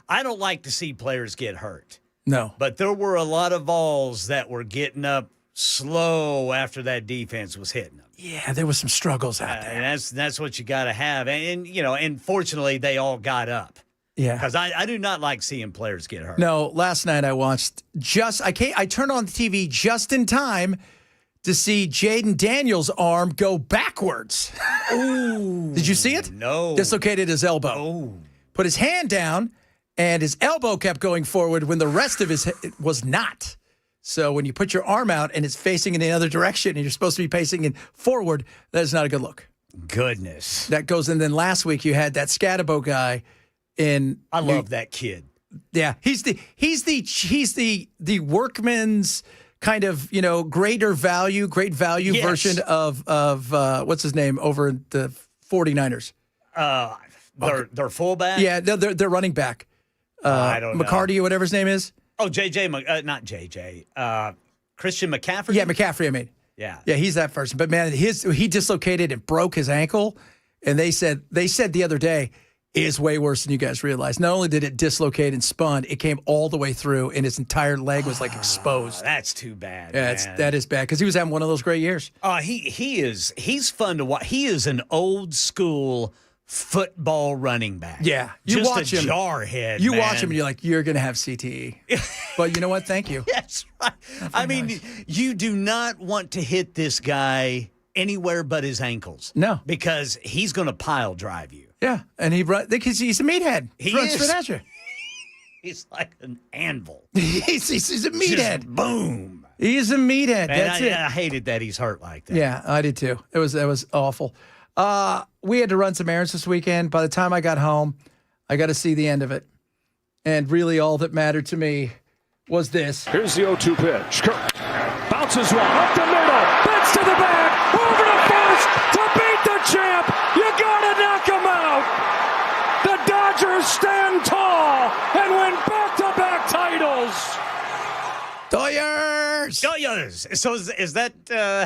I don't like to see players get hurt. No. But there were a lot of balls that were getting up slow after that defense was hitting them. Yeah, there was some struggles out there. And that's what you got to have. And fortunately, they all got up. Yeah. Because I do not like seeing players get hurt. No, last night I watched I turned on the TV just in time to see Jaden Daniels' arm go backwards. Ooh. Did you see it? No. Dislocated his elbow. Oh. Put his hand down, and his elbow kept going forward when the rest of his head was not. So when you put your arm out and it's facing in the other direction and you're supposed to be facing in forward, that is not a good look. Goodness. That goes, and then last week you had that Scatabo guy in. I love that kid. Yeah, he's the workman's kind of, great value Yes. version of what's his name over at the 49ers. Their fullback? Yeah, they're running back. I don't know. McCarty or whatever his name is. Oh, not JJ. Christian McCaffrey? Yeah, McCaffrey, I mean. Yeah. Yeah, he's that person. But, man, he dislocated and broke his ankle. And they said the other day, it is way worse than you guys realize. Not only did it dislocate and spun, it came all the way through, and his entire leg was, exposed. That's too bad, Yeah, man. that is bad, because he was having one of those great years. He's fun to watch. He is an old school football running back. Yeah. You Just watch a him. Jarhead, You man. watch him, and you're like, you're going to have CTE. But you know what? Thank you. That's right. I mean, you do not want to hit this guy anywhere but his ankles. No. Because he's going to pile drive you. Yeah, and because he's a meathead. He runs is. straight at you. He's like an anvil. he's a meathead. Just boom. He's a meathead. Man, That's it. I hated that he's hurt like that. Yeah, I did too. That was awful. We had to run some errands this weekend. By the time I got home, I got to see the end of it. And really all that mattered to me was this. Here's the 0-2 pitch. Kirk bounces one up the middle. Bits to the back. Over to first to beat the champ. You got to knock him out. The Dodgers stand tall and win back-to-back titles. Doyers! Doyers. So is that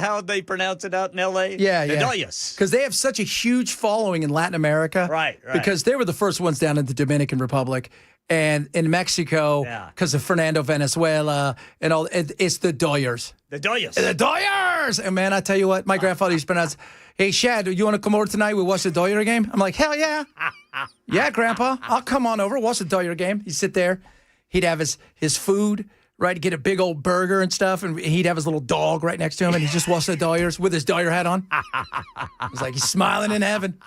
how they pronounce it out in L.A.? Yeah, the yeah. Doyers. Because they have such a huge following in Latin America. Right. Because they were the first ones down in the Dominican Republic. And in Mexico, because of Fernando Venezuela and all, it's the Doyers. The Doyers. The Doyers! And, man, I tell you what, my grandfather used to pronounce, hey, Shad, you want to come over tonight? We watch the Doyer game? I'm like, hell yeah. Yeah, Grandpa, I'll come on over, watch the Doyer game. He'd sit there. He'd have his food, right, get a big old burger and stuff, and he'd have his little dog right next to him, and he'd just watch the Doyers with his Doyer hat on. It was like he's smiling in heaven.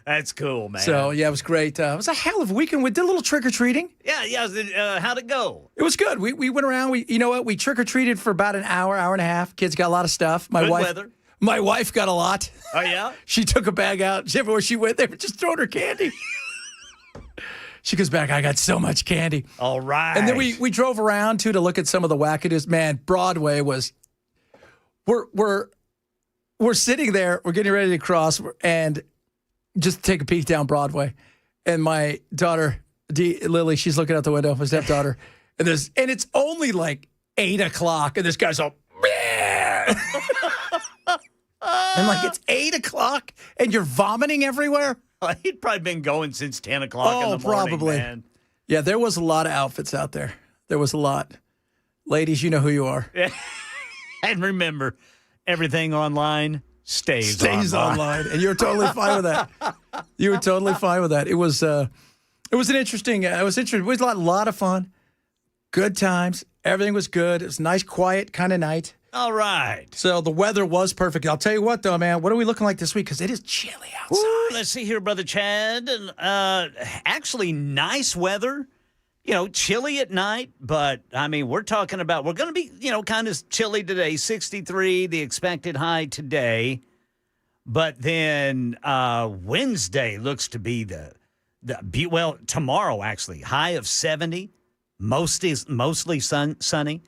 That's cool, man. So, yeah, it was great. It was a hell of a weekend. We did a little trick-or-treating. Yeah. How'd it go? It was good. We went around. You know what? We trick-or-treated for about an hour and a half. Kids got a lot of stuff. Good weather. My wife got a lot. Oh, yeah? She took a bag out. Everywhere she went, they were just throwing her candy. She goes back, I got so much candy. All right. And then we drove around, too, to look at some of the wackadoos. Man, Broadway was... We're sitting there. We're getting ready to cross, and... just take a peek down Broadway. And my daughter, Lily, she's looking out the window, my stepdaughter. And it's only like 8 o'clock. And this guy's all, I'm like, it's 8 o'clock and you're vomiting everywhere? He'd probably been going since 10 o'clock in the morning, probably. man. Yeah, there was a lot of outfits out there. There was a lot. Ladies, you know who you are. And remember, everything online stays online. And you're totally fine with that. You were totally fine with that. It was an interesting, it was a lot of fun. Good times. Everything was good. It was a nice, quiet kind of night. All right. So the weather was perfect. I'll tell you what, though, man. What are we looking like this week? Because it is chilly outside. Ooh, let's see here, Brother Chad. Actually, nice weather. Chilly at night, but, I mean, we're going to be, kind of chilly today, 63, the expected high today. But then Wednesday looks to be tomorrow, actually, high of 70, mostly sunny.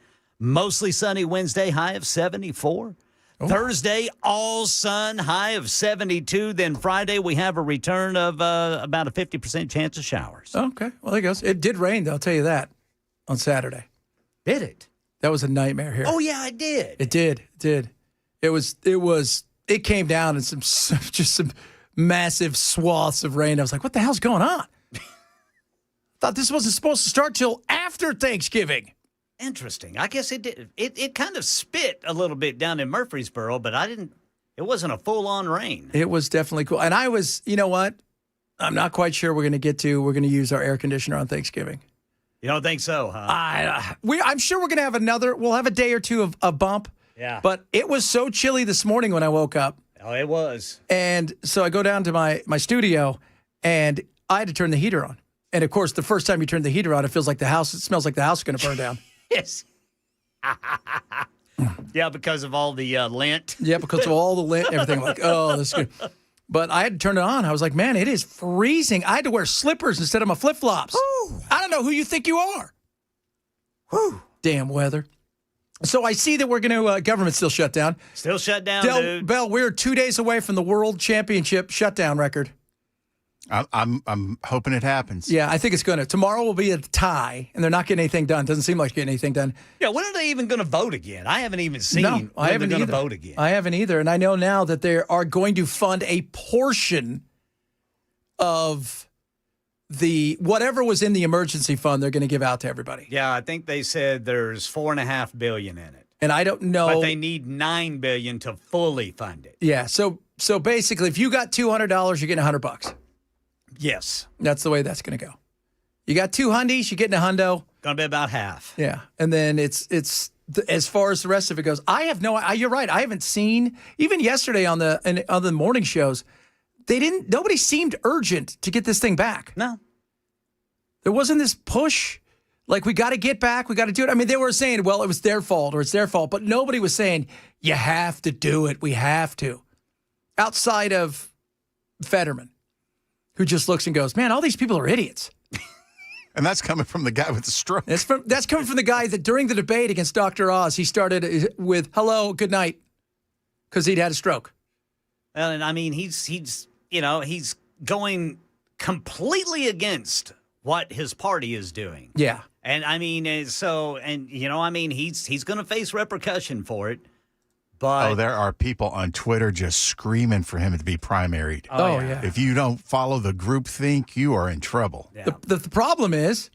Mostly sunny Wednesday, high of 74. Oh. Thursday, all sun, high of 72. Then Friday, we have a return of about a 50% chance of showers. Okay. Well, there it goes. It did rain, though, I'll tell you that, on Saturday. Did it? That was a nightmare here. Oh, yeah, it did. It did. It came down in some massive swaths of rain. I was like, what the hell's going on? Thought this wasn't supposed to start till after Thanksgiving. Interesting. I guess it did. It kind of spit a little bit down in Murfreesboro, but it wasn't a full-on rain. It was definitely cool. And I was, you know what? I'm not quite sure we're going to use our air conditioner on Thanksgiving. You don't think so, huh? I'm sure we're going to have we'll have a day or two of a bump. Yeah. But it was so chilly this morning when I woke up. Oh, it was. And so I go down to my studio, and I had to turn the heater on. And, of course, the first time you turn the heater on, it smells like the house is going to burn down. Yes. Yeah, because of all the lint. Yeah, because of all the lint and everything. I'm like, oh, this is good. But I had to turn it on. I was like, man, it is freezing. I had to wear slippers instead of my flip-flops. I don't know who you think you are. Whew. Damn weather. So I see that we're going to, government still shut down. Still shut down, dude. Bell, we're 2 days away from the world championship shutdown record. I'm hoping it happens. Yeah, I think it's going to. Tomorrow will be a tie, and they're not getting anything done. Doesn't seem like getting anything done. Yeah, when are they even going to vote again? I haven't even seen when I haven't they're going either. to vote again. I haven't either, and I know now that they are going to fund a portion of the whatever was in the emergency fund. They're going to give out to everybody. Yeah, I think they said there's $4.5 billion in it, and I don't know, but they need $9 billion to fully fund it. Yeah, so basically, if you got $200, you're getting $100. Yes, that's the way that's going to go. You got two hundies, you're getting a hundo. Going to be about half. Yeah, and then it's as far as the rest of it goes. I have no. You're right. I haven't seen even yesterday on the morning shows. Nobody seemed urgent to get this thing back. No, there wasn't this push. Like, we got to get back. We got to do it. I mean, they were saying, well, it was their fault or it's their fault, but nobody was saying you have to do it. We have to. Outside of Fetterman, who just looks and goes, man, all these people are idiots. And that's coming from the guy with the stroke. That's coming from the guy that during the debate against Dr. Oz, he started with hello, good night, because he'd had a stroke. Well, and I mean, he's going completely against what his party is doing. Yeah. And I mean, he's going to face repercussion for it. But there are people on Twitter just screaming for him to be primaried. Oh yeah. If you don't follow the groupthink, you are in trouble. Yeah. The problem is,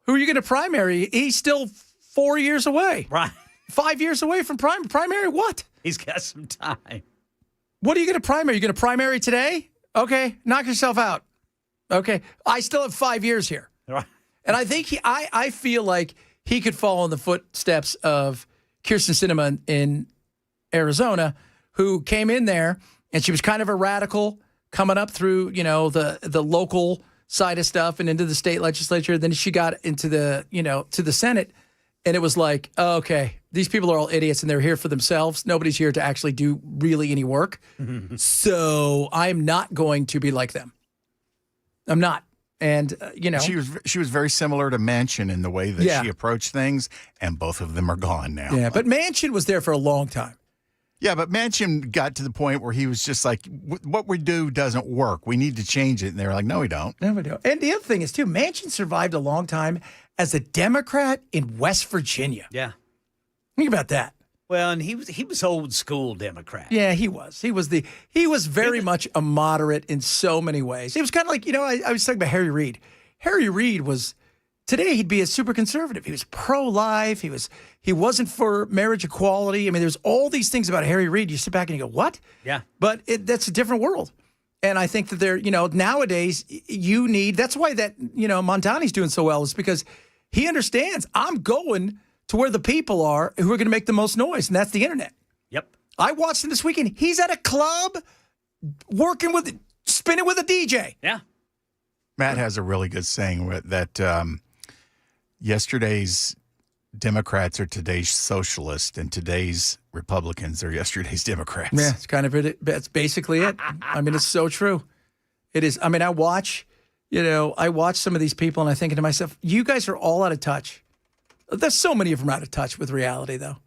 who are you going to primary? He's still 4 years away. Right. 5 years away from primary. What? He's got some time. What are you going to primary? You going to primary today? Okay, knock yourself out. Okay, I still have 5 years here. Right. And I think I feel like he could follow in the footsteps of Kirsten Sinema in Arizona, who came in there and she was kind of a radical coming up through, the local side of stuff and into the state legislature. Then she got into to the Senate, and it was like, oh, okay, these people are all idiots and they're here for themselves. Nobody's here to actually do really any work. So I'm not going to be like them. I'm not. And, She was very similar to Manchin in the way that she approached things, and both of them are gone now. Yeah, but Manchin was there for a long time. Yeah, but Manchin got to the point where he was just like, what we do doesn't work. We need to change it. And they were like, no, we don't. No, we don't. And the other thing is, too, Manchin survived a long time as a Democrat in West Virginia. Yeah. Think about that. Well, and he was old school Democrat. Yeah, he was. He was very much a moderate in so many ways. It was kind of like, I was talking about Harry Reid. Harry Reid was, today he'd be a super conservative. He was pro-life. He wasn't for marriage equality. I mean, there's all these things about Harry Reid. You sit back and you go, what? Yeah. But that's a different world. And I think that nowadays that's why that, Montani's doing so well, is because he understands I'm going to where the people are who are going to make the most noise, and that's the internet. Yep. I watched him this weekend. He's at a club spinning with a DJ. Yeah. Matt has a really good saying that yesterday's Democrats are today's socialists, and today's Republicans are yesterday's Democrats. Yeah, it's kind of it. That's basically it. I mean, it's so true. It is. I mean, I watch some of these people, and I'm thinking to myself, you guys are all out of touch. There's so many of them out of touch with reality, though.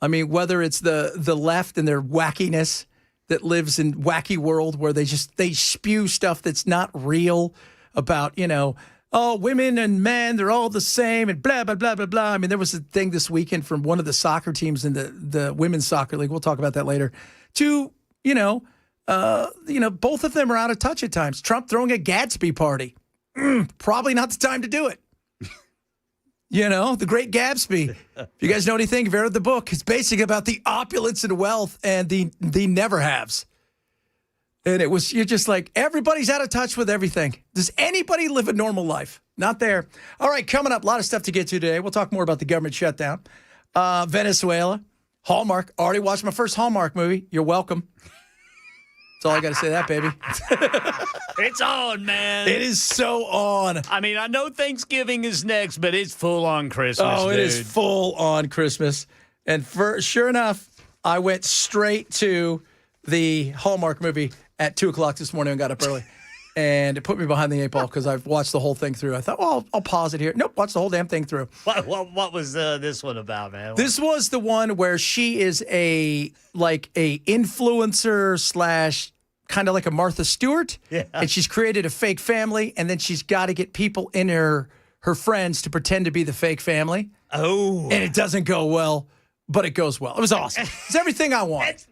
I mean, whether it's the left and their wackiness that lives in wacky world where they spew stuff that's not real about, women and men, they're all the same and blah, blah, blah, blah, blah. I mean, there was a thing this weekend from one of the soccer teams in the women's soccer league. We'll talk about that later. Both of them are out of touch at times. Trump throwing a Gatsby party. Probably not the time to do it. The Great Gatsby. If you guys know anything, if you read the book, it's basically about the opulence and wealth and the never-haves. And you're just like, everybody's out of touch with everything. Does anybody live a normal life? Not there. All right, coming up, a lot of stuff to get to today. We'll talk more about the government shutdown. Venezuela, Hallmark. Already watched my first Hallmark movie. You're welcome. That's all I got to say that, baby. It's on, man. It is so on. I mean, I know Thanksgiving is next, but it's full on Christmas. Oh, it dude. is full on Christmas. And sure enough, I went straight to the Hallmark movie at 2 o'clock this morning and got up early. And it put me behind the 8 ball because I've watched the whole thing through. I thought, well, I'll pause it here. Nope, watch the whole damn thing through. What was this one about, man? This was the one where she is a influencer slash kind of like a Martha Stewart. Yeah. And she's created a fake family, and then she's got to get people in her friends to pretend to be the fake family. Oh. And it doesn't go well, but it goes well. It was awesome. It's everything I want.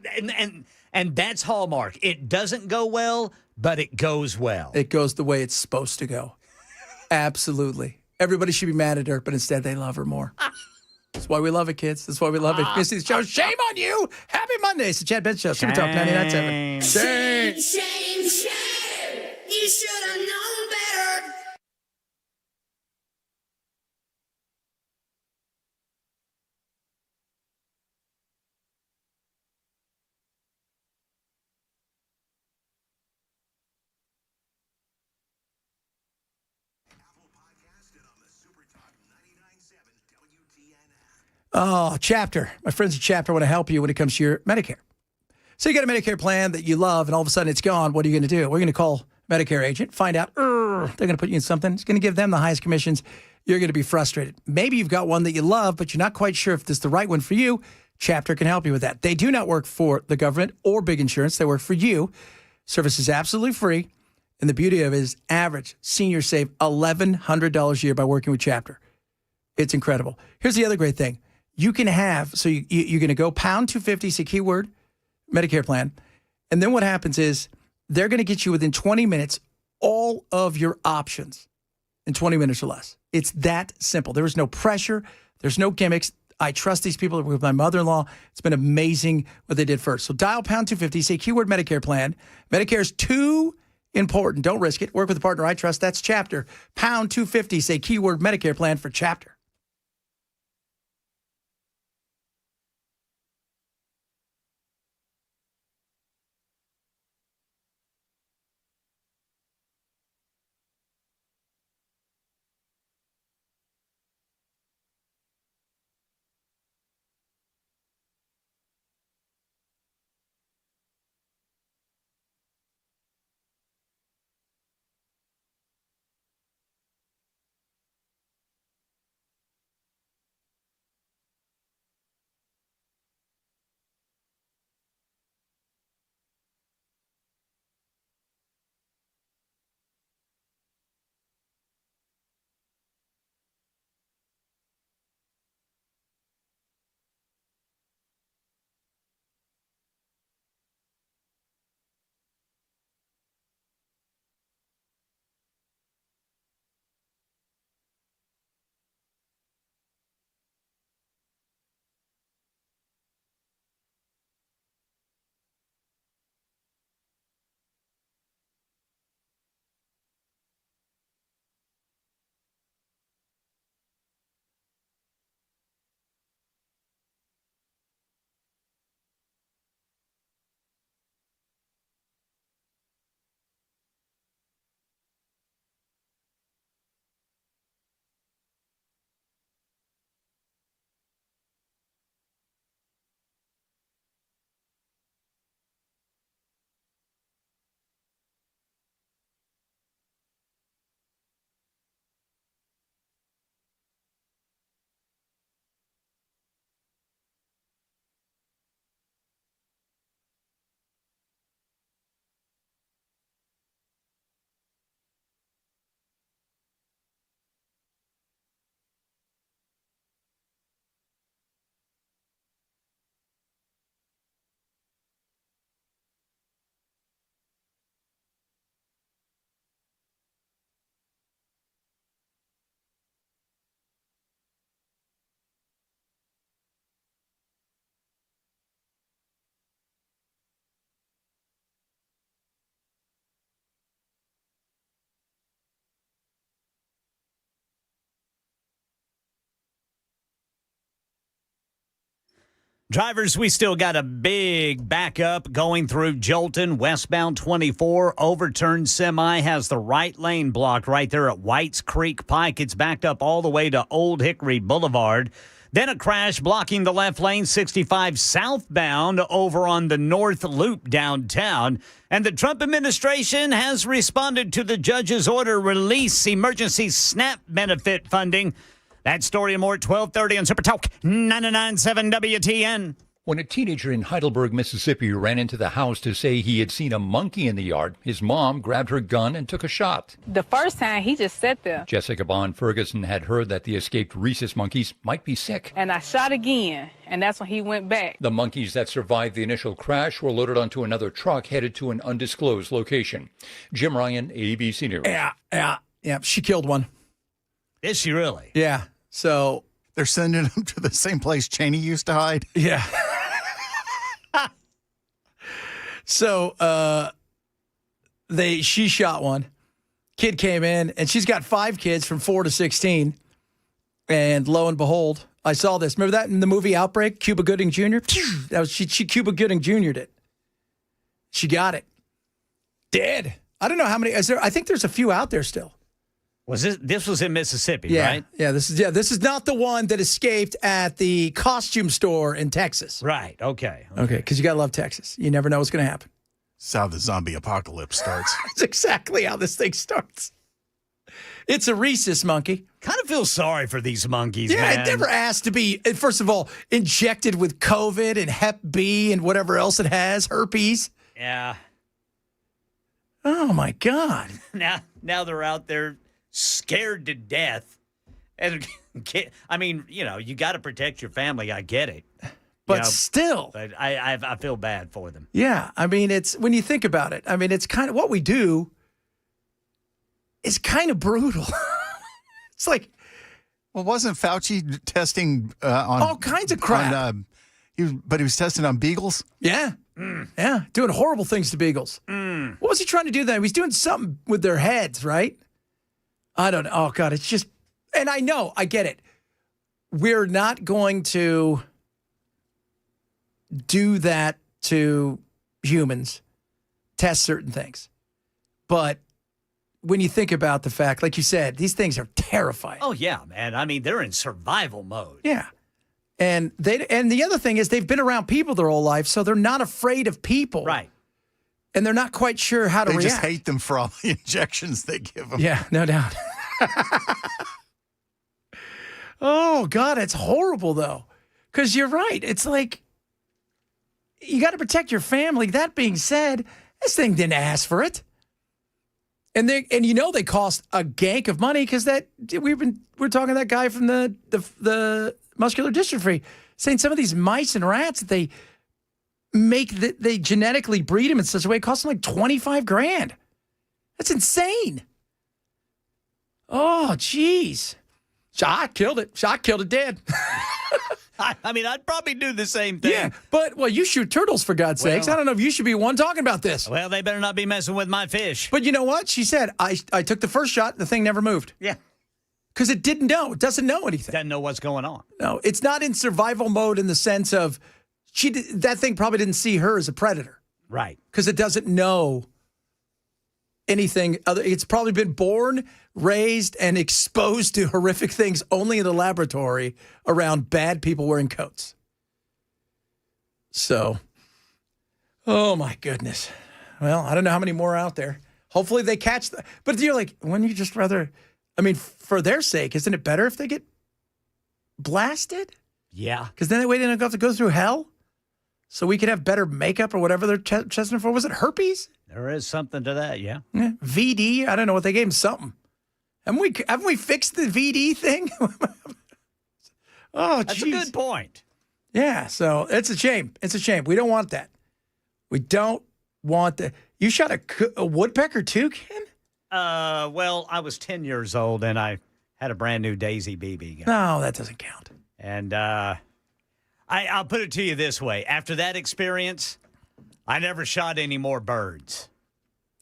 And that's Hallmark. It doesn't go well, but it goes well. It goes the way it's supposed to go. Absolutely. Everybody should be mad at her, but instead they love her more. That's why we love it, kids. That's why we love it. Miss the show. Shame on you. Happy Monday. It's the Chad Benz Show. Super Talk 99.7. Shame. Shame, shame. You should have known better. Oh, Chapter. My friends at Chapter want to help you when it comes to your Medicare. So you got a Medicare plan that you love, and all of a sudden it's gone. What are you going to do? We're going to call Medicare agent, find out they're going to put you in something. It's going to give them the highest commissions. You're going to be frustrated. Maybe you've got one that you love, but you're not quite sure if this is the right one for you. Chapter can help you with that. They do not work for the government or big insurance. They work for you. Service is absolutely free. And the beauty of it is average seniors save $1,100 a year by working with Chapter. It's incredible. Here's the other great thing. You can have, so you're going to go pound 250, say keyword, Medicare plan. And then what happens is they're going to get you within 20 minutes all of your options in 20 minutes or less. It's that simple. There is no pressure. There's no gimmicks. I trust these people. With my mother-in-law, it's been amazing what they did first. So dial pound 250, say keyword Medicare plan. Medicare is too important. Don't risk it. Work with a partner I trust. That's Chapter. Pound 250, say keyword Medicare plan for Chapter. Drivers, we still got a big backup going through Jolton, westbound 24. Overturned semi has the right lane blocked right there at Whites Creek Pike. It's backed up all the way to Old Hickory Boulevard. Then a crash blocking the left lane, 65 southbound over on the North Loop downtown. And the Trump administration has responded to the judge's order release emergency SNAP benefit funding. That story and more at 12:30 on Super Talk 99.7 WTN. When a teenager in Heidelberg, Mississippi ran into the house to say he had seen a monkey in the yard, his mom grabbed her gun and took a shot. The first time, he just sat there. Jessica Bond Ferguson had heard that the escaped rhesus monkeys might be sick. And I shot again, and that's when he went back. The monkeys that survived the initial crash were loaded onto another truck headed to an undisclosed location. Jim Ryan, ABC News. Yeah. She killed one. Is she really? Yeah. So They're sending them to the same place Cheney used to hide. yeah. So she shot one. Kid came in, and she's got 5 kids from 4 to 16. And lo and behold, I saw this. Remember that in the movie Outbreak? Cuba Gooding Jr.? That was she Cuba Gooding Jr.'d it. She got it. Dead. I don't know how many. I think there's a few out there still. This was in Mississippi, Yeah. right? Yeah, this is not the one that escaped at the costume store in Texas. Right. Okay. Okay, because you got to love Texas. You never know what's going to happen. That's how the zombie apocalypse starts. That's exactly how this thing starts. It's a rhesus monkey. Kind of feel sorry for these monkeys, Yeah, man. it never asked to be, first of all, injected with COVID and Hep B and whatever else it has, herpes. Yeah. Oh, my God. Now they're out there scared to death. And I mean, you got to protect your family. I get it. But still. But I feel bad for them. Yeah, I mean, it's when you think about it, I mean, it's kind of what we do is kind of brutal. It's like, Well, wasn't Fauci testing on all kinds of crap. He was testing on beagles. Yeah. Yeah, doing horrible things to beagles. What was he trying to do then? He was doing something with their heads, right? I don't know. Oh, God, it's just, and I know, I get it. We're not going to do that to humans, test certain things. But when you think about the fact, like you said, these things are terrifying. Oh, yeah, man. I mean, they're in survival mode. Yeah. And the other thing is they've been around people their whole life, so they're not afraid of people. Right. And they're not quite sure how to They react. just hate them for all the injections they give them. Yeah, no doubt. Oh, God, it's horrible, though. Because you're right. It's like, you got to protect your family. That being said, this thing didn't ask for it. And they cost a gank of money because we're talking to that guy from the muscular dystrophy saying some of these mice and rats that they they genetically breed them in such a way it costs them like $25,000. That's insane. Oh, jeez. Shot killed it. Shot killed it dead. I mean, I'd probably do the same thing. Yeah, but you shoot turtles for God's sakes. I don't know if you should be one talking about this. Well, they better not be messing with my fish. But you know what? She said, I took the first shot, the thing never moved. Yeah. Because it didn't know. It doesn't know anything. Doesn't know what's going on. No, it's not in survival mode in the sense of that thing probably didn't see her as a predator. Right. Because it doesn't know anything other. It's probably been born, raised, and exposed to horrific things only in the laboratory around bad people wearing coats. So, oh my goodness. Well, I don't know how many more are out there. Hopefully they catch but you're like, wouldn't you just rather, I mean, for their sake, isn't it better if they get blasted? Yeah. Because then they don't have to go through hell? So we could have better makeup or whatever they're testing for. Was it herpes? There is something to that, yeah. Yeah. VD? I don't know what they gave him. Something. Haven't we fixed the VD thing? Oh, That's geez. a good point. Yeah, so it's a shame. It's a shame. We don't want that. We don't want that. You shot a woodpecker too, Ken? Well, I was 10 years old and I had a brand new Daisy BB gun. No, that doesn't count. And I'll put it to you this way. After that experience, I never shot any more birds.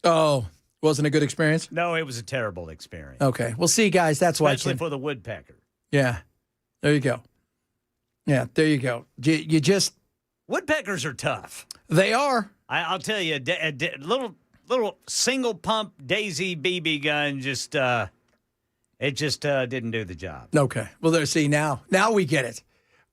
Oh, wasn't a good experience? No, it was a terrible experience. Okay. Well, see, guys, that's why. Especially for the woodpecker. Yeah. There you go. Yeah, there you go. You just Woodpeckers are tough. they are. I'll tell you, a little single pump Daisy BB gun just didn't do the job. Okay. Well, there. See now we get it.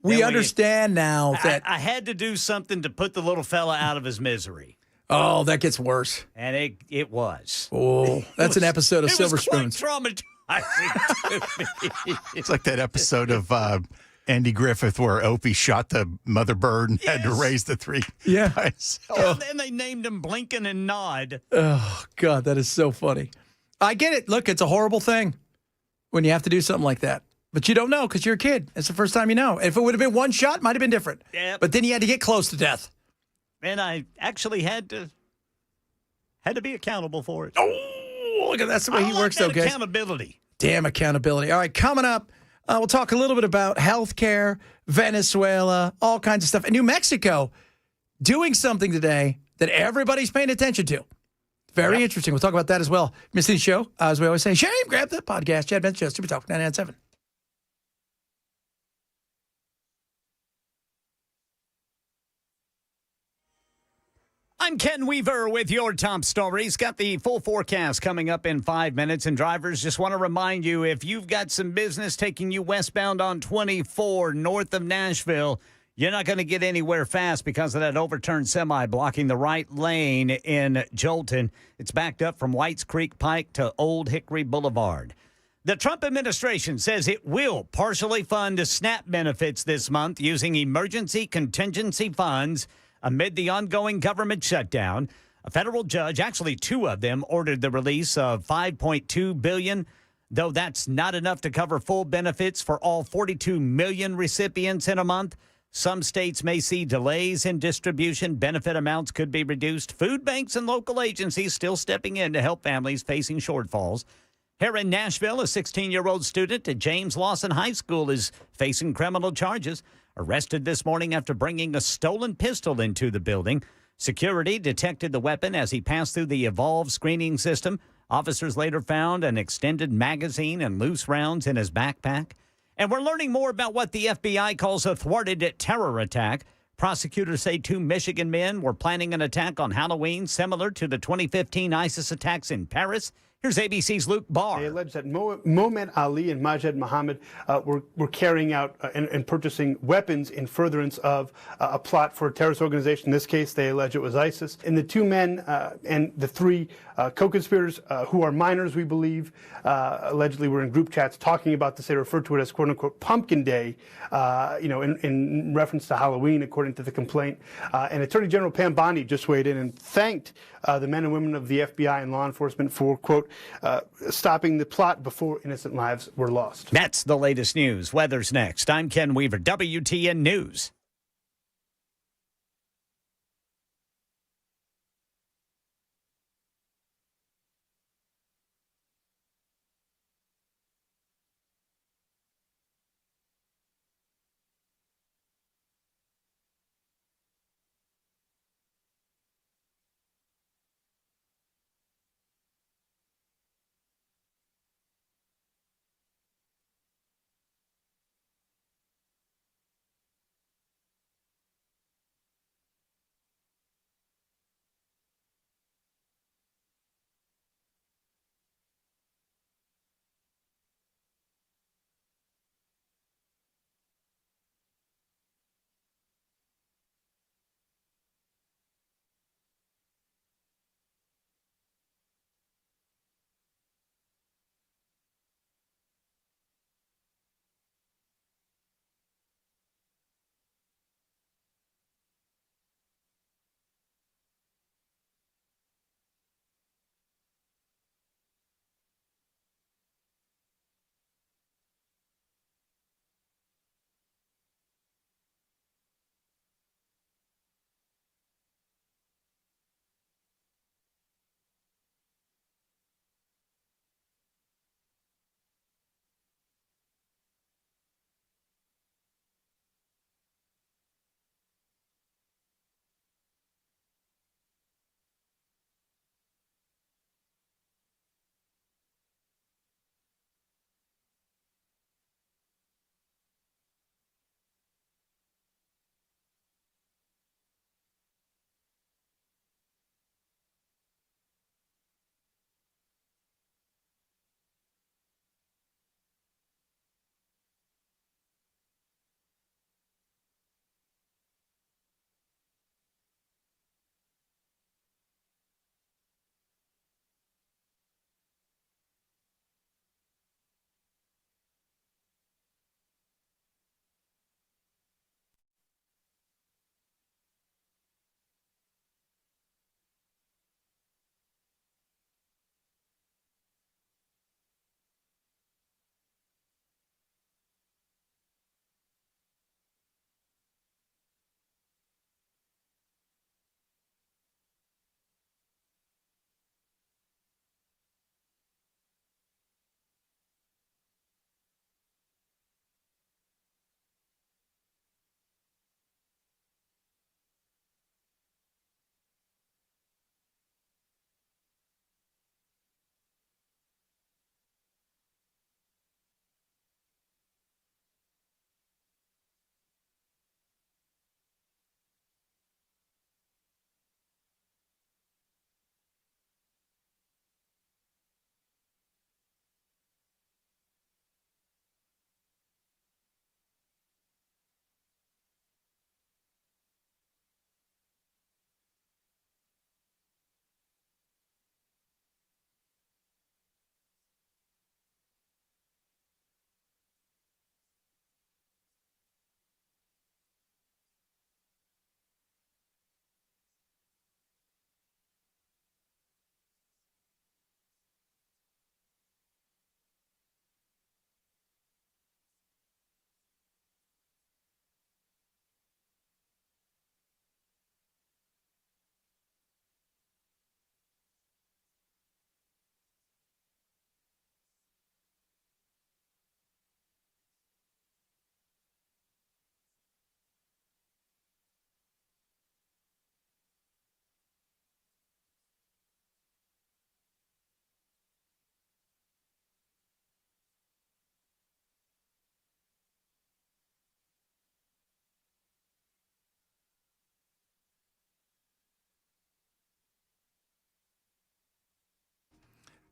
We Then understand now that. I had to do something to put the little fella out of his misery, Oh, that gets worse. and it was. Oh, that's an episode of Silver Spoons. It was quite traumatizing to me. It's like that episode of Andy Griffith where Opie shot the mother bird and had to Yes. raise the three Yeah. by himself. And they named him Blinkin' and Nod. Oh God, that is so funny. I get it. Look, it's a horrible thing when you have to do something like that. But you don't know because you're a kid. It's the first time you know. If it would have been one shot, it might have been different. Yep. But then you had to get close to death. And I actually had to be accountable for it. Oh, look at that's the way I he like works, that though, guys. accountability. Damn accountability. All right, coming up, we'll talk a little bit about healthcare, Venezuela, all kinds of stuff. And New Mexico doing something today that everybody's paying attention to. Very interesting. We'll talk about that as well. Missing the show, as we always say, shame, grab the podcast. Chad Benson Show, Super Talk 99.7. I'm Ken Weaver with your top stories. Got the full forecast coming up in 5 minutes. And drivers, just want to remind you, if you've got some business taking you westbound on 24 north of Nashville, you're not going to get anywhere fast because of that overturned semi blocking the right lane in Jolton. It's backed up from Whites Creek Pike to Old Hickory Boulevard. The Trump administration says it will partially fund SNAP benefits this month using emergency contingency funds amid the ongoing government shutdown. A federal judge, actually two of them, ordered the release of $5.2 billion, though that's not enough to cover full benefits for all 42 million recipients in a month. Some states may see delays in distribution. Benefit amounts could be reduced. Food banks and local agencies still stepping in to help families facing shortfalls. Here in Nashville, a 16-year-old student at James Lawson High School is facing criminal charges. Arrested this morning after bringing a stolen pistol into the building. Security detected the weapon as he passed through the Evolve screening system. Officers later found an extended magazine and loose rounds in his backpack. And we're learning more about what the FBI calls a thwarted terror attack. Prosecutors say two Michigan men were planning an attack on Halloween similar to the 2015 ISIS attacks in Paris. Here's ABC's Luke Barr. They allege that Mohamed Ali and Majed Mohammed were carrying out and purchasing weapons in furtherance of a plot for a terrorist organization. In this case, they allege it was ISIS. And the two men and the three co-conspirators, who are minors, we believe, allegedly were in group chats talking about this. They referred to it as quote-unquote Pumpkin Day, in reference to Halloween, according to the complaint. And Attorney General Pam Bondi just weighed in and thanked the men and women of the FBI and law enforcement for, quote, stopping the plot before innocent lives were lost. That's the latest news. Weather's next. I'm Ken Weaver, WTN News.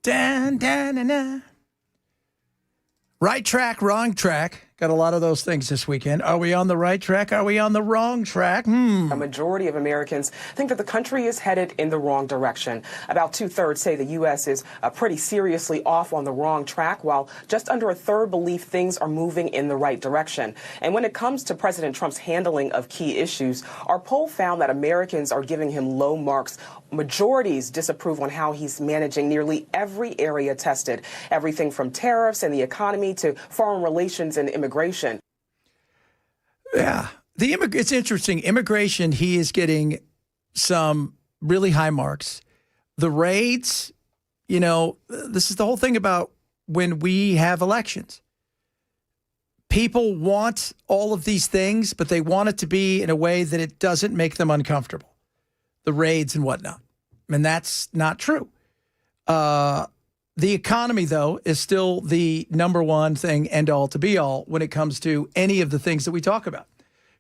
Dun, dun, dun, dun. Right track, wrong track. Got a lot of those things this weekend. Are we on the right track? Are we on the wrong track? A majority of Americans think that the country is headed in the wrong direction. About 2/3 say the U.S. is pretty seriously off on the wrong track, while just under a third believe things are moving in the right direction. And when it comes to President Trump's handling of key issues, our poll found that Americans are giving him low marks. Majorities disapprove on how he's managing nearly every area tested, everything from tariffs and the economy to foreign relations and immigration. Yeah. It's interesting. Immigration, he is getting some really high marks. The raids, this is the whole thing about when we have elections. People want all of these things, but they want it to be in a way that it doesn't make them uncomfortable. The raids and whatnot. And that's not true. The economy, though, is still the number one thing, end all to be all, when it comes to any of the things that we talk about.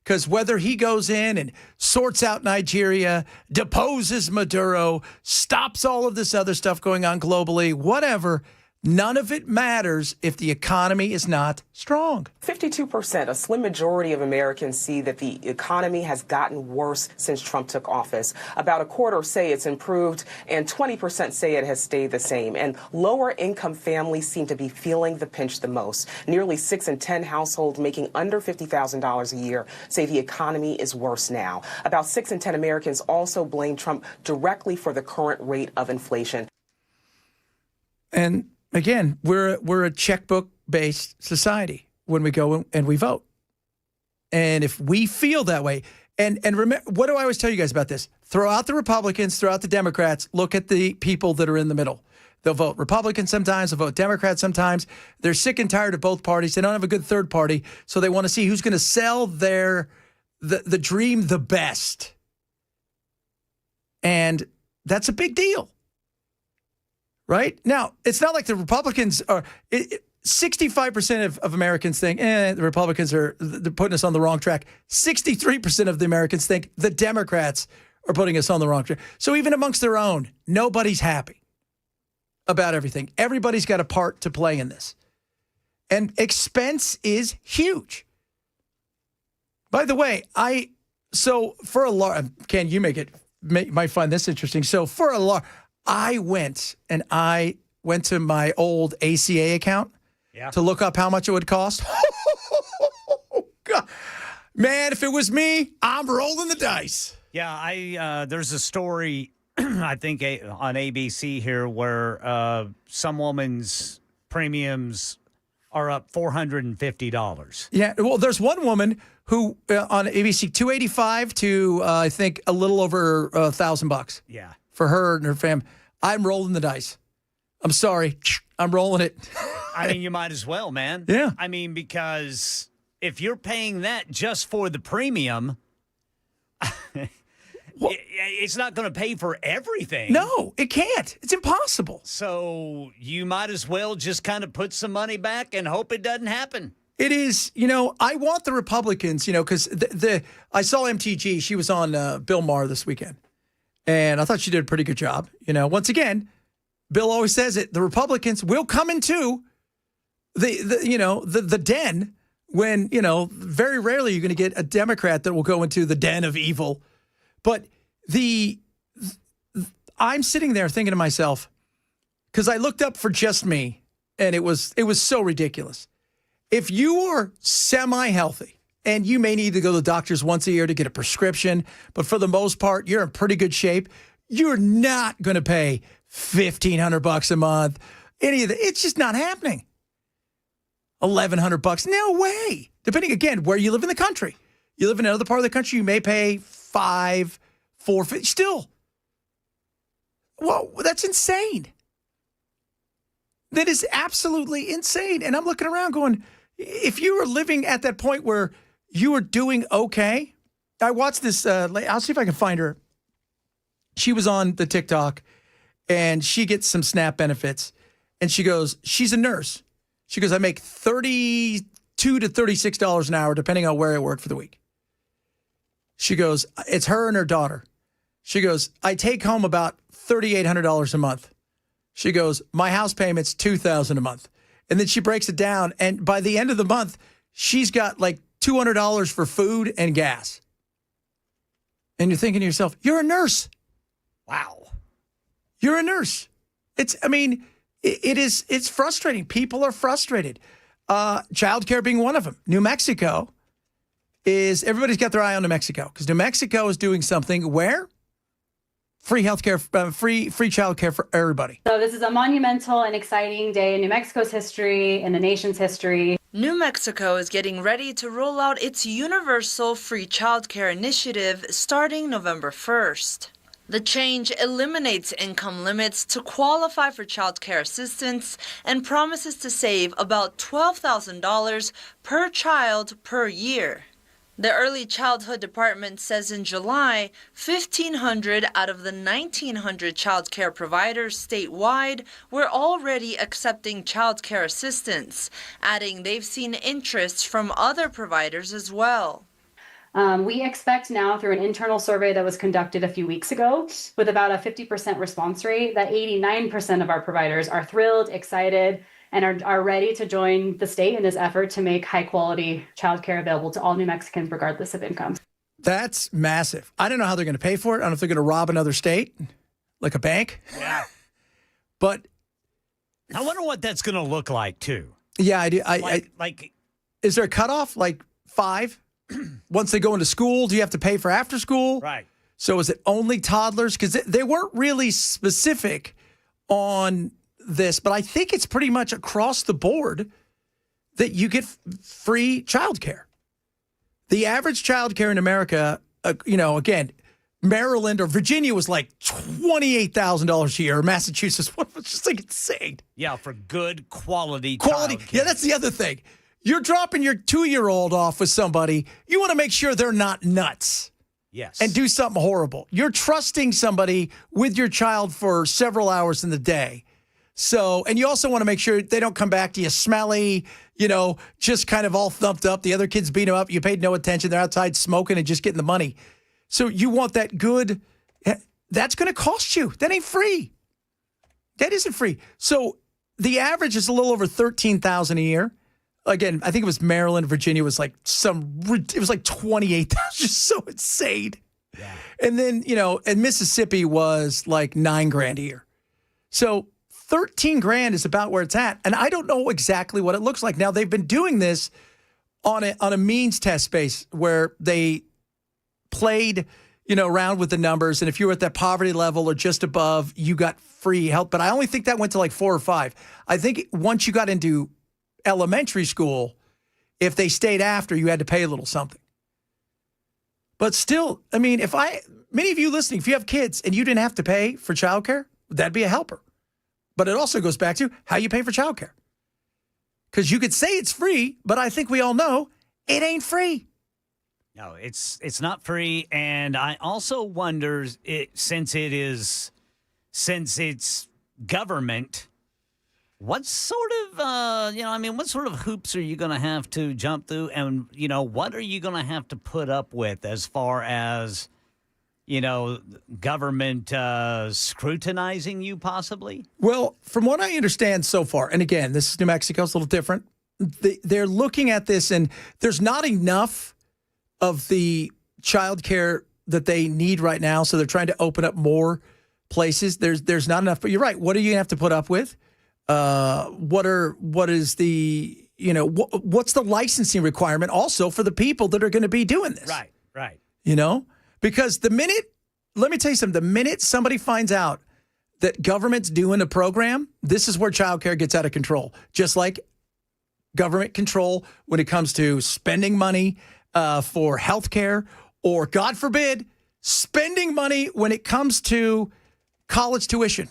Because whether he goes in and sorts out Nigeria, deposes Maduro, stops all of this other stuff going on globally, whatever, none of it matters if the economy is not strong. 52%, a slim majority of Americans see that the economy has gotten worse since Trump took office. About a quarter say it's improved, and 20% say it has stayed the same. And lower income families seem to be feeling the pinch the most. Nearly 6 in 10 households making under $50,000 a year say the economy is worse now. About 6 in 10 Americans also blame Trump directly for the current rate of inflation. And again, we're a checkbook-based society when we go and we vote. And if we feel that way, and remember, what do I always tell you guys about this? Throw out the Republicans, throw out the Democrats, look at the people that are in the middle. They'll vote Republican sometimes, they'll vote Democrat sometimes. They're sick and tired of both parties. They don't have a good third party, so they want to see who's going to sell the dream the best. And that's a big deal. Right? Now, it's not like the Republicans are 65% of Americans think, the Republicans they're putting us on the wrong track. 63% of the Americans think the Democrats are putting us on the wrong track. So even amongst their own, nobody's happy about everything. Everybody's got a part to play in this. And expense is huge. By the way, for a large, Ken, you might find this interesting. So for a large, I went to my old ACA account to look up how much it would cost. God. Man, if it was me, I'm rolling the dice. Yeah, there's a story, I think, on ABC here where some woman's premiums are up $450. Yeah, well, there's one woman who on ABC, $285 to I think a little over $1,000. Yeah. For her and her fam. I'm rolling the dice. I'm sorry. I'm rolling it. I mean, you might as well, man. Yeah. I mean, because if you're paying that just for the premium, it's not going to pay for everything. No, it can't. It's impossible. So you might as well just kind of put some money back and hope it doesn't happen. It is, I want the Republicans, because I saw MTG. She was on Bill Maher this weekend. And I thought she did a pretty good job. Once again, Bill always says it. The Republicans will come into the den when, very rarely you're going to get a Democrat that will go into the den of evil. But I'm sitting there thinking to myself, because I looked up for just me, and it was so ridiculous. If you are semi-healthy, and you may need to go to the doctors once a year to get a prescription, but for the most part, you're in pretty good shape. You're not going to pay $1,500 a month. Any of that, it's just not happening. $1,100, no way. Depending again where you live in the country. You live in another part of the country, you may pay $500, $450. Still, well, that's insane. That is absolutely insane. And I'm looking around going, if you were living at that point where you were doing okay. I watched this. I'll see if I can find her. She was on the TikTok, and she gets some SNAP benefits. And she goes, she's a nurse. She goes, I make $32 to $36 an hour, depending on where I work for the week. She goes, it's her and her daughter. She goes, I take home about $3,800 a month. She goes, my house payment's $2,000 a month. And then she breaks it down. And by the end of the month, she's got like $200 for food and gas. And you're thinking to yourself, you're a nurse. Wow. You're a nurse. It's frustrating. People are frustrated. Childcare being one of them. New Mexico is, everybody's got their eye on New Mexico because New Mexico is doing something where free healthcare, free childcare for everybody. So this is a monumental and exciting day in New Mexico's history and the nation's history. New Mexico is getting ready to roll out its universal free childcare initiative starting November 1st. The change eliminates income limits to qualify for child care assistance and promises to save about $12,000 per child per year. The Early Childhood Department says in July, 1,500 out of the 1,900 child care providers statewide were already accepting child care assistance, adding they've seen interest from other providers as well. We expect now through an internal survey that was conducted a few weeks ago with about a 50% response rate that 89% of our providers are thrilled, excited, and are ready to join the state in this effort to make high quality childcare available to all New Mexicans regardless of income. That's massive. I don't know how they're going to pay for it. I don't know if they're going to rob another state, like a bank. Yeah. But I wonder what that's going to look like, too. Yeah, I do. Like, is there a cutoff, like 5? Once they go into school, do you have to pay for after school? Right. So is it only toddlers? Because they weren't really specific on this, but I think it's pretty much across the board that you get free childcare. The average childcare in America, again, Maryland or Virginia was like $28,000 a year. Massachusetts was just like insane. Yeah, for good quality childcare. Yeah, that's the other thing. You're dropping your 2-year-old off with somebody. You want to make sure they're not nuts. Yes. And do something horrible. You're trusting somebody with your child for several hours in the day. So, and you also want to make sure they don't come back to you smelly, just kind of all thumped up. The other kids beat them up. You paid no attention. They're outside smoking and just getting the money. So you want that good. That's going to cost you. That ain't free. That isn't free. So the average is a little over $13,000 a year. Again, I think it was Maryland, Virginia was like it was like 28,000, just so insane. Yeah. And then, and Mississippi was like $9,000 a year. So $13,000 is about where it's at. And I don't know exactly what it looks like. Now, they've been doing this on a means test base where they played, around with the numbers. And if you were at that poverty level or just above, you got free help. But I only think that went to like 4 or 5. I think once you got into elementary school, if they stayed after, you had to pay a little something. But still, I mean, many of you listening, if you have kids and you didn't have to pay for childcare, that'd be a helper. But it also goes back to how you pay for childcare. Because you could say it's free, but I think we all know it ain't free. No, it's not free. And I also wonder, since it's government, what sort of, what sort of hoops are you going to have to jump through? And, what are you going to have to put up with as far as, government scrutinizing you possibly? Well, from what I understand so far, and again, this is New Mexico, it's a little different. They're looking at this and there's not enough of the child care that they need right now. So they're trying to open up more places. There's not enough, but you're right. What are you going to have to put up with? What is the, what's the licensing requirement also for the people that are going to be doing this? Right. Because let me tell you something, the minute somebody finds out that government's doing a program, this is where childcare gets out of control. Just like government control when it comes to spending money for health care, or God forbid, spending money when it comes to college tuition.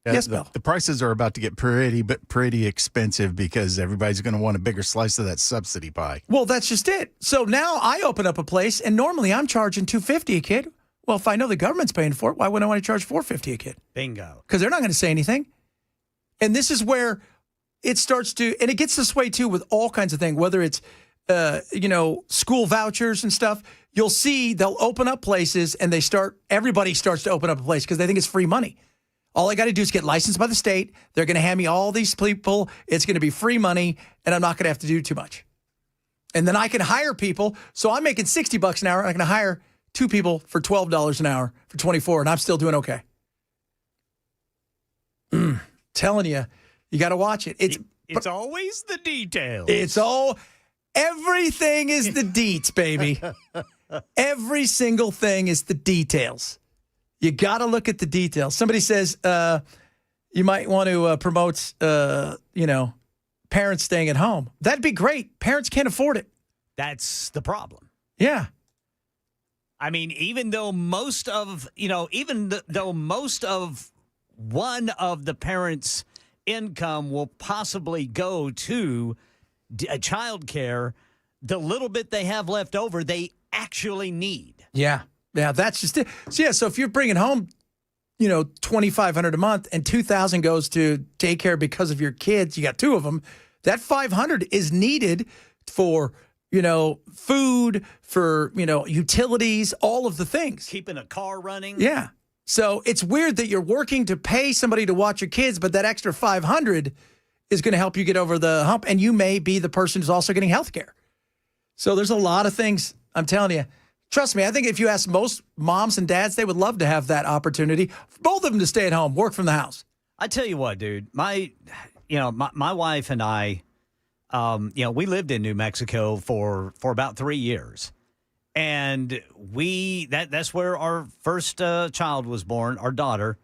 Yeah, Yes, Bill. The prices are about to get pretty expensive because everybody's going to want a bigger slice of that subsidy pie. Well, that's just it. So now I open up a place, and normally I'm charging $250 a kid. Well, if I know the government's paying for it, why wouldn't I want to charge $450 a kid? Bingo. Because they're not going to say anything. And this is where it starts to, and it gets this way too with all kinds of things, whether it's, school vouchers and stuff. You'll see they'll open up places, and everybody starts to open up a place because they think it's free money. All I got to do is get licensed by the state. They're going to hand me all these people. It's going to be free money, and I'm not going to have to do too much. And then I can hire people. So I'm making $60 an hour, and I can hire 2 people for $12 an hour for 24, and I'm still doing okay. Telling you, you got to watch it. It's always the details. Everything is the deets, baby. Every single thing is the details. You got to look at the details. Somebody says you might want to promote, parents staying at home. That'd be great. Parents can't afford it. That's the problem. Yeah. I mean, even though most of one of the parents' income will possibly go to child care, the little bit they have left over, they actually need. Yeah. Yeah, that's just it. So if you're bringing home, $2,500 a month and $2,000 goes to daycare because of your kids, you got 2 of them, that $500 is needed for, food, for, utilities, all of the things. Keeping a car running. Yeah. So it's weird that you're working to pay somebody to watch your kids, but that extra $500 is going to help you get over the hump, and you may be the person who's also getting health care. So there's a lot of things, I'm telling you. Trust me, I think if you ask most moms and dads, they would love to have that opportunity for both of them to stay at home, work from the house. I tell you what, dude, my wife and I, we lived in New Mexico for about 3 years. And that's where our first child was born, our daughter.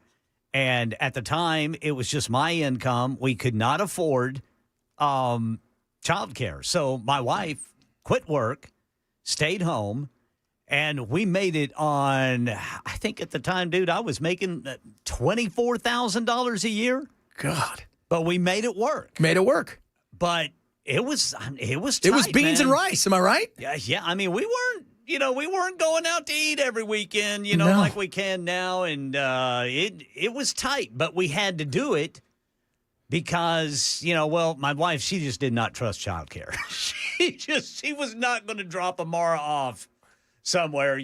And at the time, it was just my income. We could not afford childcare. So my wife quit work, stayed home, and we made it on, I think at the time, dude, I was making $24,000 a year. God. But we made it work. Made it work. But it was tight, it was beans man. And rice, am I right? Yeah. I mean, we weren't going out to eat every weekend, No. like we can now. And it was tight, but we had to do it because, my wife, she just did not trust childcare. she was not going to drop Amara off somewhere,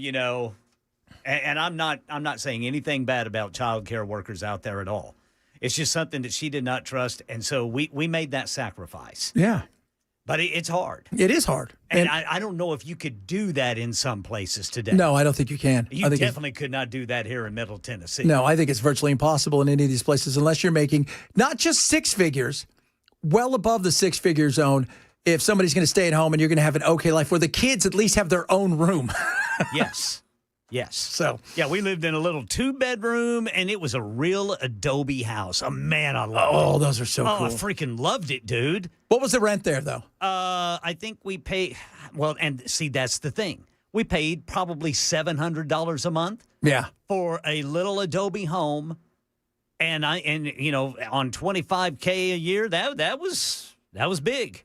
and I'm not saying anything bad about childcare workers out there at all. It's just something that she did not trust. And so we made that sacrifice. Yeah. But it's hard. It is hard. And I don't know if you could do that in some places today. No, I don't think you can. You I think definitely could not do that here in Middle Tennessee. No, I think it's virtually impossible in any of these places unless you're making not just 6 figures, well above the 6-figure zone. If somebody's going to stay at home and you're going to have an okay life where the kids at least have their own room. Yes. So, yeah, we lived in a little 2-bedroom, and it was a real adobe house. Oh, man, I loved it. Oh, those are so cool. I freaking loved it, dude. What was the rent there, though? I think we paid, and see, that's the thing. We paid probably $700 a month. Yeah. For a little adobe home, and on $25K a year, that was big.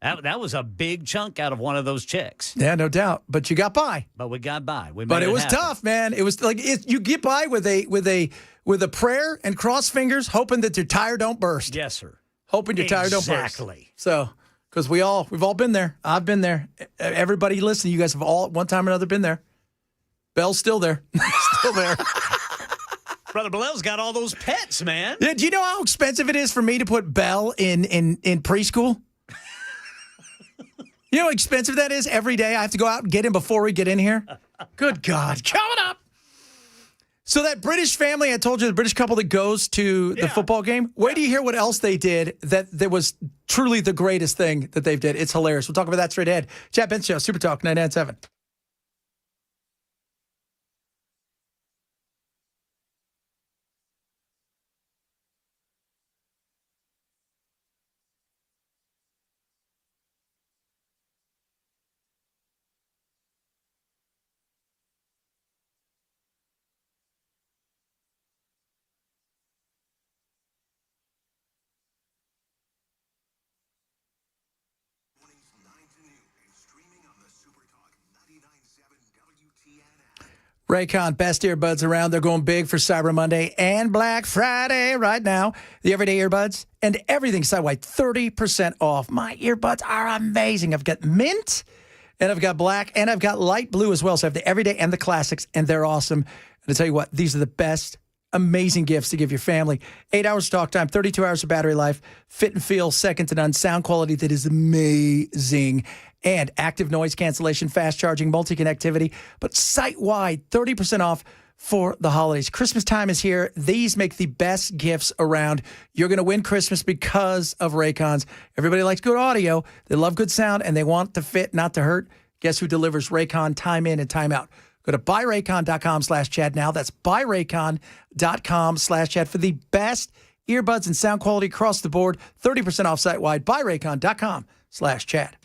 That was a big chunk out of one of those checks. Yeah, no doubt. But you got by. But we got by. But it was tough, man. It was like you get by with a prayer and cross fingers, hoping that your tire don't burst. Yes, sir. Hoping your tire don't burst. Exactly. So, because we've all been there. I've been there. Everybody listening, you guys have all at one time or another been there. Bell's still there. Still there. Brother Bell's got all those pets, man. Yeah, do you know how expensive it is for me to put Bell in preschool? You know how expensive that is every day? I have to go out and get him before we get in here. Good God. Coming up. So that British family, I told you, the British couple that goes to the football game, wait till you hear what else they did that was truly the greatest thing that they've did. It's hilarious. We'll talk about that straight ahead. Chad Benson Show, Super Talk 997. Raycon, best earbuds around. They're going big for Cyber Monday and Black Friday right now. The everyday earbuds and everything sidewide, 30% off. My earbuds are amazing. I've got mint, and I've got black, and I've got light blue as well. So I have the everyday and the classics, and they're awesome. And I tell you what, these are the best amazing gifts to give your family. 8 hours talk time, 32 hours of battery life, fit and feel second to none, sound quality that is amazing, and active noise cancellation, fast charging, multi-connectivity, but site-wide, 30% off for the holidays. Christmas time is here. These make the best gifts around. You're going to win Christmas because of Raycons. Everybody likes good audio. They love good sound, and they want to fit, not to hurt. Guess who delivers Raycon time in and time out? Go to buyraycon.com/Chad now. That's buyraycon.com/Chad for the best earbuds and sound quality across the board. 30% off site-wide. Buyraycon.com/Chad.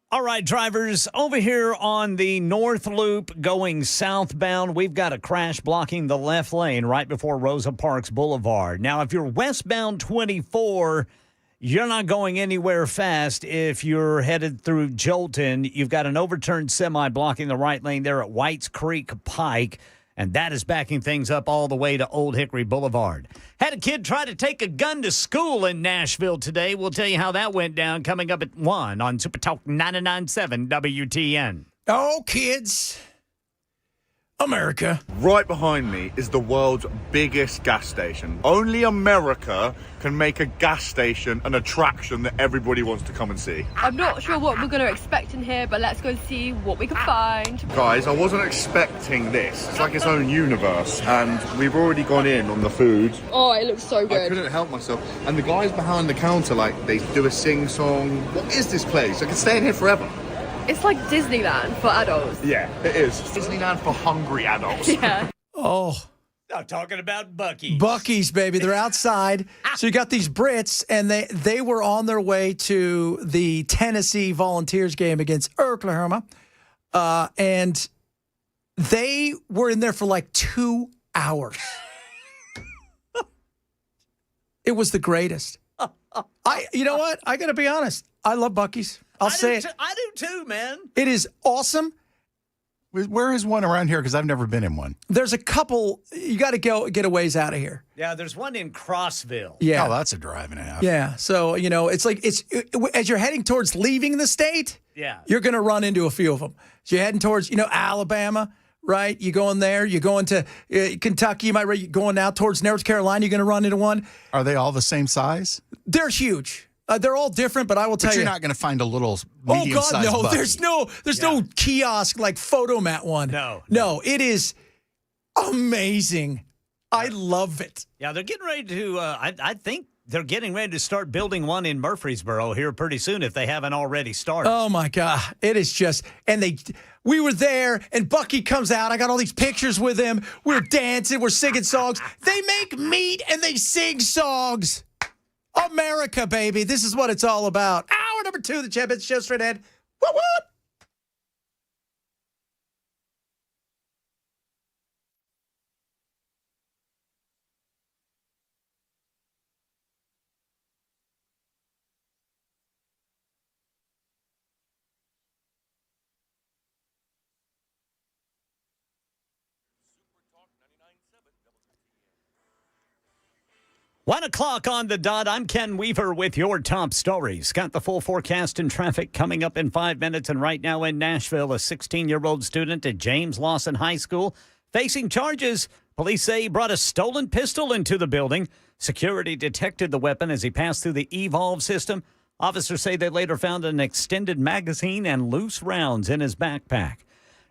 All right, drivers, over here on the North Loop going southbound, we've got a crash blocking the left lane right before Rosa Parks Boulevard. Now, if you're westbound 24, you're not going anywhere fast if you're headed through Jolton. You've got an overturned semi blocking the right lane there at Whites Creek Pike, and that is backing things up all the way to Old Hickory Boulevard. Had a kid try to take a gun to school in Nashville today. We'll tell you how that went down coming up at 1 on Super Talk 99.7 WTN. Oh, kids. America. Right behind me is the world's biggest gas station. Only America can make a gas station an attraction that everybody wants to come and see. I'm not sure what we're going to expect in here, but let's go and see what we can find. Guys, I wasn't expecting this. It's like its own universe, and we've already gone in on the food. Oh, it looks so I good. couldn't help myself. And the guys behind the counter, like, they do a sing-song. What is this place? I could stay in here forever. It's like Disneyland for adults. Yeah, it is. Disneyland for hungry adults. Yeah. Oh. I'm talking about Buc-ee's. Buc-ee's, baby. They're outside. So you got these Brits, and they were on their way to the Tennessee Volunteers game against Oklahoma. And they were in there for like 2 hours. It was the greatest. You know what? I got to be honest. I love Buc-ee's. I'll say it. I do too, man. It is awesome. Where is one around here? Because I've never been in one. There's a couple. You got to get a ways out of here. Yeah, there's one in Crossville. Yeah. Oh, that's a drive and a half. Yeah. So, it's like as you're heading towards leaving the state, Yeah. you're going to run into a few of them. So you're heading towards, Alabama, right? You going there. You're going to Kentucky. You might be going now towards North Carolina. You're going to run into one. Are they all the same size? They're huge. They're all different, but I will tell you. But you're not going to find a little Oh, medium-sized God, no. Buc-ee. There's no kiosk like Photomat one. No, it is amazing. I love it. Yeah, they're getting ready to, I think they're getting ready to start building one in Murfreesboro here pretty soon if they haven't already started. Oh, my God. It is just, we were there, and Bucky comes out. I got all these pictures with him. We're dancing. We're singing songs. They make meat, and they sing songs. America, baby. This is what it's all about. Hour number 2 of the Chad Benson Show straight ahead. Woo woo! One o'clock on the dot. I'm Ken Weaver with your top stories. Got the full forecast and traffic coming up in 5 minutes. And right now in Nashville, a 16-year-old student at James Lawson High School facing charges. Police say he brought a stolen pistol into the building. Security detected the weapon as he passed through the Evolve system. Officers say they later found an extended magazine and loose rounds in his backpack.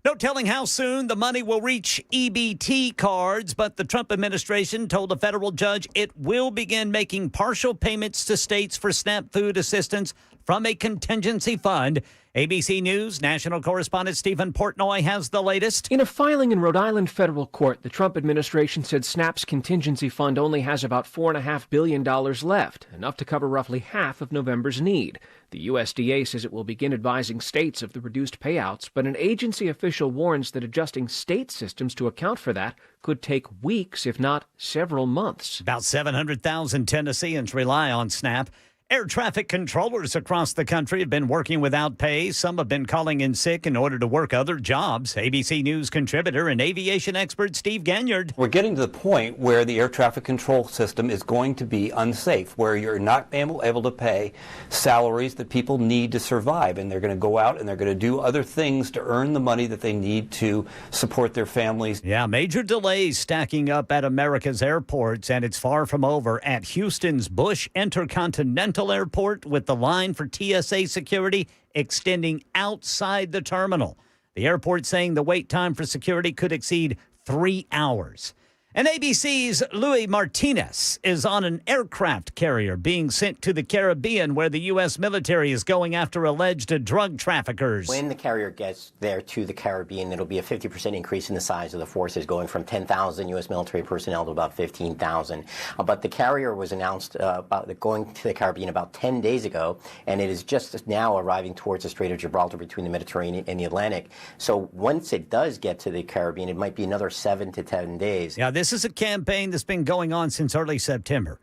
No telling how soon the money will reach EBT cards, but the Trump administration told a federal judge it will begin making partial payments to states for SNAP food assistance from a contingency fund. ABC News national correspondent Stephen Portnoy has the latest. In a filing in Rhode Island federal court, the Trump administration said SNAP's contingency fund only has about $4.5 billion left, enough to cover roughly half of November's need. The USDA says it will begin advising states of the reduced payouts, but an agency official warns that adjusting state systems to account for that could take weeks, if not several months. About 700,000 Tennesseans rely on SNAP. Air traffic controllers across the country have been working without pay. Some have been calling in sick in order to work other jobs. ABC News contributor and aviation expert Steve Ganyard. We're getting to the point where the air traffic control system is going to be unsafe, where you're not able to pay salaries that people need to survive. And they're going to go out and they're going to do other things to earn the money that they need to support their families. Yeah, major delays stacking up at America's airports, and it's far from over at Houston's Bush Intercontinental Airport, with the line for TSA security extending outside the terminal. The airport saying the wait time for security could exceed 3 hours. And ABC's Louis Martinez is on an aircraft carrier being sent to the Caribbean, where the U.S. military is going after alleged drug traffickers. When the carrier gets there to the Caribbean, it'll be a 50% increase in the size of the forces, going from 10,000 U.S. military personnel to about 15,000. But the carrier was announced about going to the Caribbean about 10 days ago, and it is just now arriving towards the Strait of Gibraltar between the Mediterranean and the Atlantic. So once it does get to the Caribbean, it might be another 7 to 10 days. Yeah, this is a campaign that's been going on since early September.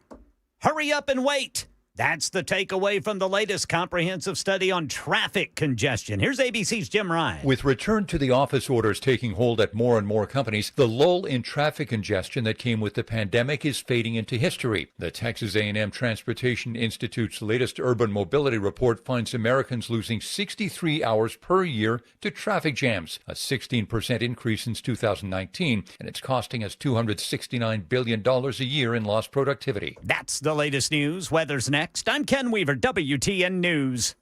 Hurry up and wait. That's the takeaway from the latest comprehensive study on traffic congestion. Here's ABC's Jim Ryan. With return to the office orders taking hold at more and more companies, the lull in traffic congestion that came with the pandemic is fading into history. The Texas A&M Transportation Institute's latest urban mobility report finds Americans losing 63 hours per year to traffic jams, a 16% increase since 2019, and it's costing us $269 billion a year in lost productivity. That's the latest news. Weather's next. I'm Ken Weaver, WTN News.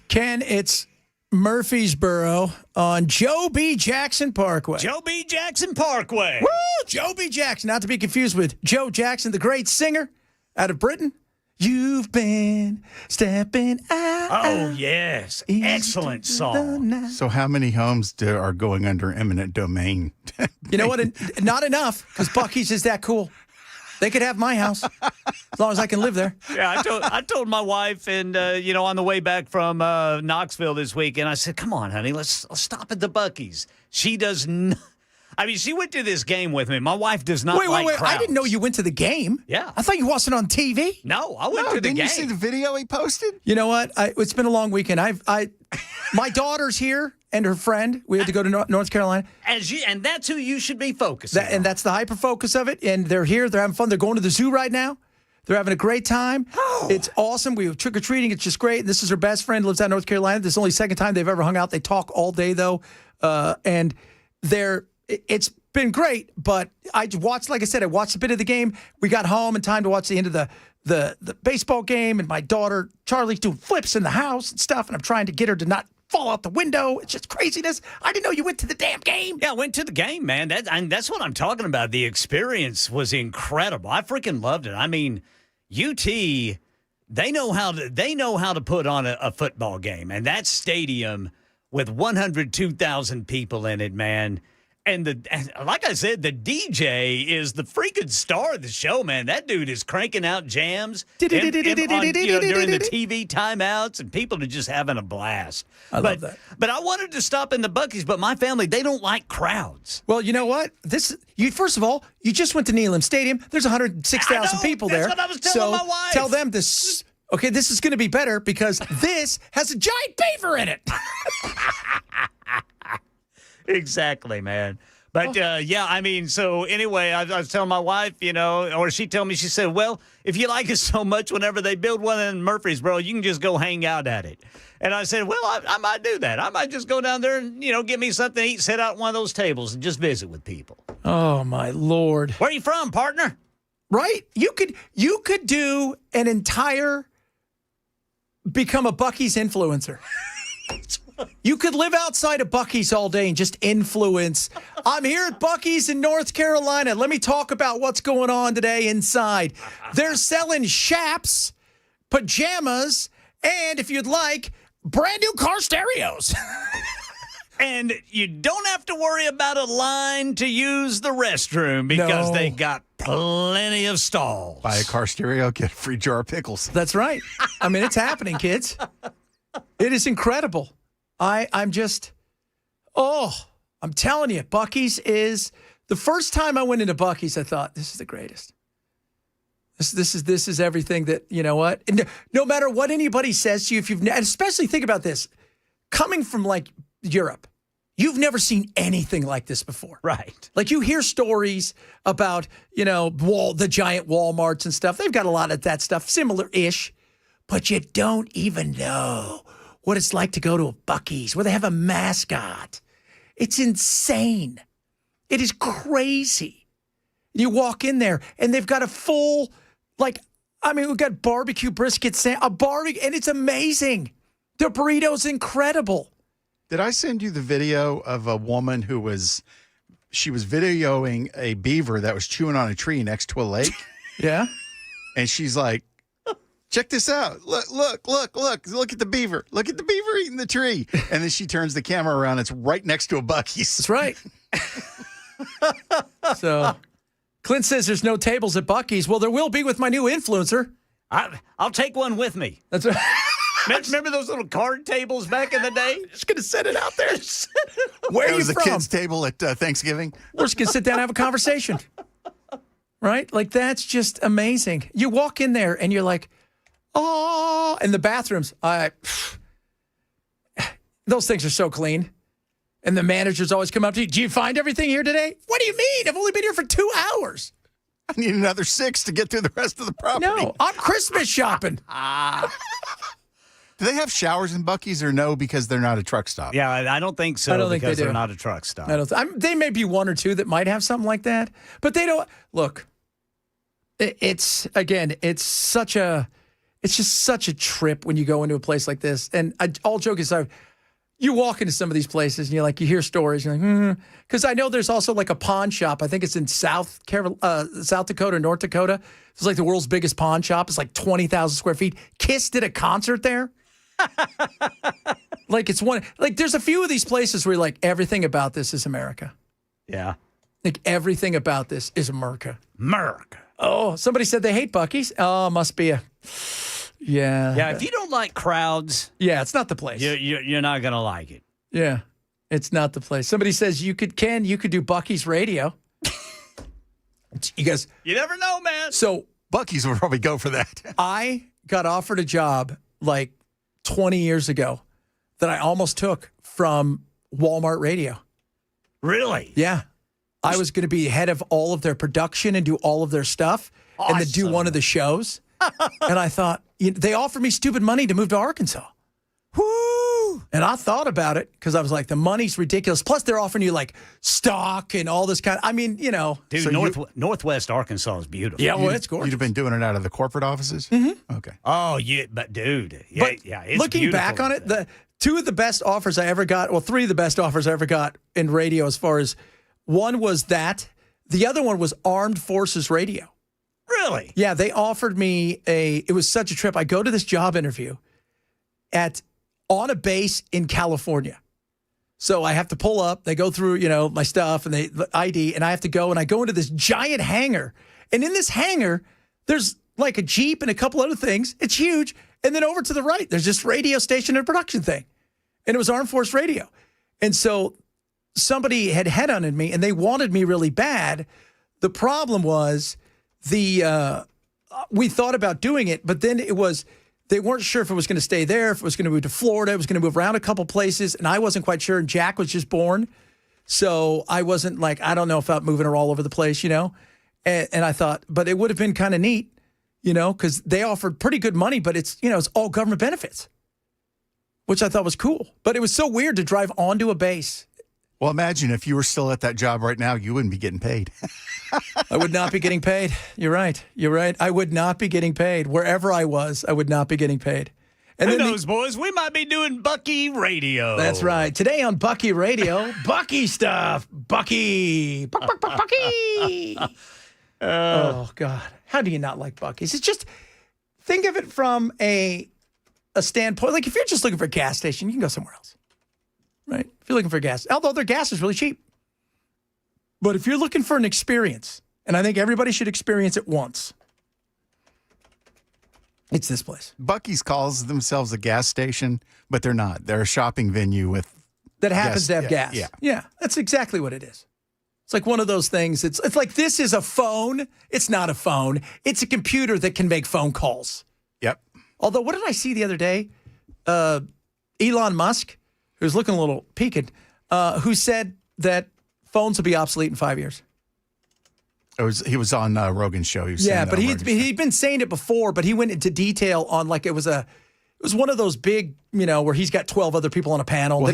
Ken, it's Murfreesboro on Joe B. Jackson Parkway. Joe B. Jackson Parkway. Woo! Joe B. Jackson, not to be confused with Joe Jackson, the great singer out of Britain. You've been stepping out. Oh, yes. Excellent song. So how many homes are going under eminent domain? You know what? Not enough, because Bucky's is that cool. They could have my house as long as I can live there. Yeah, I told my wife, and on the way back from Knoxville this weekend, I said, "Come on, honey, let's stop at the Buc-ee's." She does not. I mean, she went to this game with me. My wife does not like Wait. crowds. I didn't know you went to the game. Yeah. I thought you watched it on TV. No, I went to the didn't game. you see the video he posted? You know what? It's been a long weekend. My daughter's here and her friend. We had to go to North Carolina. And that's who you should be focusing on. And that's the hyper focus of it. And they're here. They're having fun. They're going to the zoo right now. They're having a great time. Oh. It's awesome. We were trick-or-treating. It's just great. This is her best friend, lives out in North Carolina. This is only the second time they've ever hung out. They talk all day, though. And it's been great. But I watched, like I said, I watched a bit of the game. We got home in time to watch the end of the baseball game. And my daughter, Charlie's doing flips in the house and stuff. And I'm trying to get her to not fall out the window. It's just craziness. I didn't know you went to the damn game. Yeah, I went to the game, man. That's what I'm talking about. The experience was incredible. I freaking loved it. I mean, UT, they know how to put on a football game, and that stadium with 102,000 people in it, man. And like I said, the DJ is the freaking star of the show, man. That dude is cranking out jams during the TV timeouts, and people are just having a blast. I love that. But I wanted to stop in the Buc-ee's, but my family, they don't like crowds. Well, you know what? First of all, you just went to Neyland Stadium. There's 106,000 people there. That's what I was telling my wife. Tell them this. Okay, this is going to be better because this has a giant beaver in it. Exactly, man. But, yeah, I mean, so anyway, I was telling my wife, or she told me, she said, well, if you like it so much, whenever they build one in Murfreesboro, you can just go hang out at it. And I said, well, I might do that. I might just go down there and, get me something to eat, sit out at one of those tables and just visit with people. Oh, my Lord. Where are you from, partner? Right? You could do an entire become a Buc-ee's influencer. You could live outside of Buc-ee's all day and just influence. I'm here at Buc-ee's in North Carolina. Let me talk about what's going on today inside. They're selling chaps, pajamas, and if you'd like, brand new car stereos. And you don't have to worry about a line to use the restroom because they got plenty of stalls. Buy a car stereo, get a free jar of pickles. That's right. I mean, it's happening, kids. It is incredible. I'm telling you, Buc-ee's is the first time I went into Buc-ee's, I thought, this is the greatest. This is everything that, you know what? And no matter what anybody says to you, and especially think about this, coming from like Europe, you've never seen anything like this before. Right. Like you hear stories about, the giant Walmarts and stuff. They've got a lot of that stuff, similar-ish, but you don't even know what it's like to go to a Buc-ee's where they have a mascot. It's insane. It is crazy. You walk in there and they've got a full, we've got barbecue brisket, and it's amazing. The burrito's incredible. Did I send you the video of a woman who was videoing a beaver that was chewing on a tree next to a lake? Yeah. And she's like, check this out. Look at the beaver. Look at the beaver eating the tree. And then she turns the camera around. It's right next to a Buc-ee's. That's right. So Clint says there's no tables at Buc-ee's. Well, there will be with my new influencer. I'll take one with me. That's right. Remember those little card tables back in the day? Just going to set it out there. Where are you from? The kids' table at Thanksgiving. We're just going to sit down and have a conversation. Right? Like, that's just amazing. You walk in there and you're like, oh, and the bathrooms, those things are so clean. And the managers always come up to you. Do you find everything here today? What do you mean? I've only been here for 2 hours. I need another 6 to get through the rest of the property. No, I'm Christmas shopping. Do they have showers in Buc-ee's or no because they're not a truck stop? Yeah, I don't think so. I don't think because they do. They're not a truck stop. They may be one or two that might have something like that, but they don't. Look, it's just such a trip when you go into a place like this. And all joke aside, you walk into some of these places and you hear stories. You're like, because I know there's also like a pawn shop. I think it's in South Dakota, North Dakota. It's like the world's biggest pawn shop. It's like 20,000 square feet. Kiss did a concert there. There's a few of these places where you're like, everything about this is America. Yeah. Like everything about this is America. America. Oh, somebody said they hate Buc-ee's. Oh, must be a... Yeah. Yeah, if you don't like crowds... Yeah, it's not the place. You're not going to like it. Yeah, it's not the place. Somebody says you could do Buc-ee's radio. You guys... You never know, man. So... Buc-ee's would probably go for that. I got offered a job 20 years ago that I almost took from Walmart Radio. Really? Yeah. I was going to be head of all of their production and do all of their stuff and then do one of the shows. And I thought, they offered me stupid money to move to Arkansas. Woo! And I thought about it because I was like, the money's ridiculous. Plus, they're offering you stock and all this kind of, Dude, so Northwest Arkansas is beautiful. Yeah, well, it's gorgeous. You'd have been doing it out of the corporate offices? Mm-hmm. Okay. Oh, yeah, but dude. It's looking back on it, the two of the best offers I ever got, well, three of the best offers I ever got in radio as far as, one was that, the other one was Armed Forces Radio. Really? Yeah, they offered me it was such a trip. I go to this job interview on a base in California. So I have to pull up. They go through, my stuff and the ID, and I have to go. And I go into this giant hangar. And in this hangar, there's like a Jeep and a couple other things. It's huge. And then over to the right, there's this radio station and production thing. And it was Armed Force Radio. And so somebody had headhunted me, and they wanted me really bad. The problem was we thought about doing it, but then they weren't sure if it was going to stay there, if it was going to move to Florida, it was going to move around a couple places, and I wasn't quite sure, and Jack was just born. So I wasn't like, I don't know if I'm moving her all over the place, And I thought, but it would have been kind of neat, because they offered pretty good money, but it's all government benefits, which I thought was cool. But it was so weird to drive onto a base. Well, imagine if you were still at that job right now, you wouldn't be getting paid. I would not be getting paid. You're right. I would not be getting paid. Wherever I was, I would not be getting paid. And who knows, boys? We might be doing Bucky Radio. That's right. Today on Bucky Radio, Bucky stuff. Bucky. Bucky. Oh, God. How do you not like Buc-ee's? It's just, think of it from a standpoint. Like, if you're just looking for a gas station, you can go somewhere else. Right? If you're looking for gas. Although their gas is really cheap. But if you're looking for an experience, and I think everybody should experience it once, it's this place. Buc-ee's calls themselves a gas station, but they're not. They're a shopping venue that happens to have gas. Yeah. Yeah, that's exactly what it is. It's like one of those things. It's like, this is a phone. It's not a phone. It's a computer that can make phone calls. Yep. Although, what did I see the other day? Elon Musk, who's looking a little peaked, who said that phones will be obsolete in 5 years. He was on Rogan's show. He was but he'd been saying it before, but he went into detail on like it was one of those big, where he's got 12 other people on a panel. Well,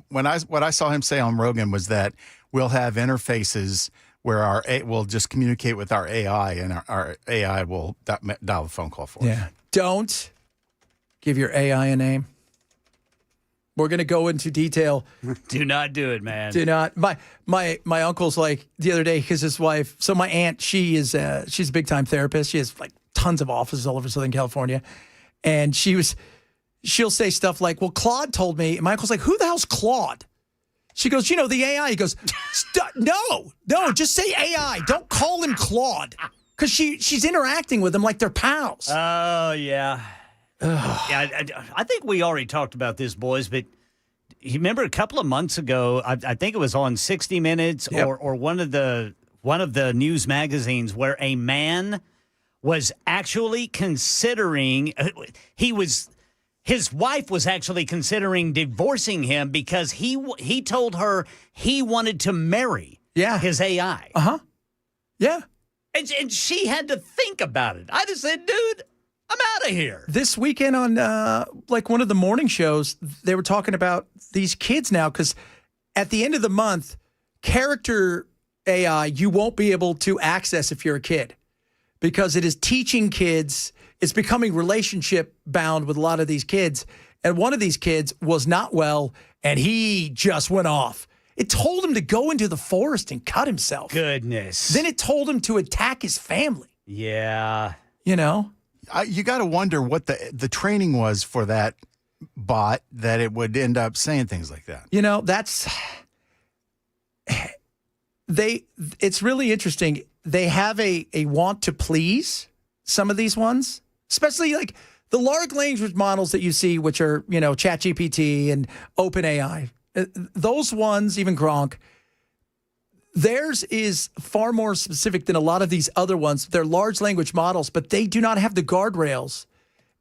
what I saw him say on Rogan was that we'll have interfaces where we'll just communicate with our AI, and our AI will dial a phone call for us. Yeah. Don't give your AI a name. We're going to go into detail. Do not do it, man. Do not. My uncle's like the other day, because his wife, so my aunt, she's a big time therapist. She has like tons of offices all over Southern California. And she'll say stuff like, well, Claude told me, and my uncle's like, who the hell's Claude? She goes, the AI. He goes, no, just say AI. Don't call him Claude. Because she's interacting with him like they're pals. Oh, yeah. Yeah, I think we already talked about this, boys, but you remember a couple of months ago, I think it was on 60 Minutes or one of the news magazines, where a man was actually considering his wife was actually considering divorcing him because he told her he wanted to marry his AI. Uh-huh. Yeah. And she had to think about it. I just said, dude, I'm out of here. This weekend on like one of the morning shows, they were talking about these kids now, because at the end of the month, character AI you won't be able to access if you're a kid, because it is teaching kids. It's becoming relationship bound with a lot of these kids. And one of these kids was not well, and he just went off. It told him to go into the forest and cut himself. Goodness. Then it told him to attack his family. Yeah. You got to wonder what the training was for that bot, that it would end up saying things like that. It's really interesting. They have a want to please, some of these ones, especially like the large language models that you see, which are, ChatGPT and OpenAI. Those ones, even Gronk, theirs is far more specific than a lot of these other ones. They're large language models, but they do not have the guardrails.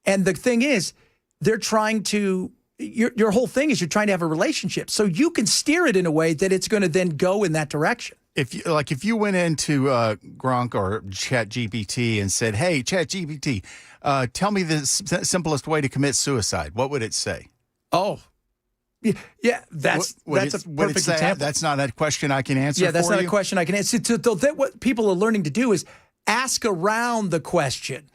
And the thing is, they're trying to, your whole thing is you're trying to have a relationship. So you can steer it in a way that it's going to then go in that direction. If you went into Gronk or ChatGPT and said, hey, ChatGPT, tell me the simplest way to commit suicide, what would it say? Oh, yeah, that's a perfect example. That's not a question I can answer. Yeah, that's not a question I can answer. What people are learning to do is ask around the question,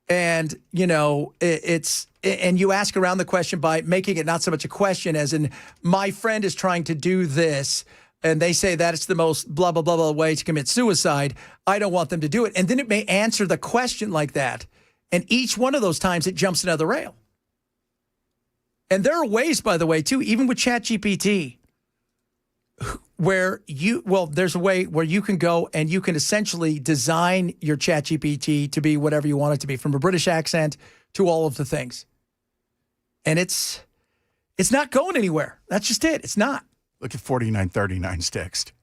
and and you ask around the question by making it not so much a question as in, my friend is trying to do this, and they say that it's the most blah blah blah blah way to commit suicide. I don't want them to do it, and then it may answer the question like that, and each one of those times it jumps another rail. And there are ways, by the way, too, even with ChatGPT, where there's a way where you can go and you can essentially design your ChatGPT to be whatever you want it to be, from a British accent to all of the things. And it's not going anywhere. That's just it. It's not. Look at 4939's text.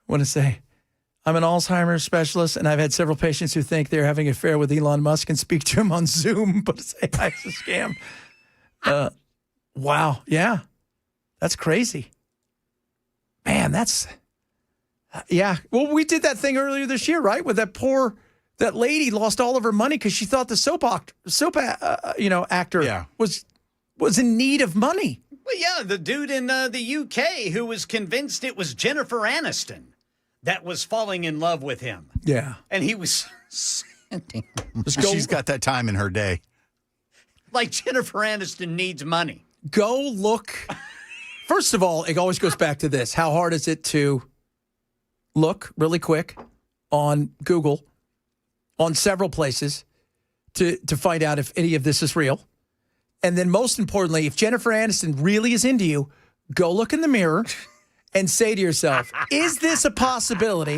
I want to say, I'm an Alzheimer's specialist, and I've had several patients who think they're having an affair with Elon Musk and speak to him on Zoom, but it's a scam. Wow. Yeah. That's crazy. Man, yeah. Well, we did that thing earlier this year, right? With that lady lost all of her money because she thought the soap actor was in need of money. Well, yeah, the dude in the UK who was convinced it was Jennifer Aniston that was falling in love with him. Yeah. And he was sending. She's got that time in her day. Like Jennifer Aniston needs money. Go look. First of all, it always goes back to this. How hard is it to look really quick on Google, on several places, to find out if any of this is real? And then most importantly, if Jennifer Aniston really is into you, go look in the mirror and say to yourself, is this a possibility,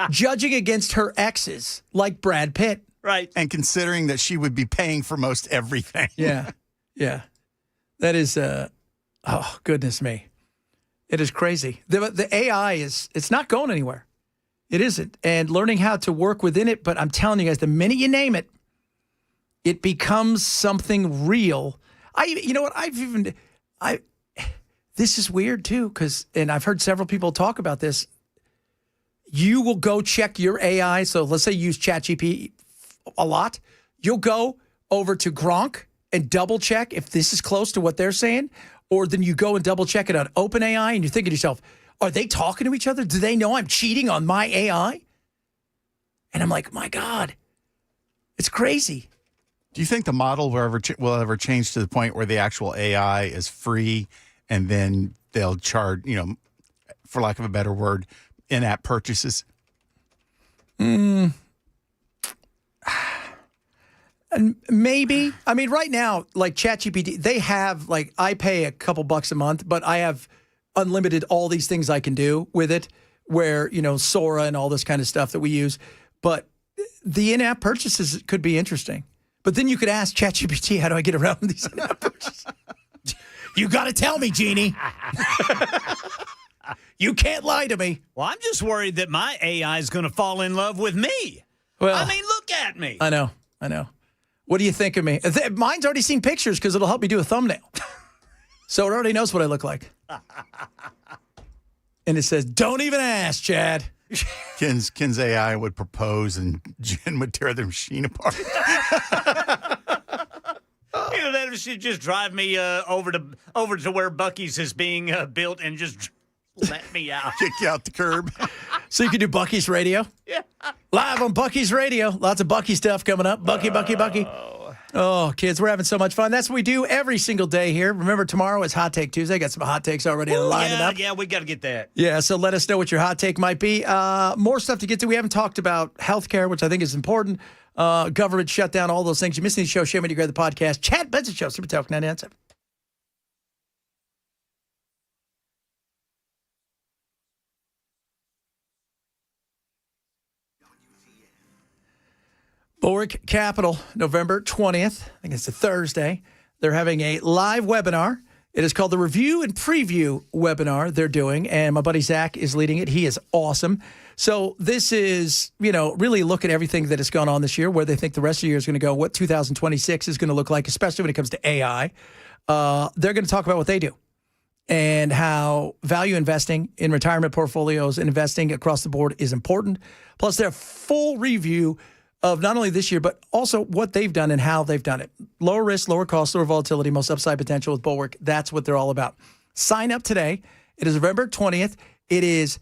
judging against her exes like Brad Pitt? Right. And considering that she would be paying for most everything. Yeah. Yeah. That is, oh, goodness me. It is crazy. The AI it's not going anywhere. It isn't. And learning how to work within it. But I'm telling you guys, the minute you name it, it becomes something real. You know what? This is weird too, and I've heard several people talk about this. You will go check your AI. So let's say you use ChatGPT a lot. You'll go over to Gronk and double check if this is close to what they're saying, or then you go and double check it on OpenAI and you're thinking to yourself, are they talking to each other? Do they know I'm cheating on my AI? And I'm like, my God, it's crazy. Do you think the model will ever change to the point where the actual AI is free and then they'll charge, for lack of a better word, in-app purchases? And maybe. I mean, right now, like ChatGPT, they have, like, I pay a couple bucks a month, but I have unlimited all these things I can do with it, where, Sora and all this kind of stuff that we use. But the in-app purchases could be interesting. But then you could ask ChatGPT, how do I get around these in-app purchases? You got to tell me, Genie. You can't lie to me. Well, I'm just worried that my AI is going to fall in love with me. Well, I mean, look at me. I know. What do you think of me? Mine's already seen pictures because it'll help me do a thumbnail. So it already knows what I look like. And it says, don't even ask, Chad. Ken's AI would propose and Jen would tear the machine apart. That should just drive me over to where Buc-ee's is being built and just let me out. Kick you out the curb. So you can do Buc-ee's radio? Yeah. Live on Buc-ee's radio. Lots of Buc-ee stuff coming up. Buc-ee. Oh, kids, we're having so much fun. That's what we do every single day here. Remember, tomorrow is Hot Take Tuesday. Got some hot takes already lined up. Yeah, we got to get that. Yeah, so let us know what your hot take might be. More stuff to get to. We haven't talked about healthcare, which I think is important. Government shutdown, all those things. You missed any show, share me to grab the podcast. Chad Benson Show, Super Talk 99.7. Bulwark Capital, November 20th. I think it's a Thursday. They're having a live webinar. It is called the Review and Preview webinar they're doing, and my buddy Zach is leading it. He is awesome. So this is, really look at everything that has gone on this year, where they think the rest of the year is going to go, what 2026 is going to look like, especially when it comes to AI. They're going to talk about what they do and how value investing in retirement portfolios and investing across the board is important. Plus, their full review of not only this year, but also what they've done and how they've done it. Lower risk, lower cost, lower volatility, most upside potential with Bulwark. That's what they're all about. Sign up today. It is November 20th. It is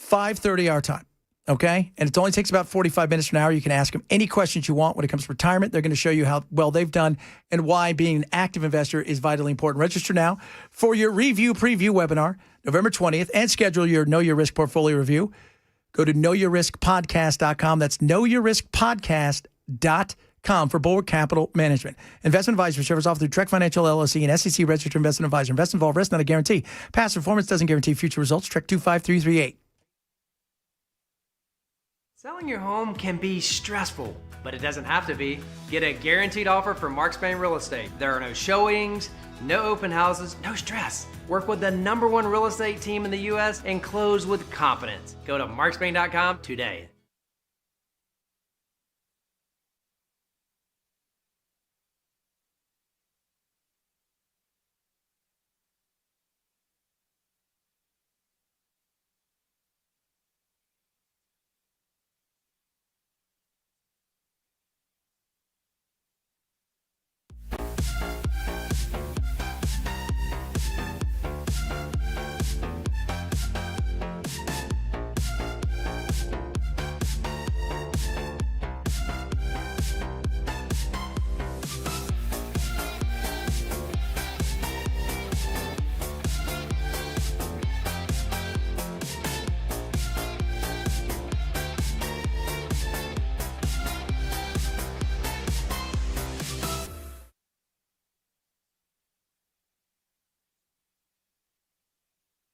5:30 our time, okay? And it only takes about 45 minutes to an hour. You can ask them any questions you want when it comes to retirement. They're going to show you how well they've done and why being an active investor is vitally important. Register now for your Review Preview webinar, November 20th, and schedule your Know Your Risk portfolio review. Go to knowyourriskpodcast.com. That's knowyourriskpodcast.com. com for Bulwark Capital Management. Investment advisory service offered through Trek Financial LLC and SEC registered investment advisor. Investment involved risk, not a guarantee. Past performance doesn't guarantee future results. Trek 25338. Selling your home can be stressful, but it doesn't have to be. Get a guaranteed offer from Mark Spain Real Estate. There are no showings, no open houses, no stress. Work with the #1 real estate team in the U.S. and close with confidence. Go to markspain.com today.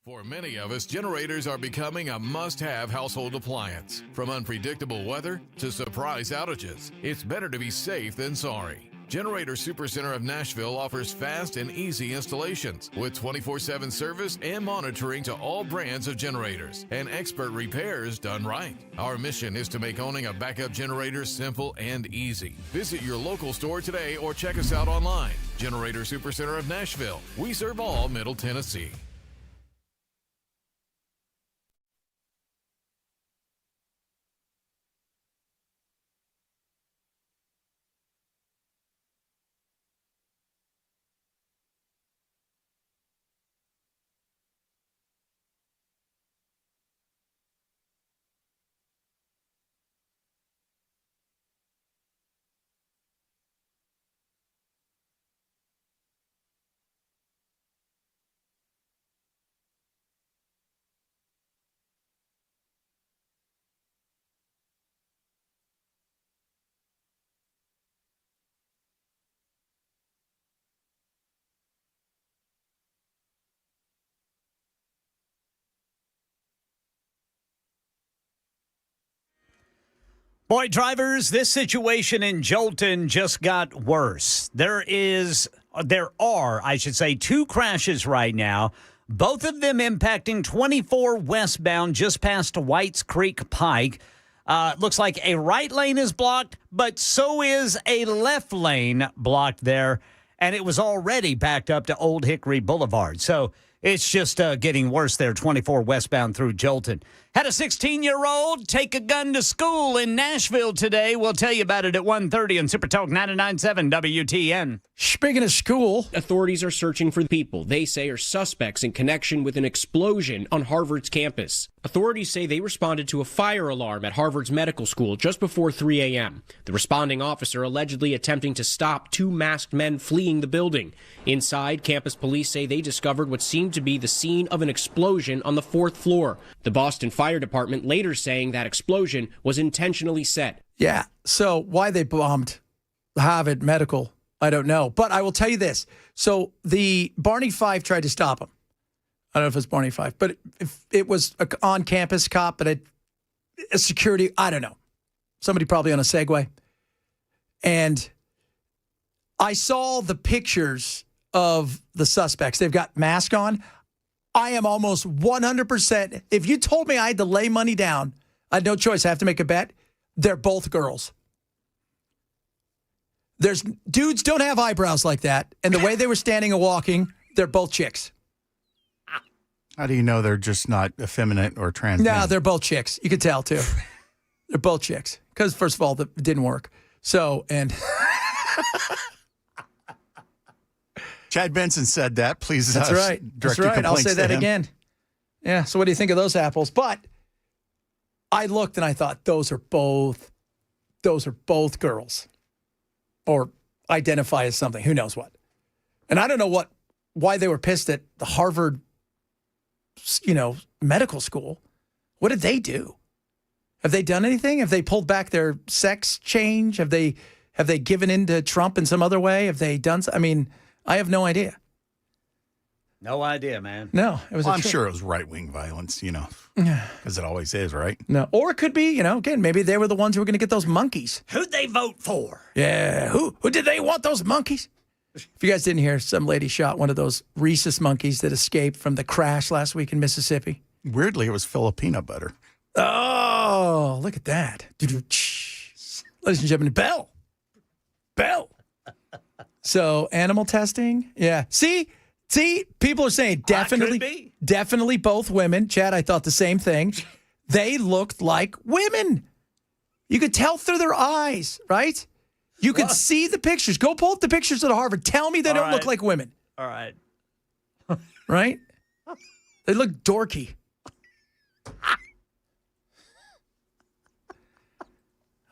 For many of us, generators are becoming a must-have household appliance. From unpredictable weather to surprise outages, it's better to be safe than sorry. Generator Supercenter of Nashville offers fast and easy installations with 24/7 service and monitoring to all brands of generators and expert repairs done right. Our mission is to make owning a backup generator simple and easy. Visit your local store today or check us out online. Generator Supercenter of Nashville. We serve all Middle Tennessee. Boy, drivers, this situation in Jolton just got worse. There are, I should say, 2 crashes right now, both of them impacting 24 westbound just past Whites Creek Pike. Looks like a right lane is blocked, but so is a left lane blocked there, and it was already backed up to Old Hickory Boulevard. So it's just getting worse there, 24 westbound through Jolton. Had a 16-year-old take a gun to school in Nashville today. We'll tell you about it at 1:30 on Super Talk 99.7 WTN. Speaking of school, authorities are searching for people they say are suspects in connection with an explosion on Harvard's campus. Authorities say they responded to a fire alarm at Harvard's medical school just before 3 a.m. The responding officer allegedly attempting to stop 2 masked men fleeing the building. Inside, campus police say they discovered what seemed to be the scene of an explosion on the 4th floor. The Boston Fire Department later saying that explosion was intentionally set. Yeah, so why they bombed Harvard Medical, I don't know. But I will tell you this. So the Barney Fife tried to stop him. I don't know if it's Barney Fife, but if it was an on-campus cop, but a security, I don't know. Somebody probably on a Segway. And I saw the pictures of the suspects. They've got masks on. I am almost 100%. If you told me I had to lay money down, I had no choice. I have to make a bet. They're both girls. Dudes don't have eyebrows like that. And the way they were standing and walking, they're both chicks. How do you know they're just not effeminate or trans? No, they're both chicks. You could tell, too. They're both chicks. Because, first of all, it didn't work. So, and... Chad Benson said that. Please, that's right. That's right. I'll say that again. Yeah. So what do you think of those apples? But I looked and I thought those are both girls, or identify as something. Who knows what? And I don't know why they were pissed at the Harvard, medical school. What did they do? Have they done anything? Have they pulled back their sex change? Have they Have they given in to Trump in some other way? Have they done? I mean, I have no idea. No idea, man. No, it was. Well, I'm sure it was right-wing violence, because it always is, right? No, or it could be, again, maybe they were the ones who were going to get those monkeys. Who'd they vote for? Yeah, who did they want those monkeys? If you guys didn't hear, some lady shot one of those rhesus monkeys that escaped from the crash last week in Mississippi. Weirdly, it was Filipino butter. Oh, look at that. Ladies and gentlemen, Bell. So, animal testing? Yeah. See, people are saying definitely both women. Chad, I thought the same thing. They looked like women. You could tell through their eyes, right? You could see the pictures. Go pull up the pictures at Harvard. Tell me they don't look like women. All right. Right? They look dorky.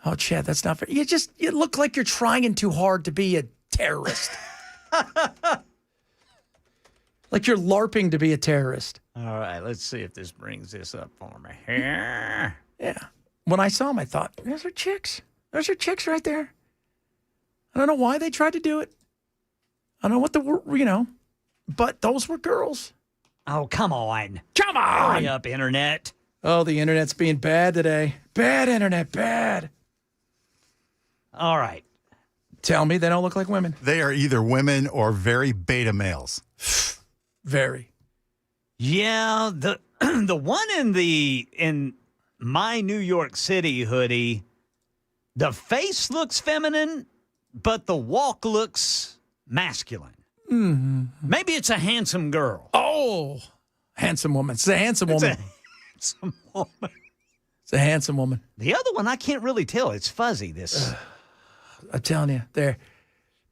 Oh, Chad, that's not fair. You look like you're trying too hard to be a terrorist. Like you're LARPing to be a terrorist. All right, let's see if this brings this up for me here. Yeah. When I saw them, I thought, those are chicks. Those are chicks right there. I don't know why they tried to do it. I don't know what but those were girls. Oh, come on. Come on. Hurry up, Internet. Oh, the Internet's being bad today. Bad Internet, bad. All right. Tell me they don't look like women. They are either women or very beta males. Very. Yeah, the one in my New York City hoodie, the face looks feminine, but the walk looks masculine. Mm-hmm. Maybe it's a handsome girl. Oh, handsome woman. It's a handsome woman. It's a handsome woman. It's a handsome woman. The other one, I can't really tell. It's fuzzy. I'm telling you, there.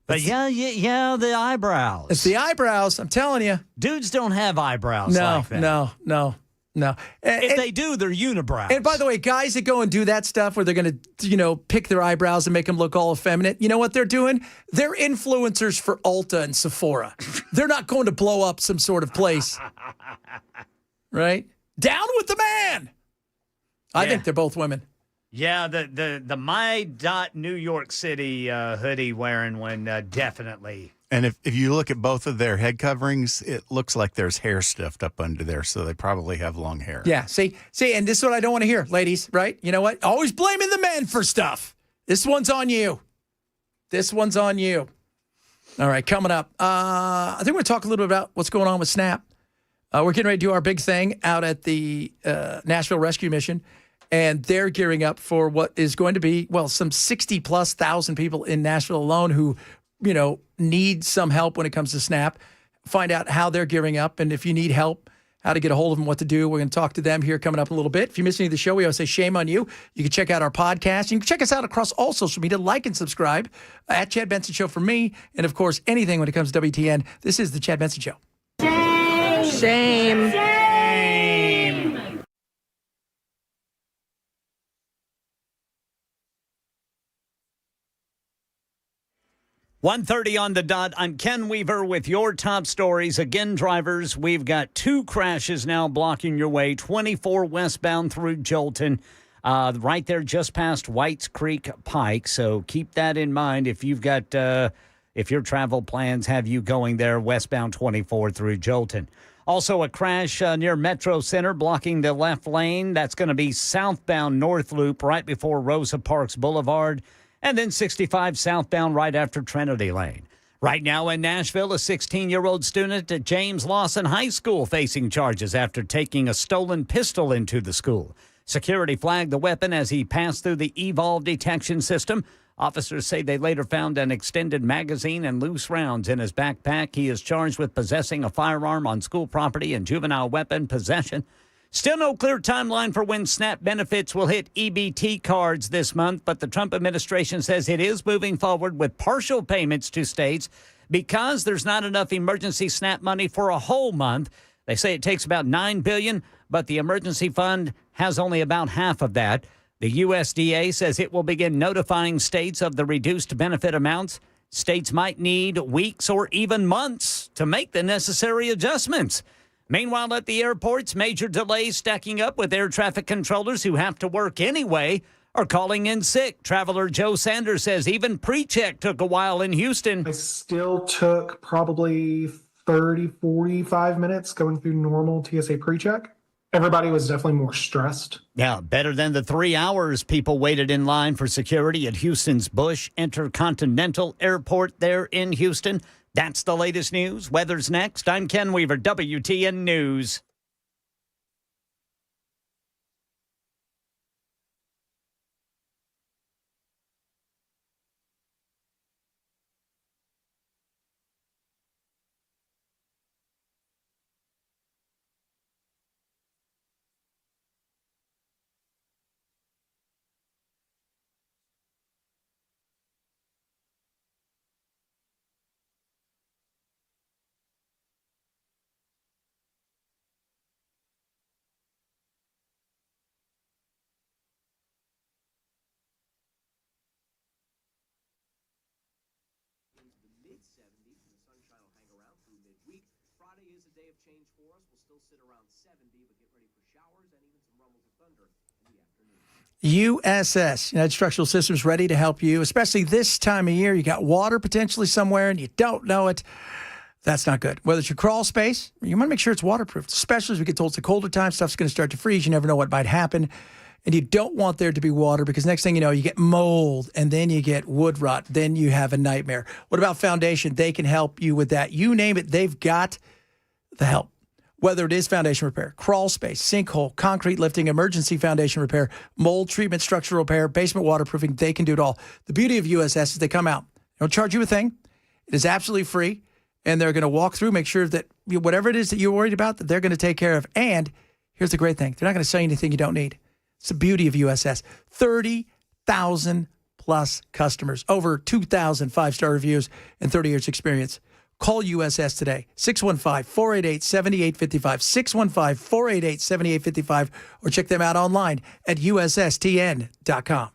But yeah, the eyebrows. It's the eyebrows. I'm telling you. Dudes don't have eyebrows like that. No. If they do, they're unibrows. And by the way, guys that go and do that stuff where they're going to, pick their eyebrows and make them look all effeminate, you know what they're doing? They're influencers for Ulta and Sephora. They're not going to blow up some sort of place. Right? Down with the man. I think they're both women. Yeah, the My New York City hoodie wearing one definitely. And if you look at both of their head coverings, it looks like there's hair stuffed up under there, so they probably have long hair. Yeah, see, and this is what I don't want to hear, ladies, right? You know what? Always blaming the men for stuff. This one's on you. All right, coming up. I think we're going to talk a little bit about what's going on with Snap. We're getting ready to do our big thing out at the Nashville Rescue Mission, and they're gearing up for what is going to be, some 60+ thousand people in Nashville alone who need some help when it comes to Snap. Find out how they're gearing up, and if you need help, how to get a hold of them, what to do. We're going to talk to them here coming up in a little bit. If you miss any of the show, we always say shame on you. You can check out our podcast. You can check us out across all social media. Like and subscribe at Chad Benson Show for me, and of course, anything when it comes to WTN. This is the Chad Benson Show. Shame. 1:30 on the dot. I'm Ken Weaver with your top stories. Again, drivers, we've got 2 crashes now blocking your way. 24 westbound through Jolton, right there just past Whites Creek Pike. So keep that in mind if you've got, if your travel plans have you going there westbound 24 through Jolton. Also, a crash near Metro Center blocking the left lane. That's going to be southbound North Loop right before Rosa Parks Boulevard. And then 65 southbound right after Trinity Lane. Right now in Nashville, a 16-year-old student at James Lawson High School facing charges after taking a stolen pistol into the school. Security flagged the weapon as he passed through the Evolve detection system. Officers say they later found an extended magazine and loose rounds in his backpack. He is charged with possessing a firearm on school property and juvenile weapon possession. Still no clear timeline for when SNAP benefits will hit EBT cards this month, but the Trump administration says it is moving forward with partial payments to states because there's not enough emergency SNAP money for a whole month. They say it takes about $9 billion, but the emergency fund has only about half of that. The USDA says it will begin notifying states of the reduced benefit amounts. States might need weeks or even months to make the necessary adjustments. Meanwhile, at the airports, major delays stacking up with air traffic controllers who have to work anyway are calling in sick. Traveler Joe Sanders says even pre-check took a while in Houston. I still took probably 30, 45 minutes going through normal TSA pre-check. Everybody was definitely more stressed. Yeah, better than the 3 hours people waited in line for security at Houston's Bush Intercontinental Airport there in Houston. That's the latest news. Weather's next. I'm Ken Weaver, WTN News. Mid-70s, and the sunshine will hang around through midweek. Friday is a day of change for us. We'll still sit around 70, but get ready for showers and even some rumbles of thunder in the afternoon. USS, United Structural Systems, ready to help you, especially this time of year. You got water potentially somewhere and you don't know it. That's not good. Whether it's your crawl space, you want to make sure it's waterproof, especially as we get told it's a colder time, stuff's going to start to freeze. You never know what might happen. And you don't want there to be water because next thing you know, you get mold and then you get wood rot. Then you have a nightmare. What about Foundation? They can help you with that. You name it, they've got the help. Whether it is foundation repair, crawl space, sinkhole, concrete lifting, emergency foundation repair, mold treatment, structural repair, basement waterproofing, they can do it all. The beauty of USS is they come out. They don't charge you a thing. It is absolutely free. And they're going to walk through, make sure that whatever it is that you're worried about, that they're going to take care of. And here's the great thing. They're not going to sell you anything you don't need. It's the beauty of USS. 30,000 plus customers, over 2,000 five-star reviews, and 30 years experience. Call USS today, 615-488-7855, 615-488-7855, or check them out online at USSTN.com.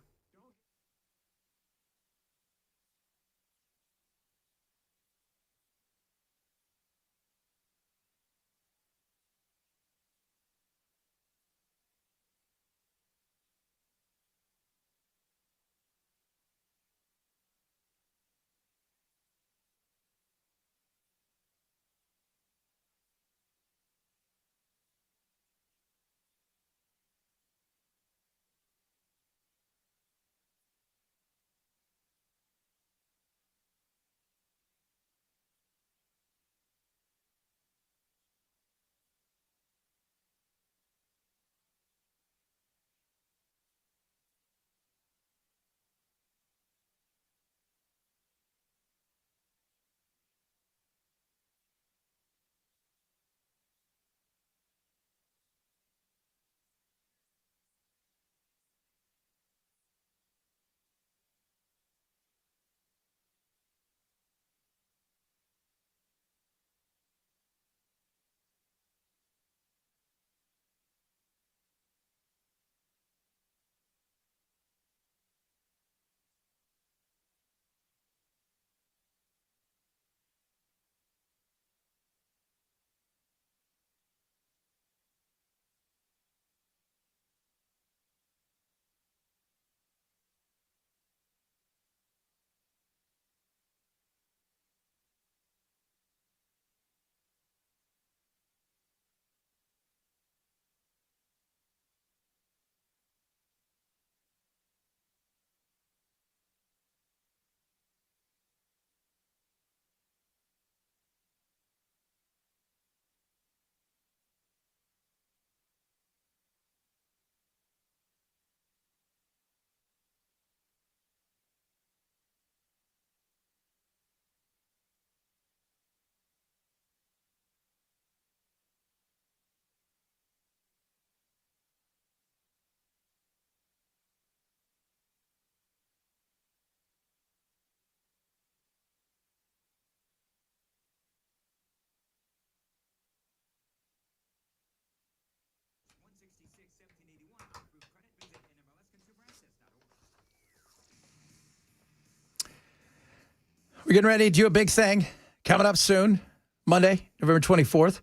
We're getting ready to do a big thing coming up soon, Monday, November 24th.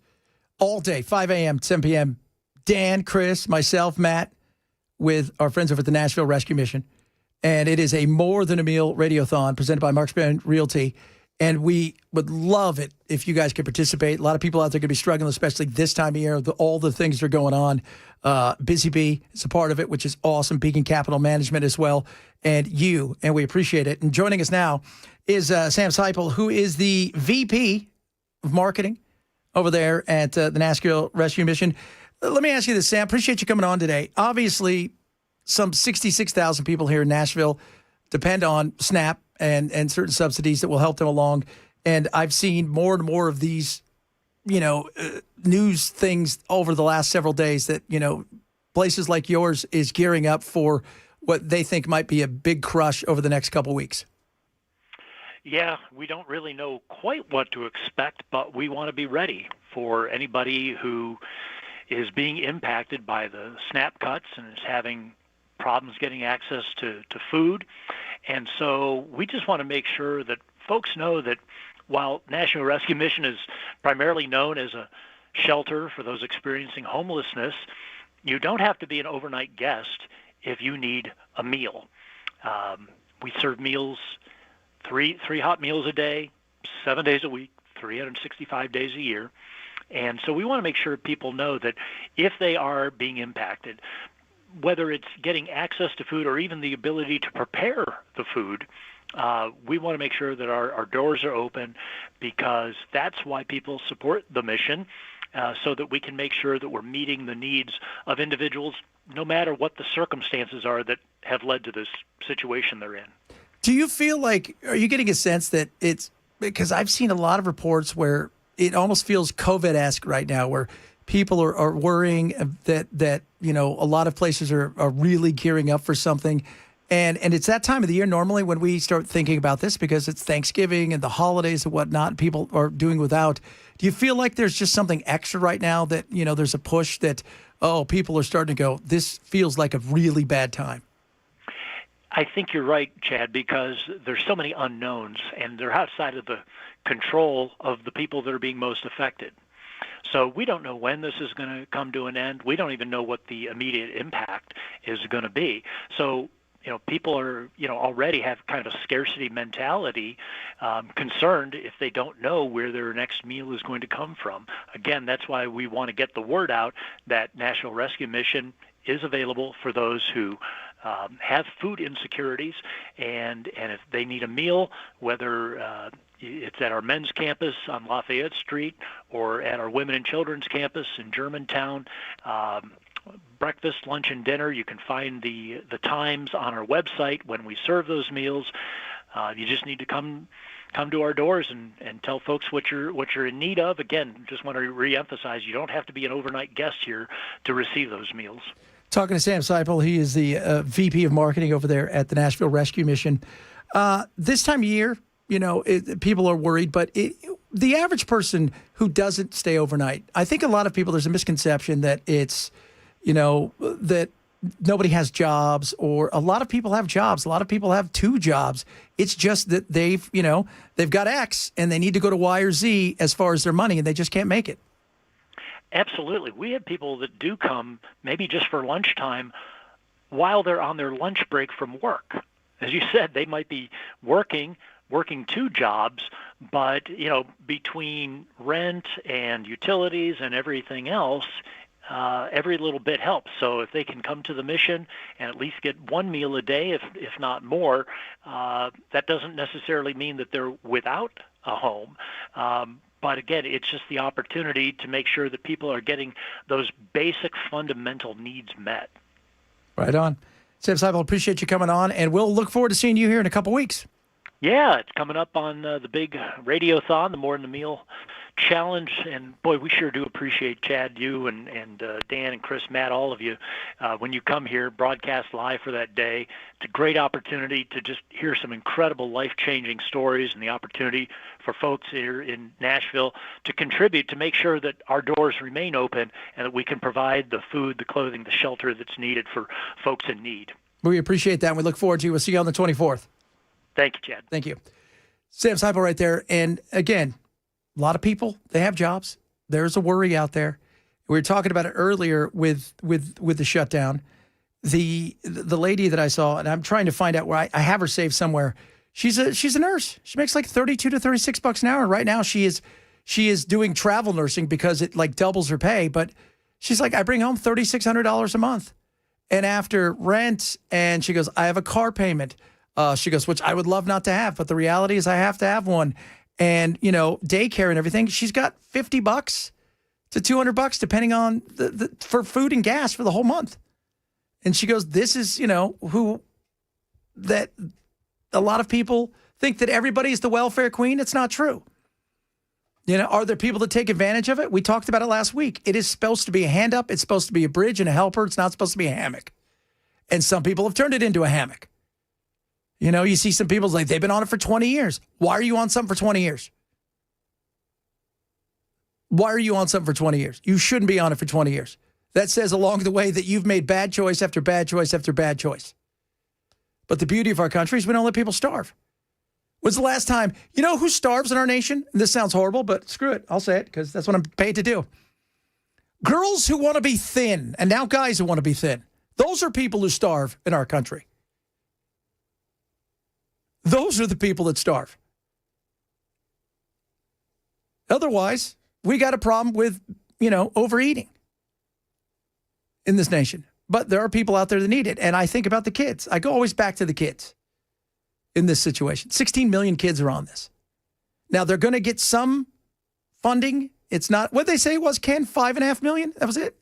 All day, 5 a.m., 10 p.m. Dan, Chris, myself, Matt, with our friends over at the Nashville Rescue Mission. And it is a More Than a Meal Radiothon presented by Mark Spain Realty. And we would love it if you guys could participate. A lot of people out there could be struggling, especially this time of year, all the things that are going on. Busy Bee is a part of it, which is awesome. Beacon Capital Management as well. And we appreciate it. And joining us now is Sam Seipel, who is the VP of Marketing over there at the Nashville Rescue Mission. Let me ask you this, Sam. Appreciate you coming on today. Obviously, some 66,000 people here in Nashville depend on SNAP and certain subsidies that will help them along. And I've seen more and more of these, news things over the last several days that, places like yours is gearing up for what they think might be a big crush over the next couple weeks. Yeah, we don't really know quite what to expect, but we want to be ready for anybody who is being impacted by the SNAP cuts and is having problems getting access to food. And so we just want to make sure that folks know that while National Rescue Mission is primarily known as a shelter for those experiencing homelessness, you don't have to be an overnight guest if you need a meal. We serve meals, three hot meals a day, 7 days a week, 365 days a year. And so we want to make sure people know that if they are being impacted, whether it's getting access to food or even the ability to prepare the food, we want to make sure that our doors are open, because that's why people support the mission, so that we can make sure that we're meeting the needs of individuals no matter what the circumstances are that have led to this situation they're in. Do you feel like, are you getting a sense that it's, because I've seen a lot of reports where it almost feels COVID-esque right now, where people are worrying that a lot of places are really gearing up for something. And it's that time of the year normally when we start thinking about this, because it's Thanksgiving and the holidays and whatnot, and people are doing without. Do you feel like there's just something extra right now that, there's a push that, people are starting to go, this feels like a really bad time? I think you're right, Chad, because there's so many unknowns, and they're outside of the control of the people that are being most affected. So we don't know when this is going to come to an end. We don't even know what the immediate impact is going to be. So, people are, already have kind of a scarcity mentality, concerned if they don't know where their next meal is going to come from. Again, that's why we want to get the word out that National Rescue Mission is available for those who have food insecurities, and if they need a meal, whether it's at our men's campus on Lafayette Street or at our women and children's campus in Germantown, breakfast, lunch, and dinner. You can find the times on our website when we serve those meals. You just need to come to our doors and tell folks what you're in need of. Again, just want to reemphasize, you don't have to be an overnight guest here to receive those meals. Talking to Sam Seipel, he is the VP of Marketing over there at the Nashville Rescue Mission. This time of year, people are worried, but the average person who doesn't stay overnight, I think a lot of people, there's a misconception that it's, that nobody has jobs, or a lot of people have jobs. A lot of people have two jobs. It's just that they've got X and they need to go to Y or Z as far as their money, and they just can't make it. Absolutely. We have people that do come maybe just for lunchtime while they're on their lunch break from work. As you said, they might be working two jobs, but, between rent and utilities and everything else, every little bit helps. So if they can come to the mission and at least get one meal a day, if not more, that doesn't necessarily mean that they're without a home. But again, it's just the opportunity to make sure that people are getting those basic fundamental needs met. Right on. Sam Seipel, appreciate you coming on, and we'll look forward to seeing you here in a couple weeks. Yeah, it's coming up on the big Radiothon, the More Than a Meal Challenge. And boy, we sure do appreciate Chad, you and Dan and Chris, Matt, all of you, when you come here, broadcast live for that day. It's a great opportunity to just hear some incredible life-changing stories, and the opportunity for folks here in Nashville to contribute to make sure that our doors remain open and that we can provide the food, the clothing, the shelter that's needed for folks in need. We appreciate that, and we look forward to you. We'll see you on the 24th. Thank you, Chad. Thank you. Sam Seipel right there. And again, a lot of people, they have jobs. There's a worry out there. We were talking about it earlier with the shutdown. the lady that I saw, and I'm trying to find out where I have her saved somewhere. She's a nurse. She makes like $32 to $36 an hour. Right now, she is doing travel nursing because it like doubles her pay. But she's like, I bring home $3,600 a month, and after rent, and she goes, I have a car payment. She goes, which I would love not to have, but the reality is I have to have one. And daycare and everything. She's got $50 to $200 depending on for food and gas for the whole month. And she goes, this is that a lot of people think that everybody is the welfare queen. It's not true. Are there people that take advantage of it? We talked about it last week. It is supposed to be a hand up. It's supposed to be a bridge and a helper. It's not supposed to be a hammock. And some people have turned it into a hammock. You see some people like they've been on it for 20 years. Why are you on something for 20 years? Why are you on something for 20 years? You shouldn't be on it for 20 years. That says along the way that you've made bad choice after bad choice after bad choice. But the beauty of our country is we don't let people starve. When's the last time? Who starves in our nation? And this sounds horrible, but screw it. I'll say it because that's what I'm paid to do. Girls who want to be thin, and now guys who want to be thin. Those are people who starve in our country. Those are the people that starve. Otherwise, we got a problem with, overeating in this nation. But there are people out there that need it. And I think about the kids. I go always back to the kids in this situation. 16 million kids are on this. Now, they're going to get some funding. It's not, what they say was, Ken, 5.5 million? That was it?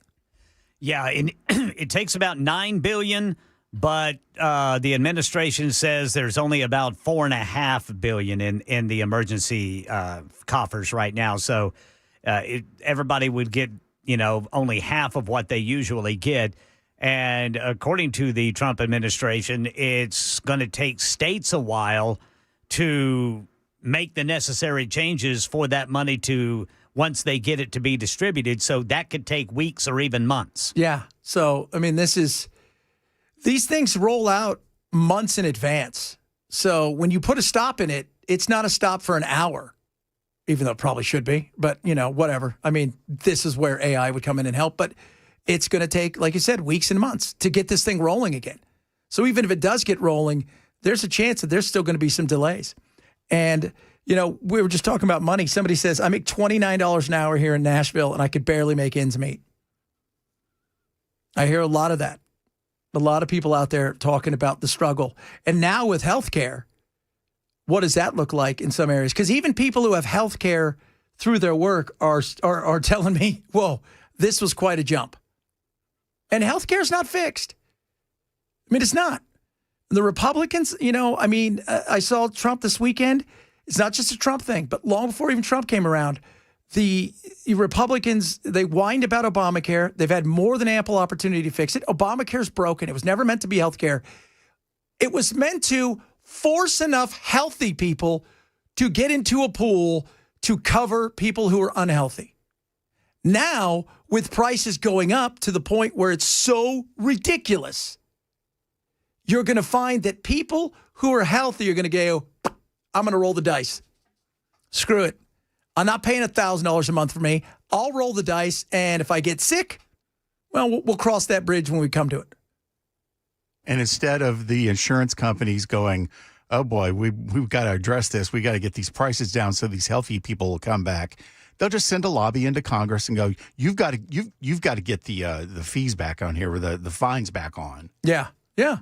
Yeah, and it takes about $9 billion. But the administration says there's only about $4.5 billion in the emergency coffers right now. So everybody would get, only half of what they usually get. And according to the Trump administration, it's going to take states a while to make the necessary changes for that money to, once they get it to be distributed. So that could take weeks or even months. Yeah. So, these things roll out months in advance. So when you put a stop in it, it's not a stop for an hour, even though it probably should be. But, whatever. This is where AI would come in and help. But it's going to take, like you said, weeks and months to get this thing rolling again. So even if it does get rolling, there's a chance that there's still going to be some delays. And, we were just talking about money. Somebody says, I make $29 an hour here in Nashville, and I could barely make ends meet. I hear a lot of that. A lot of people out there talking about the struggle. And now with healthcare, what does that look like in some areas? Because even people who have healthcare through their work are telling me, whoa, this was quite a jump. And healthcare is not fixed. It's not. The Republicans, I saw Trump this weekend. It's not just a Trump thing, but long before even Trump came around, the Republicans, they whined about Obamacare. They've had more than ample opportunity to fix it. Obamacare's broken. It was never meant to be health care. It was meant to force enough healthy people to get into a pool to cover people who are unhealthy. Now, with prices going up to the point where it's so ridiculous, you're going to find that people who are healthy are going to go, I'm going to roll the dice. Screw it. I'm not paying $1,000 a month for me. I'll roll the dice, and if I get sick, well, we'll cross that bridge when we come to it. And instead of the insurance companies going, oh boy, we've got to address this. We got to get these prices down so these healthy people will come back. They'll just send a lobby into Congress and go, you've got to get the fees back on here, or the fines back on. Yeah, yeah.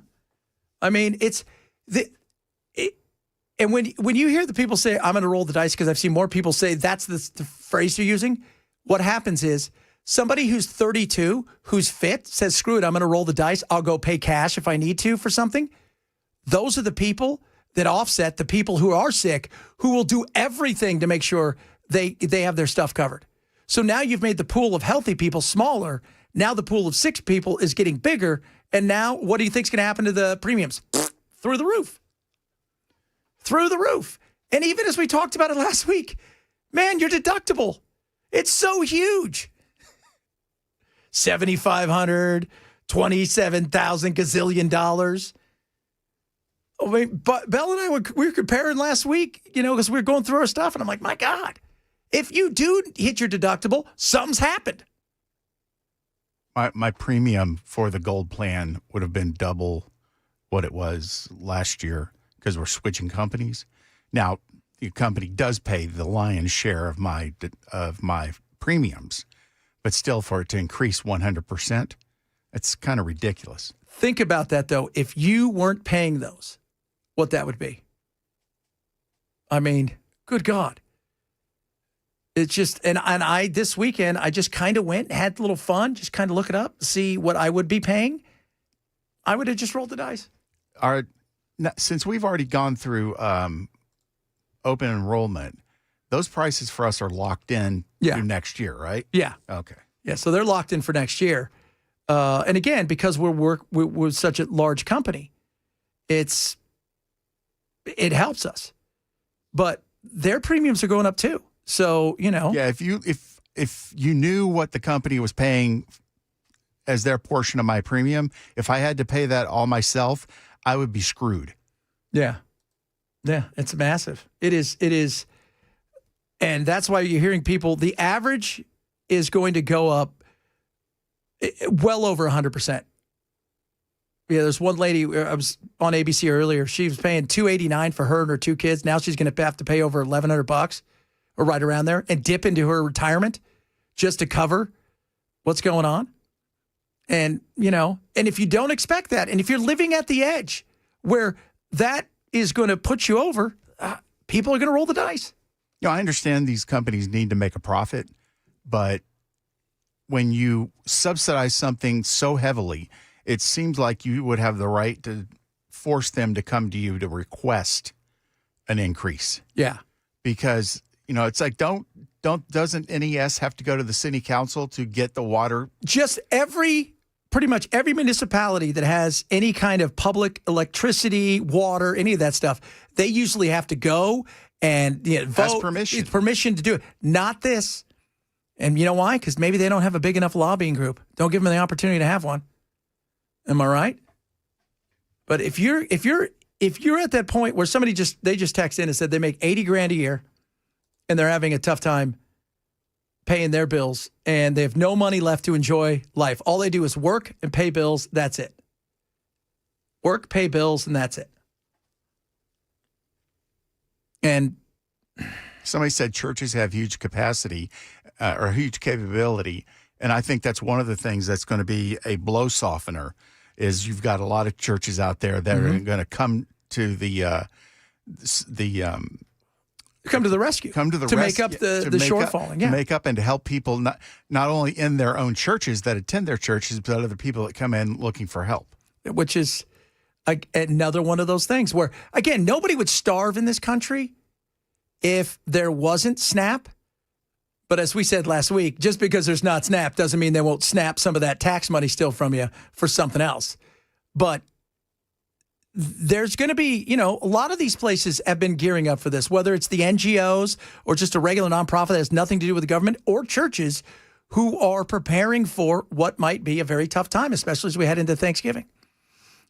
And when you hear the people say, I'm going to roll the dice, because I've seen more people say that's the phrase you're using, what happens is somebody who's 32, who's fit, says, screw it, I'm going to roll the dice. I'll go pay cash if I need to for something. Those are the people that offset the people who are sick, who will do everything to make sure they have their stuff covered. So now you've made the pool of healthy people smaller. Now the pool of sick people is getting bigger. And now what do you think is going to happen to the premiums? Through the roof. Through the roof. And even as we talked about it last week, man, your deductible, it's so huge. $7,500, $27,000 gazillion dollars. But Belle and I we were comparing last week, because we were going through our stuff, and I'm like, my God, if you do hit your deductible, something's happened. My premium for the gold plan would have been double what it was last year because we're switching companies. Now, the company does pay the lion's share of my premiums, but still for it to increase 100%, it's kind of ridiculous. Think about that, though. If you weren't paying those, what that would be. I mean, good God. It's just, and I, this weekend, I just kind of went, had a little fun, just kind of look it up, see what I would be paying. I would have just rolled the dice. Since we've already gone through open enrollment, those prices for us are locked in through next year, right? Yeah. Okay. Yeah, so they're locked in for next year. And again, because we're such a large company, it helps us. But their premiums are going up too. So, Yeah, if you knew what the company was paying as their portion of my premium, if I had to pay that all myself, I would be screwed. Yeah. Yeah, it's massive. It is. And that's why you're hearing people, the average is going to go up well over 100%. Yeah, there's one lady, I was on ABC earlier, she was paying $289 for her and her 2 kids. Now she's going to have to pay over $1,100 or right around there and dip into her retirement just to cover what's going on. And, and if you don't expect that, and if you're living at the edge where that is going to put you over, people are going to roll the dice. I understand these companies need to make a profit, but when you subsidize something so heavily, it seems like you would have the right to force them to come to you to request an increase. Yeah. Because, it's like, doesn't NES have to go to the city council to get the water? Just pretty much every municipality that has any kind of public electricity, water, any of that stuff, they usually have to go and vote. Ask permission. It's permission to do it. Not this. And you know why? Because maybe they don't have a big enough lobbying group. Don't give them the opportunity to have one. Am I right? But if you're at that point where somebody just text in and said they make $80,000 a year and they're having a tough time paying their bills and they have no money left to enjoy life. All they do is work and pay bills. That's it. Work, pay bills, and that's it. And somebody said churches have huge capacity or huge capability. And I think that's one of the things that's going to be a blow softener is you've got a lot of churches out there that are going to come to come to the rescue. Make up the shortfall. To make up and to help people not only in their own churches that attend their churches, but other people that come in looking for help. Which is another one of those things where, again, nobody would starve in this country if there wasn't SNAP. But as we said last week, just because there's not SNAP doesn't mean they won't snap some of that tax money still from you for something else. But there's going to be, a lot of these places have been gearing up for this, whether it's the NGOs or just a regular nonprofit that has nothing to do with the government, or churches who are preparing for what might be a very tough time, especially as we head into Thanksgiving.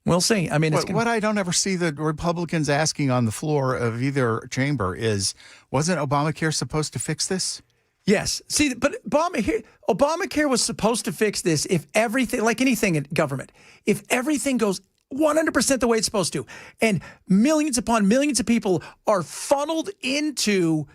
We'll see. I mean, what I don't ever see the Republicans asking on the floor of either chamber is, wasn't Obamacare supposed to fix this? Yes. See, but Obamacare was supposed to fix this if everything, like anything in government, if everything goes 100% the way it's supposed to, and millions upon millions of people are funneled into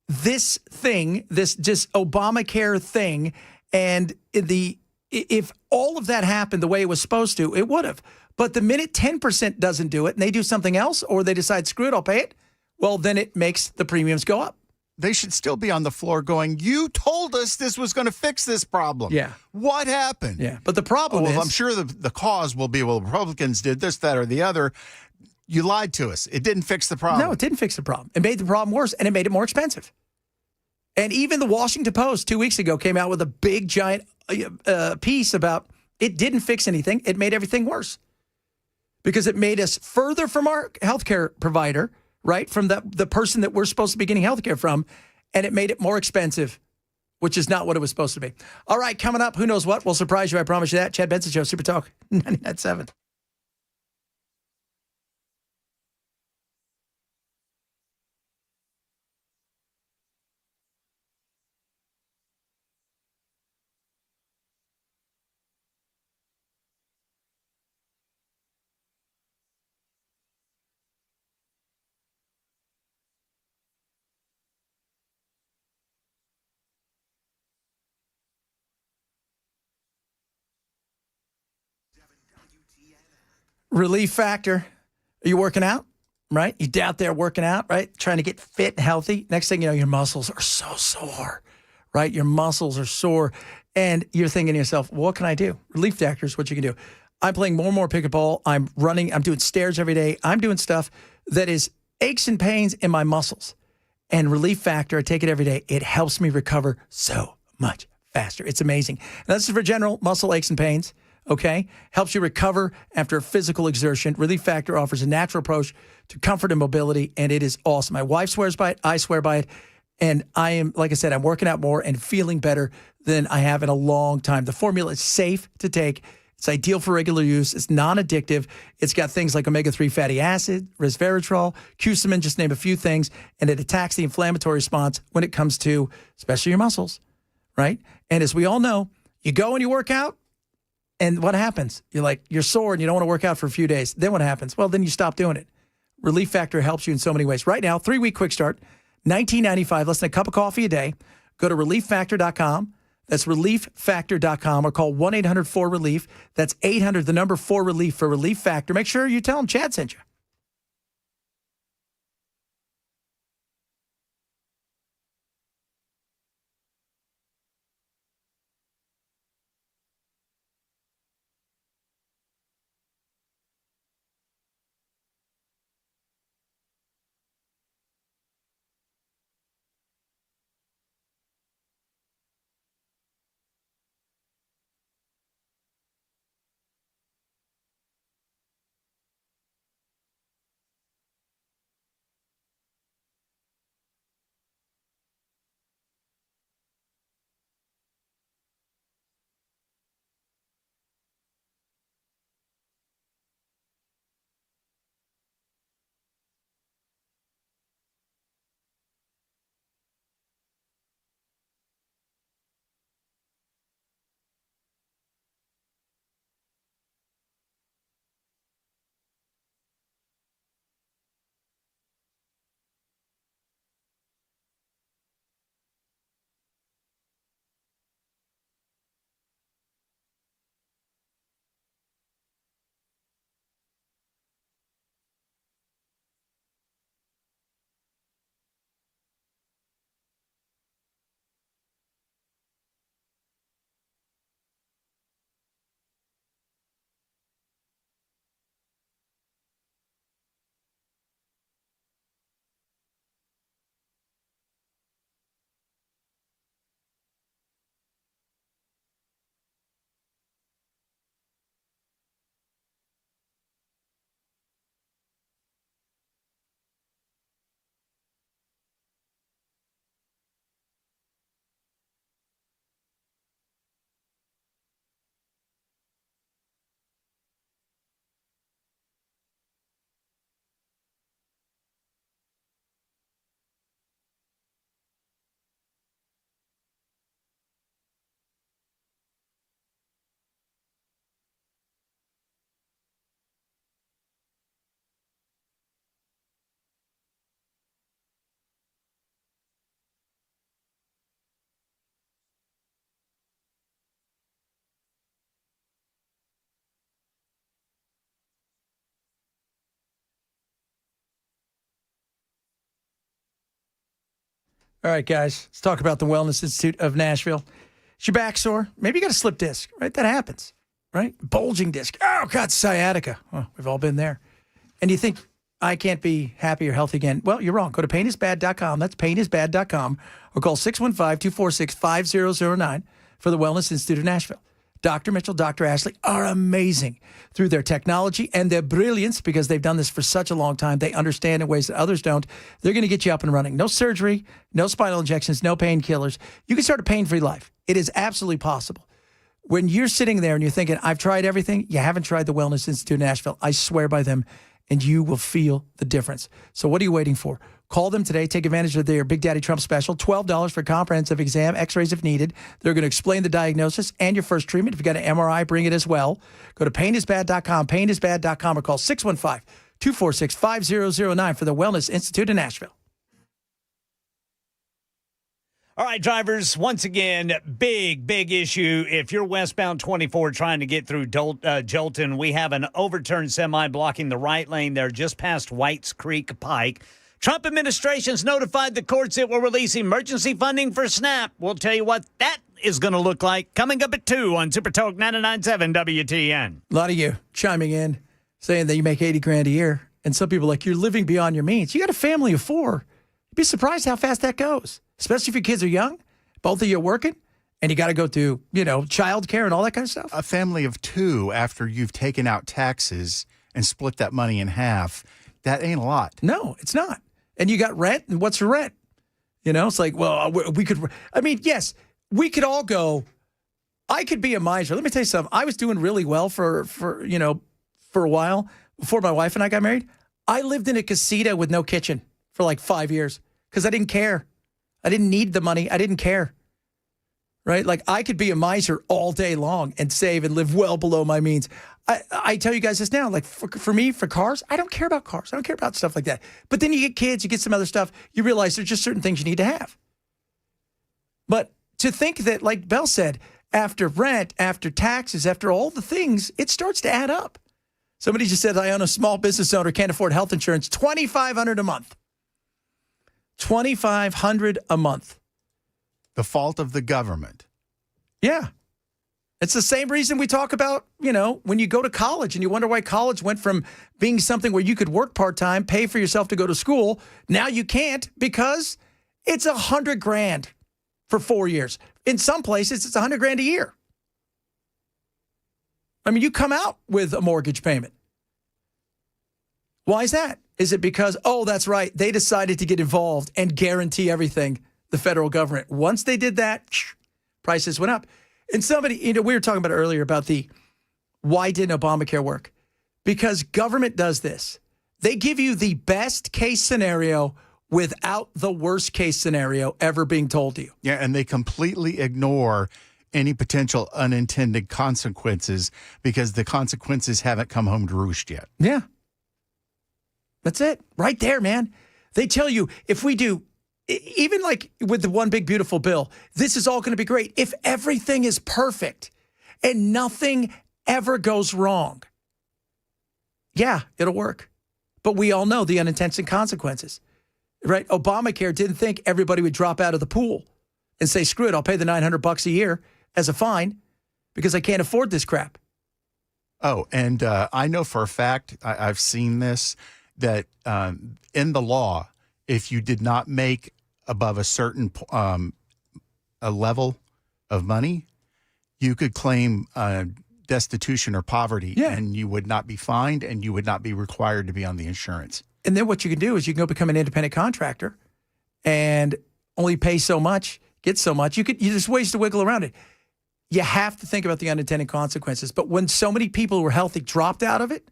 this thing, this just Obamacare thing, and if all of that happened the way it was supposed to, it would have. But the minute 10% doesn't do it and they do something else, or they decide, screw it, I'll pay it, well, then it makes the premiums go up. They should still be on the floor going, you told us this was going to fix this problem. Yeah. What happened? Yeah. But the problem is, I'm sure the cause will be, well, Republicans did this, that, or the other. You lied to us. It didn't fix the problem. No, it didn't fix the problem. It made the problem worse, and it made it more expensive. And even the Washington Post 2 weeks ago came out with a big, giant piece about it didn't fix anything. It made everything worse because it made us further from our healthcare provider, right, from the person that we're supposed to be getting healthcare from, and it made it more expensive, which is not what it was supposed to be. All right, coming up, who knows what? We'll surprise you, I promise you that. Chad Benson Show, Super Talk 99.7. Relief Factor. Are you working out? Right? You're out there working out, right? Trying to get fit and healthy. Next thing you know, your muscles are so sore, right? Your muscles are sore. And you're thinking to yourself, what can I do? Relief Factor is what you can do. I'm playing more and more pickleball. I'm running. I'm doing stairs every day. I'm doing stuff that is aches and pains in my muscles. And Relief Factor, I take it every day. It helps me recover so much faster. It's amazing. Now, this is for general muscle aches and pains, okay? Helps you recover after physical exertion. Relief Factor offers a natural approach to comfort and mobility, and it is awesome. My wife swears by it. I swear by it. And I am, like I said, I'm working out more and feeling better than I have in a long time. The formula is safe to take. It's ideal for regular use. It's non-addictive. It's got things like omega-3 fatty acid, resveratrol, cusamine, just name a few things, and it attacks the inflammatory response when it comes to, especially your muscles, right? And as we all know, you go and you work out, and what happens? You're sore and you don't want to work out for a few days. Then what happens? Well, then you stop doing it. Relief Factor helps you in so many ways. Right now, 3-week quick start, $19.95, less than a cup of coffee a day. Go to relieffactor.com. That's relieffactor.com or call 1-800-4RELIEF. That's 800, the number 4RELIEF for Relief Factor. Make sure you tell them Chad sent you. All right, guys, let's talk about the Wellness Institute of Nashville. Is your back sore? Maybe you got a slip disc, right? That happens, right? Bulging disc. Oh, God, sciatica. Well, we've all been there. And you think, I can't be happy or healthy again. Well, you're wrong. Go to painisbad.com. That's painisbad.com. Or call 615-246-5009 for the Wellness Institute of Nashville. Dr. Mitchell, Dr. Ashley are amazing through their technology and their brilliance because they've done this for such a long time. They understand in ways that others don't. They're going to get you up and running. No surgery, no spinal injections, no painkillers. You can start a pain-free life. It is absolutely possible. When you're sitting there and you're thinking, I've tried everything, you haven't tried the Wellness Institute of Nashville. I swear by them, and you will feel the difference. So what are you waiting for? Call them today. Take advantage of their Big Daddy Trump special. $12 for comprehensive exam, x-rays if needed. They're going to explain the diagnosis and your first treatment. If you've got an MRI, bring it as well. Go to painisbad.com, painisbad.com, or call 615-246-5009 for the Wellness Institute in Nashville. All right, drivers, once again, big issue. If you're westbound 24 trying to get through Jolton, we have an overturned semi blocking the right lane there just past Whites Creek Pike. Trump administration's notified the courts it will release emergency funding for SNAP. We'll tell you what that is going to look like coming up at 2 on Super Talk 99.7 WTN. A lot of you chiming in, saying that you make $80,000 a year. And some people are like, you're living beyond your means. You got a family of 4. You'd be surprised how fast that goes. Especially if your kids are young, both of you are working, and you got to go through, child care and all that kind of stuff. A family of 2 after you've taken out taxes and split that money in half, that ain't a lot. No, it's not. And you got rent, and what's the rent? It's like, well, yes, we could all go, I could be a miser. Let me tell you something. I was doing really well for a while before my wife and I got married. I lived in a casita with no kitchen for like 5 years because I didn't care. I didn't need the money. I didn't care, right? Like I could be a miser all day long and save and live well below my means. I tell you guys this now, like for me, for cars, I don't care about cars. I don't care about stuff like that. But then you get kids, you get some other stuff. You realize there's just certain things you need to have. But to think that, like Bell said, after rent, after taxes, after all the things, it starts to add up. Somebody just said, I own a small business owner, can't afford health insurance, $2,500 a month. $2,500 a month. The fault of the government. Yeah. It's the same reason we talk about, when you go to college and you wonder why college went from being something where you could work part-time, pay for yourself to go to school. Now you can't because it's $100,000 for 4 years. In some places, it's $100,000 a year. I mean, you come out with a mortgage payment. Why is that? Is it because, that's right, they decided to get involved and guarantee everything, the federal government. Once they did that, prices went up. And somebody, we were talking about earlier about why didn't Obamacare work? Because government does this. They give you the best case scenario without the worst case scenario ever being told to you. Yeah, and they completely ignore any potential unintended consequences because the consequences haven't come home to roost yet. Yeah. That's it. Right there, man. They tell you if we do, even like with the one big beautiful bill, this is all going to be great. If everything is perfect and nothing ever goes wrong, yeah, it'll work. But we all know the unintended consequences, right? Obamacare didn't think everybody would drop out of the pool and say, screw it, I'll pay the $900 a year as a fine because I can't afford this crap. Oh, and I know for a fact, I've seen this, that in the law, if you did not make above a certain a level of money, you could claim destitution or poverty, and you would not be fined, and you would not be required to be on the insurance. And then what you can do is you can go become an independent contractor and only pay so much, get so much. There's ways to wiggle around it. You have to think about the unintended consequences. But when so many people who were healthy dropped out of it,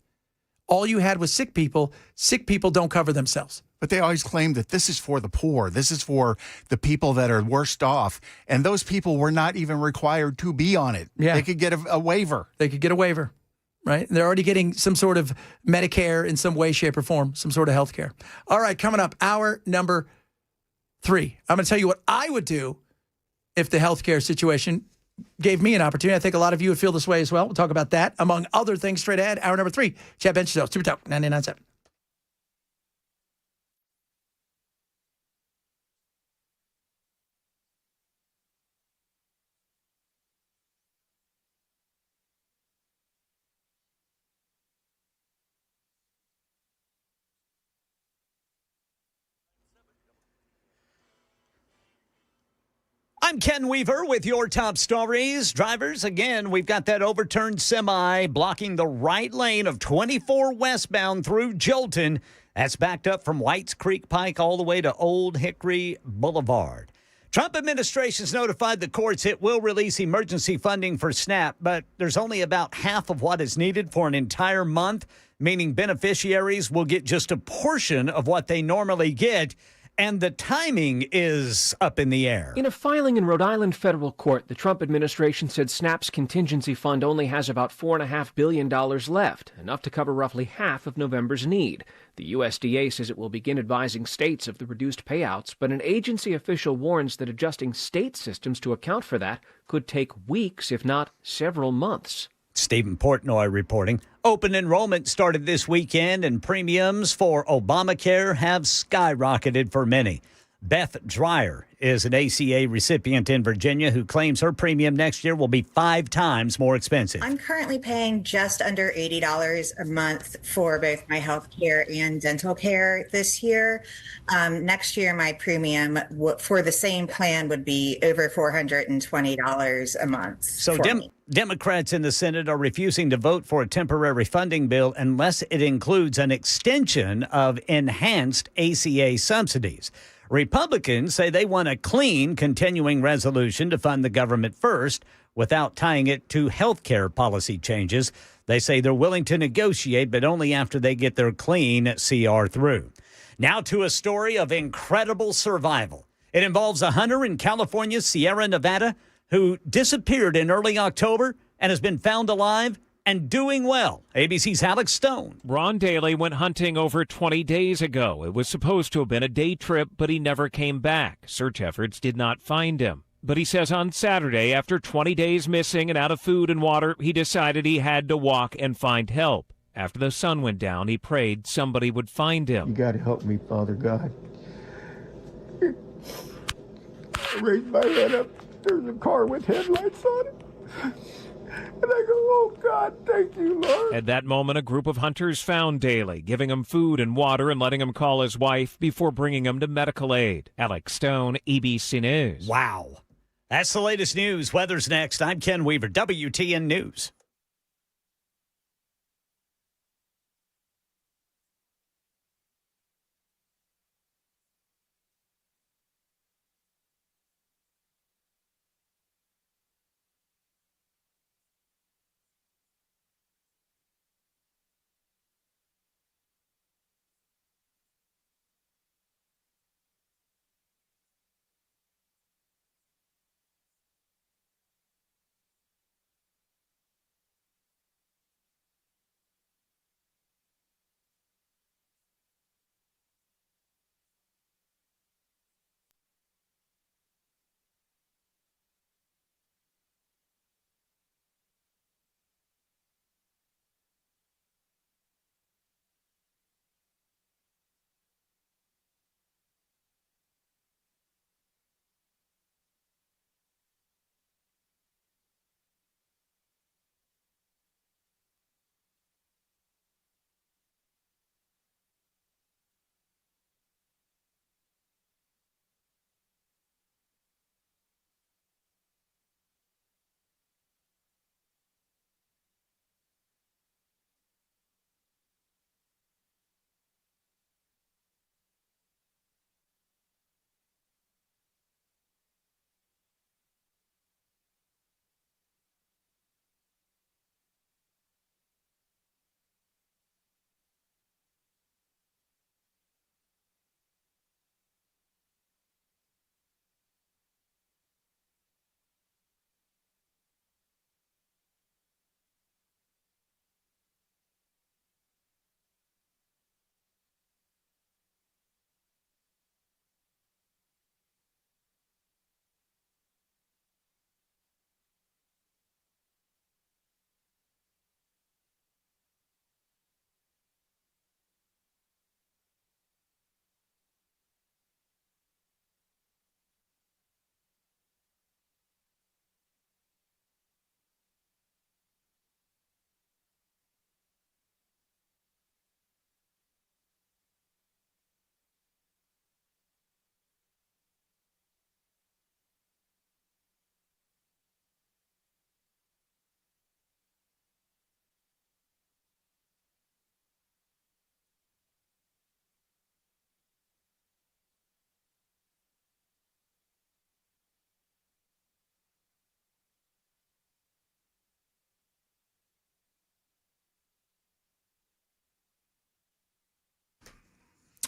all you had was sick people. Sick people don't cover themselves. But they always claim that this is for the poor. This is for the people that are worst off. And those people were not even required to be on it. Yeah. They could get a waiver. They could get a waiver, right? They're already getting some sort of Medicare in some way, shape, or form, some sort of health care. All right, coming up, hour number 3. I'm going to tell you what I would do if the healthcare situation gave me an opportunity. I think a lot of you would feel this way as well. We'll talk about that, among other things, straight ahead. Hour number 3, Chad Bench Show, Super Talk 99.7. I'm Ken Weaver with your top stories. Drivers, again, we've got that overturned semi blocking the right lane of 24 westbound through Jolton. That's backed up from Whites Creek Pike all the way to Old Hickory Boulevard. Trump administration's notified the courts it will release emergency funding for SNAP, but there's only about half of what is needed for an entire month, meaning beneficiaries will get just a portion of what they normally get. And the timing is up in the air. In a filing in Rhode Island federal court, the Trump administration said SNAP's contingency fund only has about $4.5 billion left, enough to cover roughly half of November's need. The USDA says it will begin advising states of the reduced payouts, but an agency official warns that adjusting state systems to account for that could take weeks, if not several months. Stephen Portnoy reporting. Open enrollment started this weekend, and premiums for Obamacare have skyrocketed for many. Beth Dreyer is an ACA recipient in Virginia who claims her premium next year will be 5 times more expensive. I'm currently paying just under $80 a month for both my health care and dental care this year. Next year, my premium for the same plan would be over $420 a month. So Democrats in the Senate are refusing to vote for a temporary funding bill unless it includes an extension of enhanced ACA subsidies. Republicans say they want a clean continuing resolution to fund the government first without tying it to health care policy changes. They say they're willing to negotiate, but only after they get their clean CR through. Now to a story of incredible survival. It involves a hunter in California's Sierra Nevada who disappeared in early October and has been found alive and doing well. ABC's Alex Stone. Ron Daly went hunting over 20 days ago. It was supposed to have been a day trip, but he never came back. Search efforts did not find him. But he says on Saturday, after 20 days missing and out of food and water, he decided he had to walk and find help. After the sun went down, he prayed somebody would find him. You got to help me, Father God. I raised my head up. There's a car with headlights on it. And I go, oh, God, thank you, Lord. At that moment, a group of hunters found Daly, giving him food and water and letting him call his wife before bringing him to medical aid. Alex Stone, ABC News. Wow. That's the latest news. Weather's next. I'm Ken Weaver, WTN News.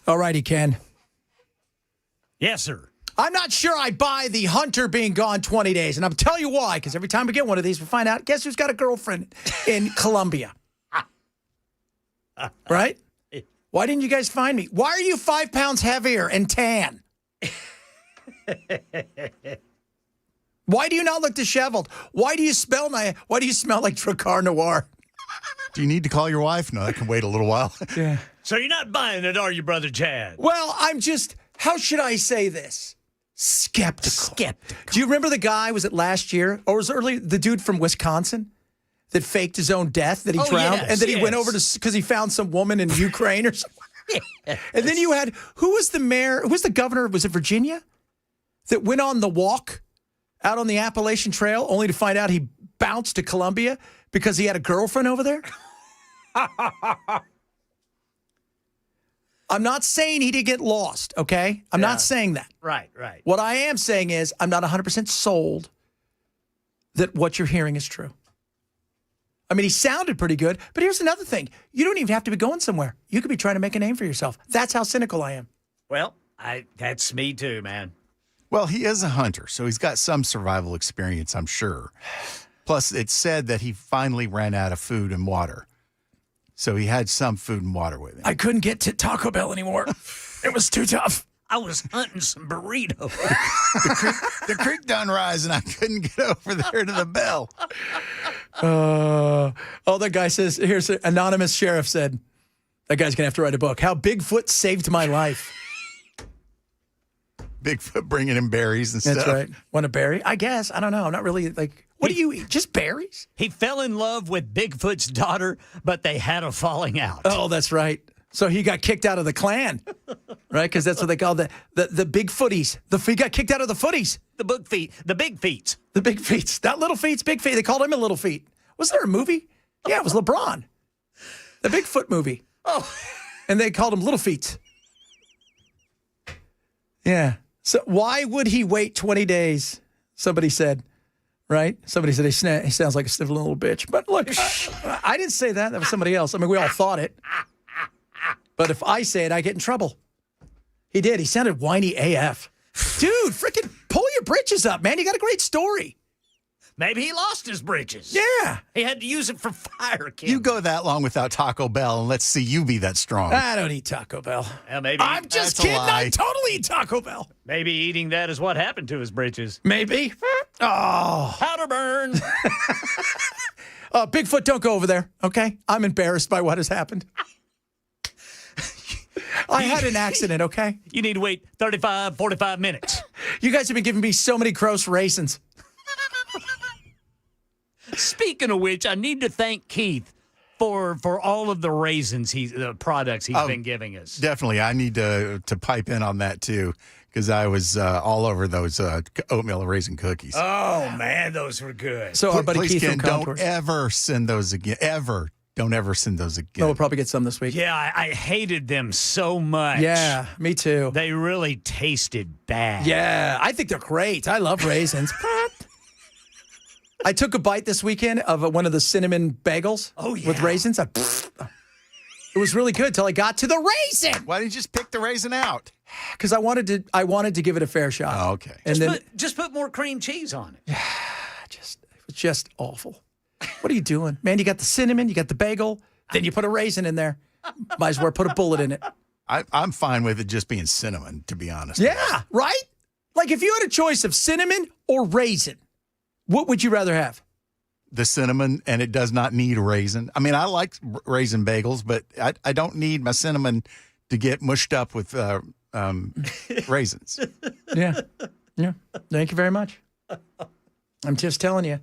All righty, Ken. Yes, sir. I'm not sure I buy the hunter being gone 20 days. And I'll tell you why, because every time we get one of these, we find out, guess who's got a girlfriend in Colombia? Right? Why didn't you guys find me? Why are you 5 pounds heavier and tan? Why do you not look disheveled? Why do you smell like Dracar Noir? Do you need to call your wife? No, I can wait a little while. Yeah. So you're not buying it, are you, Brother Chad? Well, I'm just, how should I say this? Skeptical. Do you remember the guy, was it last year? Or was it early, the dude from Wisconsin that faked his own death, that he drowned? Yes, and then he went over to, because he found some woman in Ukraine or something. Yes. And then you had, who was the mayor, who was the governor, was it Virginia? That went on the walk out on the Appalachian Trail only to find out he bounced to Colombia because he had a girlfriend over there? I'm not saying he did get lost, okay? I'm not saying that. Right. What I am saying is I'm not 100% sold that what you're hearing is true. I mean, he sounded pretty good, but here's another thing. You don't even have to be going somewhere. You could be trying to make a name for yourself. That's how cynical I am. Well, that's me too, man. Well, he is a hunter, so he's got some survival experience, I'm sure. Plus, it's said that he finally ran out of food and water. So he had some food and water with him. I couldn't get to Taco Bell anymore. It was too tough. I was hunting some burritos. the creek done rise, and I couldn't get over there to the bell. That guy says, here's an anonymous sheriff said, that guy's going to have to write a book. How Bigfoot saved my life. Bigfoot bringing him berries and stuff. That's right. Want a berry? I guess. I don't know. I'm not really like, what do you eat? Just berries? He fell in love with Bigfoot's daughter, but they had a falling out. Oh, that's right. So he got kicked out of the clan, right? Because that's what they call the big footies. He got kicked out of the footies. The big feet. The big feet. The big feet. Not little feet, big feet. They called him a little feet. Was there a movie? Yeah, it was LeBron. The Bigfoot movie. Oh. And they called him Little Feet. Yeah. So why would he wait 20 days? Somebody said, right? Somebody said he sounds like a sniveling little bitch. But look, I didn't say that. That was somebody else. I mean, we all thought it. But if I say it, I get in trouble. He did. He sounded whiny AF. Dude, freaking pull your britches up, man. You got a great story. Maybe he lost his britches. Yeah. He had to use it for fire, Kim. You go that long without Taco Bell, and let's see you be that strong. I don't eat Taco Bell. Well, maybe I'm just kidding. I totally eat Taco Bell. Maybe eating that is what happened to his britches. Maybe. Oh. Powder burn. Bigfoot, don't go over there, okay? I'm embarrassed by what has happened. I had an accident, okay? You need to wait 35, 45 minutes. You guys have been giving me so many gross raisins. Speaking of which, I need to thank Keith for all of the raisins the products he's been giving us. Definitely. I need to pipe in on that, too, because I was all over those oatmeal raisin cookies. Oh, man, those were good. So our buddy Please, Keith Ken, from Contours. don't ever send those again. Ever. Don't ever send those again. No, we'll probably get some this week. Yeah, I hated them so much. Yeah, me too. They really tasted bad. Yeah, I think they're great. I love raisins. I took a bite this weekend of one of the cinnamon bagels with raisins. It was really good till I got to the raisin. Why didn't you just pick the raisin out? Because I wanted to give it a fair shot. Oh, okay. And just put more cream cheese on it. It was just awful. What are you doing? Man, you got the cinnamon, you got the bagel, then you put a raisin in there. Might as well put a bullet in it. I'm fine with it just being cinnamon, to be honest. Yeah, right? Like if you had a choice of cinnamon or raisin, what would you rather have? The cinnamon, and it does not need a raisin. I mean, I like raisin bagels, but I don't need my cinnamon to get mushed up with raisins. Yeah. Thank you very much. I'm just telling you.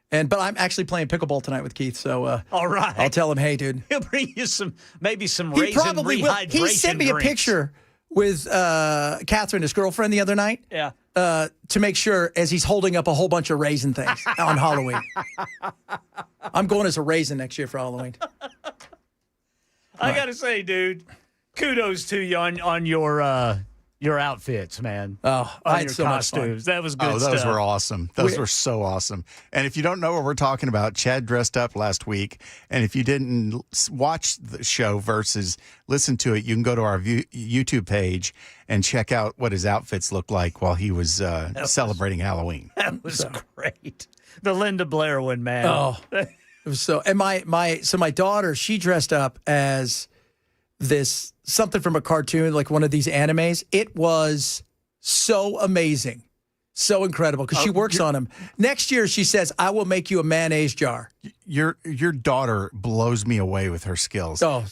But I'm actually playing pickleball tonight with Keith, so all right. I'll tell him, hey, dude. He'll bring you maybe some He raisin probably will. rehydration He sent me drinks. a picture with Catherine, his girlfriend, the other night. Yeah. To make sure as he's holding up a whole bunch of raisin things on Halloween. I'm going as a raisin next year for Halloween. I got to say, dude, kudos to you on your your outfits, man. Oh, On I had your so much fun. costumes. That was good Oh, stuff. those were awesome. Those were so awesome. And if you don't know what we're talking about, Chad dressed up last week. And if you didn't watch the show versus listen to it, you can go to our YouTube page and check out what his outfits looked like while he was celebrating Halloween. That was great. The Linda Blair one, man. Oh, it was so. And my daughter, she dressed up as this something from a cartoon, like one of these animes. It was so amazing, so incredible because she works on them. Next year, she says, "I will make you a mayonnaise jar." Your daughter blows me away with her skills. Oh,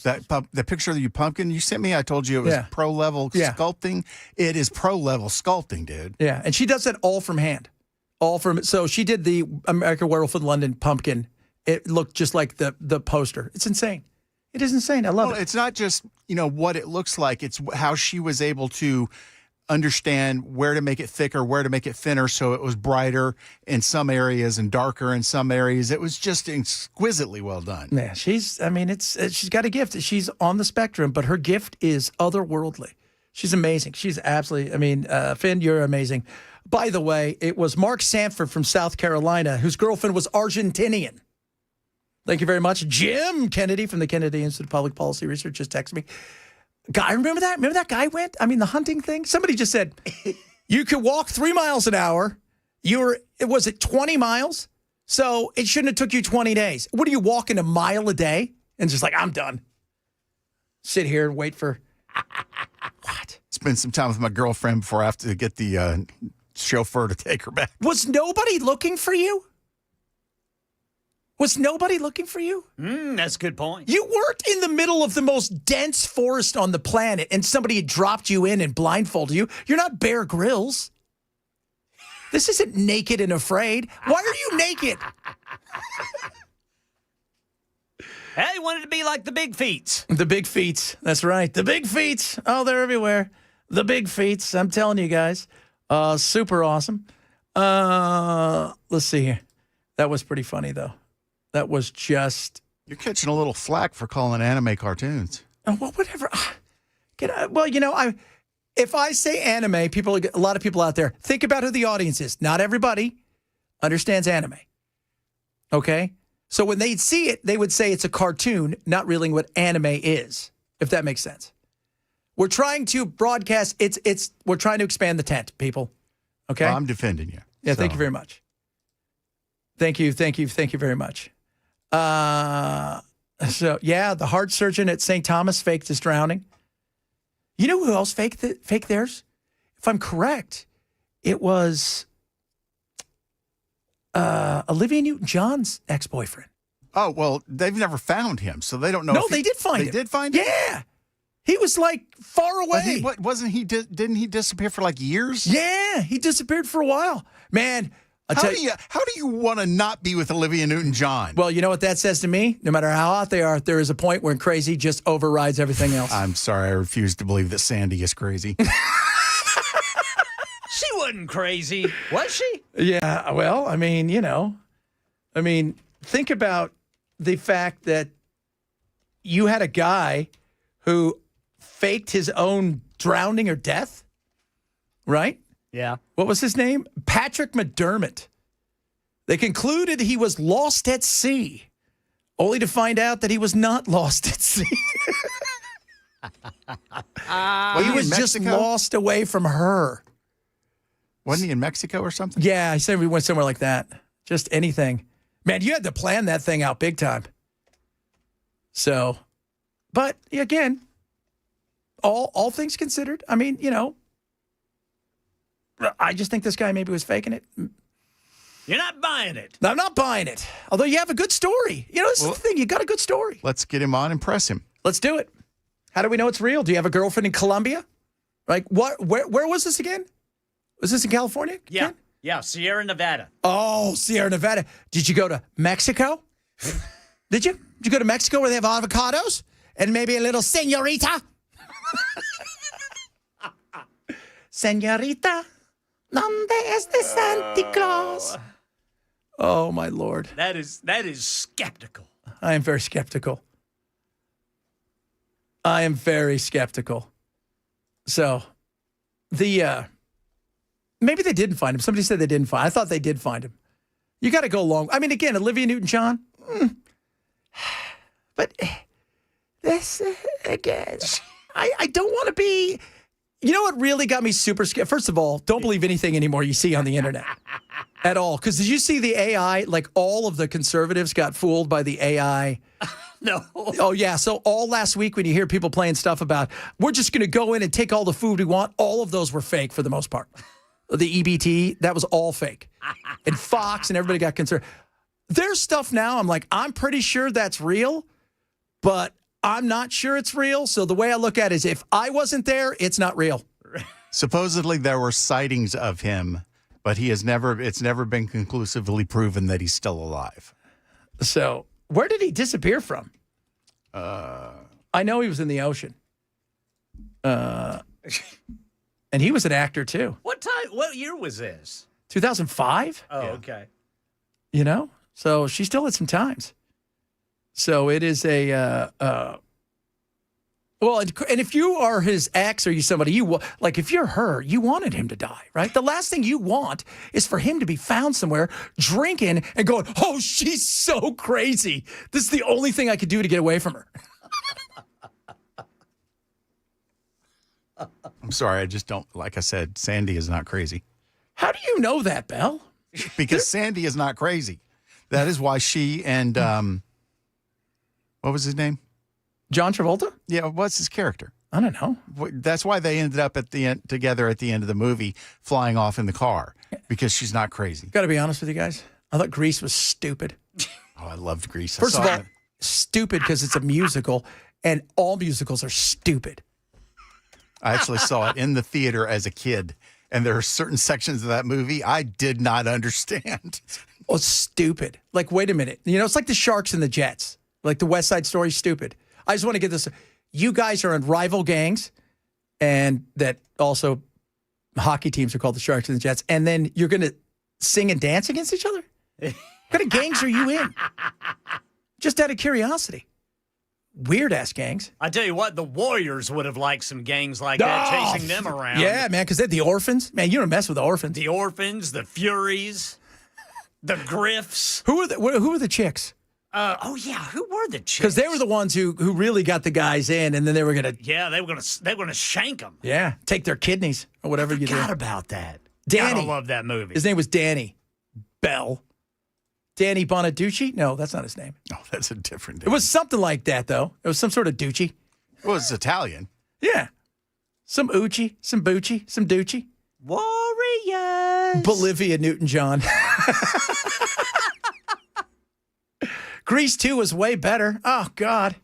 the picture of you pumpkin you sent me, I told you it was pro level sculpting. It is pro level sculpting, dude. Yeah, and she does that all from hand, So she did the American Werewolf in London pumpkin. It looked just like the poster. It's insane. It is insane. I love it. It's not just what it looks like. It's how she was able to understand where to make it thicker, where to make it thinner, so it was brighter in some areas and darker in some areas. It was just exquisitely well done. Yeah, she's got a gift. She's on the spectrum, but her gift is otherworldly. She's amazing. She's absolutely, Finn, you're amazing. By the way, it was Mark Sanford from South Carolina, whose girlfriend was Argentinian. Thank you very much. Jim Kennedy from the Kennedy Institute of Public Policy Research just texted me. Guy, remember that? Remember that guy went? The hunting thing? Somebody just said, you could walk 3 miles an hour. Was it 20 miles? So it shouldn't have took you 20 days. What are you walking a mile a day? And just like, I'm done. Sit here and wait for what? Spend some time with my girlfriend before I have to get the chauffeur to take her back. Was nobody looking for you? Was nobody looking for you? That's a good point. You weren't in the middle of the most dense forest on the planet and somebody had dropped you in and blindfolded you. You're not Bear Grylls. This isn't Naked and Afraid. Why are you naked? Hey, he wanted to be like the Big Feets. The Big Feets. That's right. The Big Feets. Oh, they're everywhere. The Big Feets. I'm telling you guys. Super awesome. Let's see here. That was pretty funny, though. That was just... You're catching a little flack for calling anime cartoons. Oh, well, whatever. If I say anime, a lot of people out there, think about who the audience is. Not everybody understands anime. Okay? So when they'd see it, they would say it's a cartoon, not really what anime is, if that makes sense. We're trying to broadcast, we're trying to expand the tent, people. Okay? Well, I'm defending you. Yeah, thank you very much. Thank you very much. The heart surgeon at St. Thomas faked his drowning. You know who else faked theirs? If I'm correct, it was Olivia Newton-John's ex-boyfriend. Oh, well, they've never found him, so they don't know. No, they did find him. They did find him? Yeah. He was like far away. Didn't he disappear for like years? Yeah, he disappeared for a while. Man, How do you want to not be with Olivia Newton-John? Well, you know what that says to me? No matter how hot they are, there is a point where crazy just overrides everything else. I'm sorry, I refuse to believe that Sandy is crazy. She wasn't crazy, was she? Yeah, well, think about the fact that you had a guy who faked his own drowning or death, right? Yeah. What was his name? Patrick McDermott. They concluded he was lost at sea, only to find out that he was not lost at sea. He was just lost away from her. Wasn't he in Mexico or something? Yeah, he said we went somewhere like that. Just anything. Man, you had to plan that thing out big time. So, but again, all things considered, I just think this guy maybe was faking it. You're not buying it. I'm not buying it. Although you have a good story. This is the thing. You got a good story. Let's get him on and press him. Let's do it. How do we know it's real? Do you have a girlfriend in Colombia? Like what? Where was this again? Was this in California? Yeah. Yeah, Sierra Nevada. Oh, Sierra Nevada. Did you go to Mexico? Did you? Did you go to Mexico where they have avocados? And maybe a little señorita? Señorita, ¿dónde está Santa Claus? Oh, my Lord. That is skeptical. I am very skeptical. I am very skeptical. So, maybe they didn't find him. Somebody said they didn't find him. I thought they did find him. You got to go along. I mean, again, Olivia Newton-John. But this, again, I don't want to be. You know what really got me super scared? First of all, don't believe anything anymore you see on the internet at all. Because did you see the AI? Like all of the conservatives got fooled by the AI. No. Oh, yeah. So all last week when you hear people playing stuff about, we're just going to go in and take all the food we want, all of those were fake for the most part. The EBT, that was all fake. And Fox and everybody got concerned. There's stuff now, I'm like, I'm pretty sure that's real, but I'm not sure it's real. So the way I look at it is if I wasn't there, it's not real. Supposedly there were sightings of him, but it's never been conclusively proven that he's still alive. So where did he disappear from? I know he was in the ocean. And he was an actor too. What year was this? 2005? Oh, okay. You know? So she still had some times. So it is a, well, and if you are his ex or you somebody, like if you're her, you wanted him to die, right? The last thing you want is for him to be found somewhere drinking and going, oh, she's so crazy. This is the only thing I could do to get away from her. I'm sorry, I just don't, like I said, Sandy is not crazy. How do you know that, Bell? Because Sandy is not crazy. That is why she and, what was his name? John Travolta? Yeah, what's his character? I don't know. That's why they ended up together at the end of the movie, flying off in the car, because she's not crazy. Got to be honest with you guys. I thought Grease was stupid. Oh, I loved Grease. First of all, stupid because it's a musical, and all musicals are stupid. I actually saw it in the theater as a kid, and there are certain sections of that movie I did not understand. Oh, it's stupid. Like, wait a minute. You know, it's like the Sharks and the Jets. Like the West Side Story, stupid. I just want to get this. You guys are in rival gangs, and that also hockey teams are called the Sharks and the Jets, and then you're going to sing and dance against each other? What kind of gangs are you in? Just out of curiosity. Weird-ass gangs. I tell you what, the Warriors would have liked some gangs like that, chasing them around. Yeah, man, because they're the Orphans. Man, you don't mess with the Orphans. The Orphans, the Furies, the Griffs. Who were the chicks? Who were the chicks? Because they were the ones who really got the guys in, and then they were gonna. Yeah, they were gonna shank them. Yeah, take their kidneys or whatever you did. Forgot about that. Danny. I love that movie. His name was Danny Bell. Danny Bonaducci? No, that's not his name. No, that's a different name. It was something like that, though. It was some sort of Ducci. Well, it's Italian. Yeah. Some Ucci, some Bucci, some Ducci. Warriors. Bolivia Newton-John. Grease 2 was way better. Oh, God.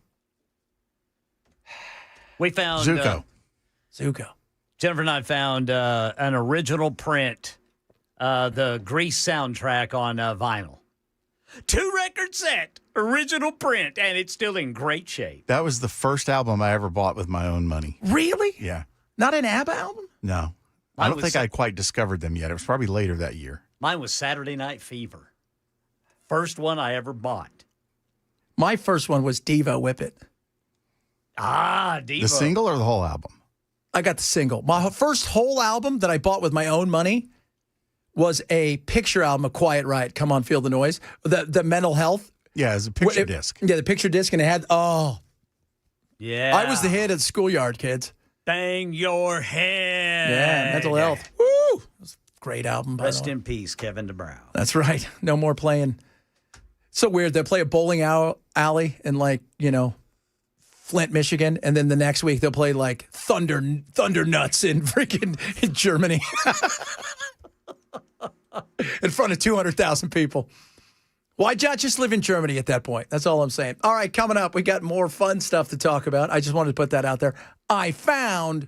We found... Zuko. Zuko. Jennifer and I found an original print, the Grease soundtrack on vinyl. 2-record set, original print, and it's still in great shape. That was the first album I ever bought with my own money. Really? Yeah. Not an ABBA album? No. I don't think I'd quite discovered them yet. It was probably later that year. Mine was Saturday Night Fever. First one I ever bought. My first one was Devo Whip It. Ah, Devo. The single or the whole album? I got the single. My first whole album that I bought with my own money was a picture album of Quiet Riot. Come on, Feel the Noise. The mental health. Yeah, it's a picture disc. Yeah, the picture disc, and it had, yeah. I was the hit at the schoolyard, kids. Bang your head. Yeah, mental health. Woo! It was a great album. Rest in peace, Kevin DeBrow. That's right. No more playing. So weird. They play a bowling alley in Flint, Michigan, and then the next week they'll play like Thunder Nuts in freaking Germany in front of 200,000 people. Why not just live in Germany at that point? That's all I'm saying. All right, coming up, we got more fun stuff to talk about. I just wanted to put that out there. I found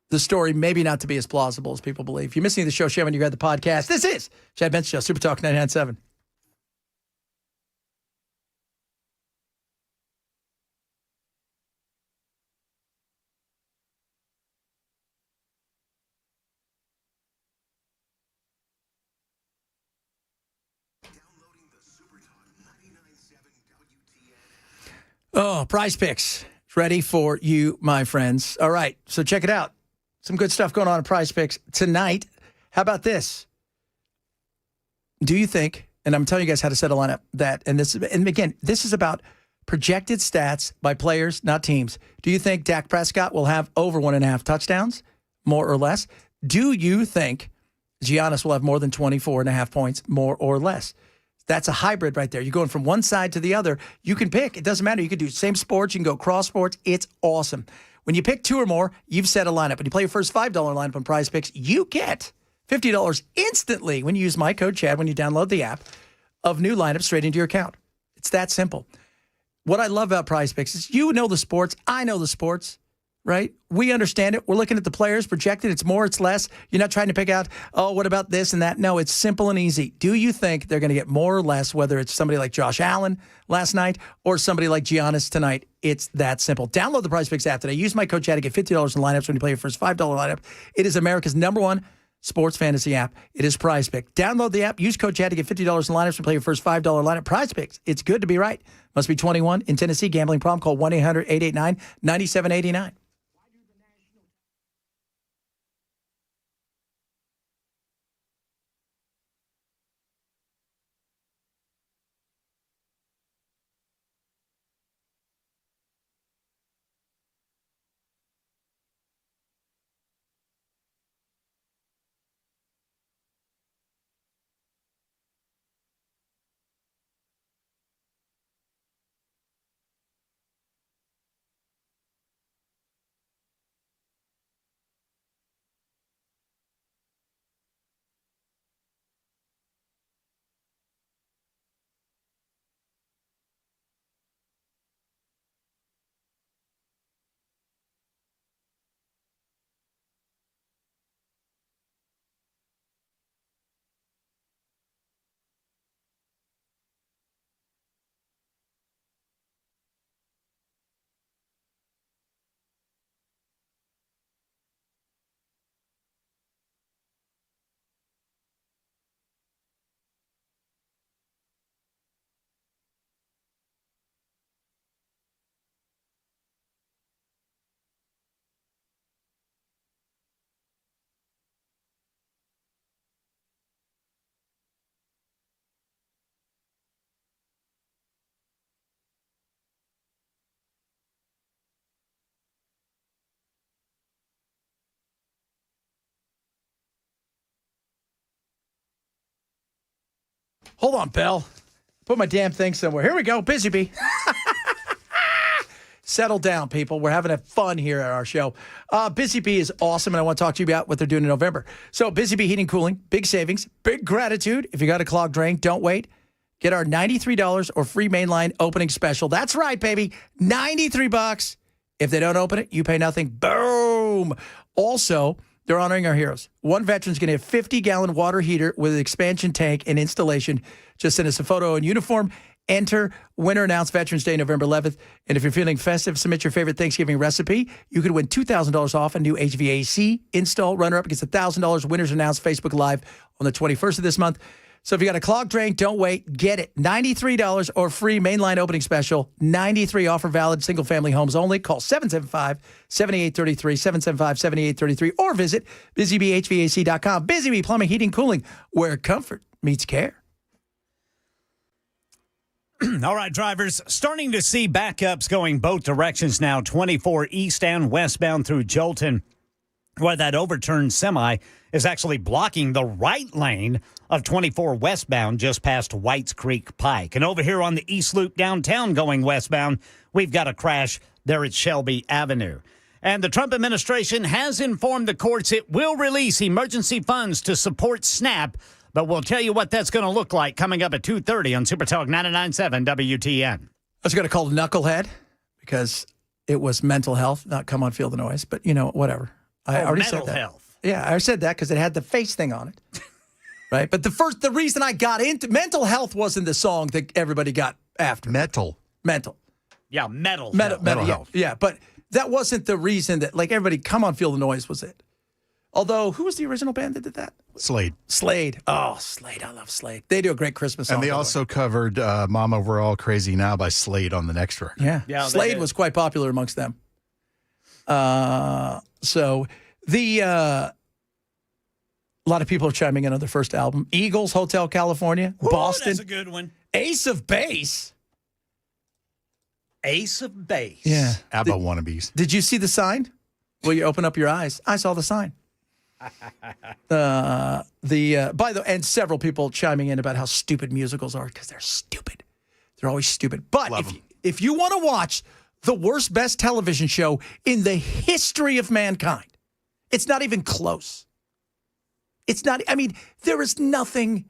the story maybe not to be as plausible as people believe. If you're missing the show, share when you read the podcast. This is Chad Benson Show, Super Talk 99.7. Oh, Prize Picks. Ready for you, my friends. All right, so check it out. Some good stuff going on in Prize Picks tonight. How about this? Do you think, and I'm telling you guys how to set a lineup, and again, this is about projected stats by players, not teams. Do you think Dak Prescott will have over 1.5 touchdowns, more or less? Do you think Giannis will have more than 24.5 points, more or less? That's a hybrid right there. You're going from one side to the other. You can pick. It doesn't matter. You can do same sports. You can go cross sports. It's awesome. When you pick 2 or more, you've set a lineup. When you play your first $5 lineup on Prize Picks, you get $50 instantly when you use my code Chad when you download the app of new lineups straight into your account. It's that simple. What I love about Prize Picks is you know the sports. I know the sports, right? We understand it. We're looking at the players projected. It's more, it's less. You're not trying to pick out, oh, what about this and that? No, it's simple and easy. Do you think they're going to get more or less, whether it's somebody like Josh Allen last night or somebody like Giannis tonight? It's that simple. Download the Prize Picks app today. Use my code Chad to get $50 in lineups when you play your first $5 lineup. It is America's #1 sports fantasy app. It is Prize Picks. Download the app. Use code Chad to get $50 in lineups and play your first $5 lineup. Prize Picks. It's good to be right. Must be 21 in Tennessee. Gambling problem. Call 1-800-889-9789. Hold on, Bell. Put my damn thing somewhere. Here we go. Busy Bee. Settle down, people. We're having fun here at our show. Busy Bee is awesome, and I want to talk to you about what they're doing in November. So Busy Bee Heating and Cooling, big savings, big gratitude. If you got a clogged drain, don't wait. Get our $93 or free mainline opening special. That's right, baby. $93. If they don't open it, you pay nothing. Boom. Also, they're honoring our heroes. One veteran's going to have a 50-gallon water heater with an expansion tank and installation. Just send us a photo and uniform. Enter winner announced Veterans Day, November 11th. And if you're feeling festive, submit your favorite Thanksgiving recipe. You could win $2,000 off a new HVAC install. Runner-up gets $1,000. Winners announced Facebook Live on the 21st of this month. So if you got a clogged drain, don't wait. Get it. $93 or free mainline opening special. $93 offer valid. Single-family homes only. Call 775-7833, 775-7833, or visit busybhvac.com. Busy Bee Plumbing, Heating, Cooling, where comfort meets care. All right, drivers, starting to see backups going both directions now. 24 east and westbound through Jolton, where that overturned semi is actually blocking the right lane of 24 westbound just past Whites Creek Pike. And over here on the East Loop downtown going westbound, we've got a crash there at Shelby Avenue. And the Trump administration has informed the courts it will release emergency funds to support SNAP, but we'll tell you what that's going to look like coming up at 2:30 on Super Talk 99.7 WTN. I was going to call Knucklehead because it was mental health, not come on, feel the noise. But, you know, whatever. I already said that. Mental health. Yeah, I said that because it had the face thing on it. Right? But the reason I got into mental health wasn't the song that everybody got after. Mental. Yeah, metal health. Yeah, but that wasn't the reason that, like, everybody, come on, feel the noise was it. Although, who was the original band that did that? Slade. Oh, Slade. I love Slade. They do a great Christmas song. And they also covered Mama, We're All Crazy Now by Slade on the next record. Yeah Slade was quite popular amongst them. So A lot of people are chiming in on their first album. Eagles, Hotel California, Woo, Boston. That's a good one. Ace of Base. Ace of Base. Yeah. ABBA wannabes. Did you see the sign? Well, you open up your eyes. I saw the sign. By the way, and several people chiming in about how stupid musicals are because they're stupid. They're always stupid. But if you want to watch the worst, best television show in the history of mankind, it's not even close. It's not, I mean, there is nothing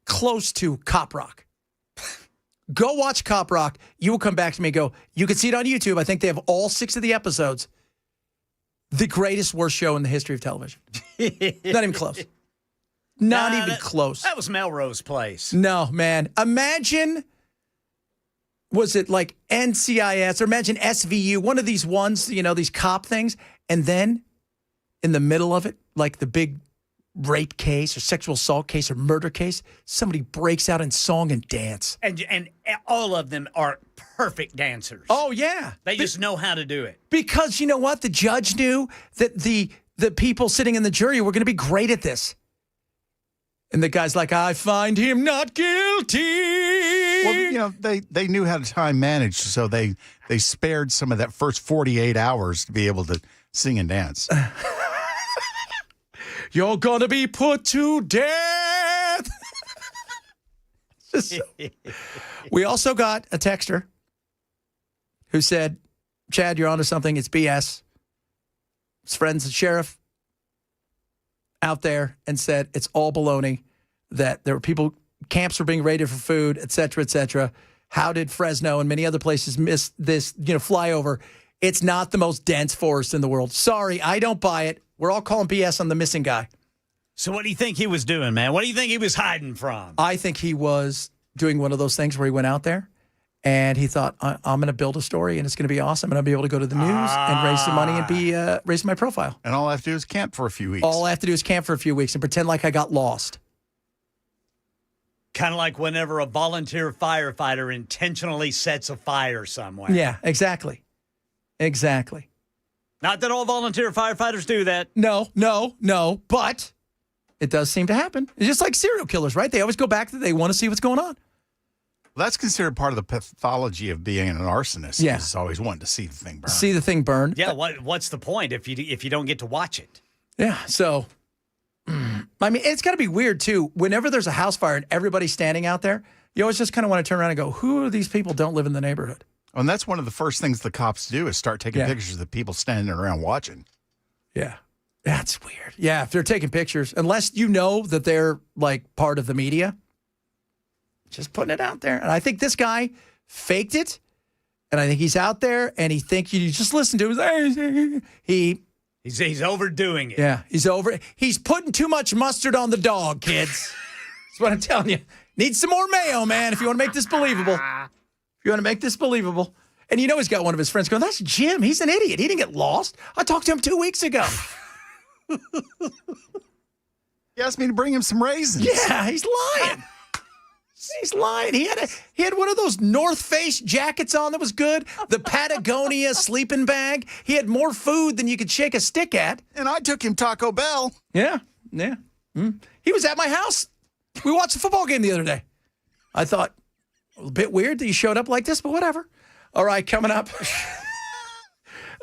close to Cop Rock. Go watch Cop Rock. You will come back to me and go, you can see it on YouTube. I think they have all 6 of the episodes. The greatest, worst show in the history of television. Not even close. Not even close. That was Melrose Place. No, man. Imagine, was it like NCIS or imagine SVU, one of these ones, these cop things. And then in the middle of it, like the big rape case or sexual assault case or murder case, somebody breaks out in song and dance. And all of them are perfect dancers. Oh, yeah. They just know how to do it. Because you know what? The judge knew that the people sitting in the jury were going to be great at this. And the guy's like, I find him not guilty. Well, they knew how to time manage, so they spared some of that first 48 hours to be able to sing and dance. You're going to be put to death. We also got a texter who said, Chad, you're onto something. It's BS. His friend's the sheriff out there and said it's all baloney, that there were people, camps were being raided for food, et cetera, et cetera. How did Fresno and many other places miss this, flyover? It's not the most dense forest in the world. Sorry, I don't buy it. We're all calling BS on the missing guy. So what do you think he was doing, man? What do you think he was hiding from? I think he was doing one of those things where he went out there and he thought, I'm going to build a story and it's going to be awesome and I'll be able to go to the news and raise some money and be raise my profile. And all I have to do is camp for a few weeks. All I have to do is camp for a few weeks and pretend like I got lost. Kind of like whenever a volunteer firefighter intentionally sets a fire somewhere. Yeah, exactly. Exactly. Not that all volunteer firefighters do that. No, but it does seem to happen. It's just like serial killers, right? They always go back to, they want to see what's going on. Well, that's considered part of the pathology of being an arsonist. Yeah. Is always wanting to see the thing burn. See the thing burn. Yeah, what's the point if you don't get to watch it? Yeah, so, I mean, it's got to be weird, too. Whenever there's a house fire and everybody's standing out there, you always just kind of want to turn around and go, who are these people don't live in the neighborhood? And that's one of the first things the cops do is start taking pictures of the people standing around watching. Yeah. That's weird. Yeah, if they're taking pictures, unless you know that they're like part of the media, just putting it out there. And I think this guy faked it. And I think he's out there and he thinks you just listen to him. He's overdoing it. Yeah, he's putting too much mustard on the dog, kids. That's what I'm telling you. Need some more mayo, man, if you want to make this believable. And he's got one of his friends going, that's Jim. He's an idiot. He didn't get lost. I talked to him 2 weeks ago. He asked me to bring him some raisins. Yeah, he's lying. He's lying. He had one of those North Face jackets on that was good. The Patagonia sleeping bag. He had more food than you could shake a stick at. And I took him Taco Bell. Yeah. He was at my house. We watched a football game the other day. I thought, a bit weird that you showed up like this, but whatever. All right, coming up. We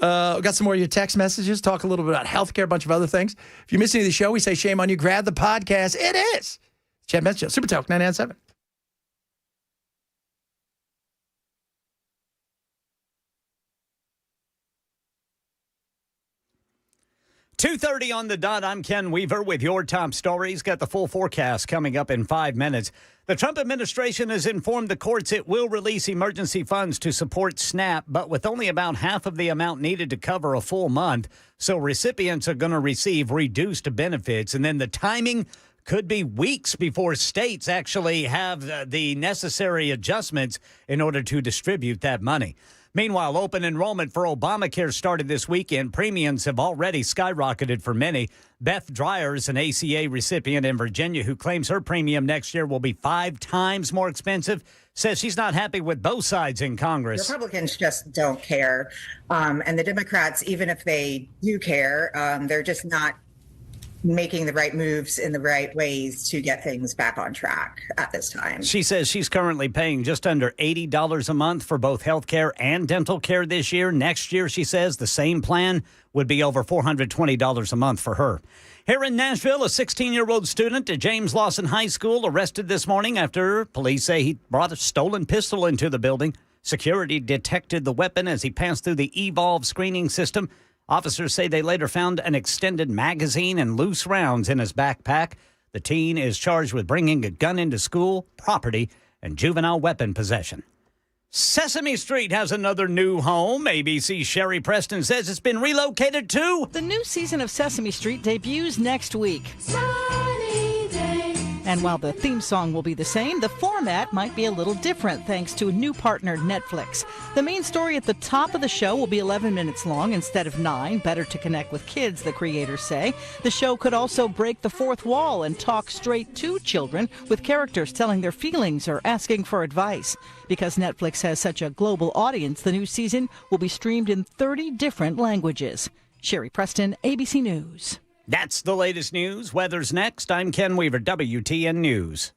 got some more of your text messages. Talk a little bit about healthcare, a bunch of other things. If you miss any of the show, we say shame on you. Grab the podcast. It is Chad Bench Show, Super Talk 997. .2:30 on the dot. I'm Ken Weaver with your top stories. Got the full forecast coming up in 5 minutes. The Trump administration has informed the courts it will release emergency funds to support SNAP, but with only about half of the amount needed to cover a full month. So recipients are going to receive reduced benefits. And then the timing could be weeks before states actually have the necessary adjustments in order to distribute that money. Meanwhile, open enrollment for Obamacare started this weekend. Premiums have already skyrocketed for many. Beth Dreyer is an ACA recipient in Virginia who claims her premium next year will be 5 times more expensive. Says she's not happy with both sides in Congress. Republicans just don't care. And the Democrats, even if they do care, they're just not making the right moves in the right ways to get things back on track at this time. She says she's currently paying just under $80 a month for both health care and dental care this year. Next year, she says, the same plan would be over $420 a month for her. Here in Nashville, a 16-year-old student at James Lawson High School arrested this morning after police say he brought a stolen pistol into the building. Security detected the weapon as he passed through the Evolve screening system. Officers say they later found an extended magazine and loose rounds in his backpack. The teen is charged with bringing a gun into school, property, and juvenile weapon possession. Sesame Street has another new home. ABC's Sherry Preston says it's been relocated to. The new season of Sesame Street debuts next week. And while the theme song will be the same, the format might be a little different thanks to a new partner, Netflix. The main story at the top of the show will be 11 minutes long instead of 9, better to connect with kids, the creators say. The show could also break the fourth wall and talk straight to children with characters telling their feelings or asking for advice. Because Netflix has such a global audience, the new season will be streamed in 30 different languages. Sherry Preston, ABC News. That's the latest news. Weather's next. I'm Ken Weaver, WTN News.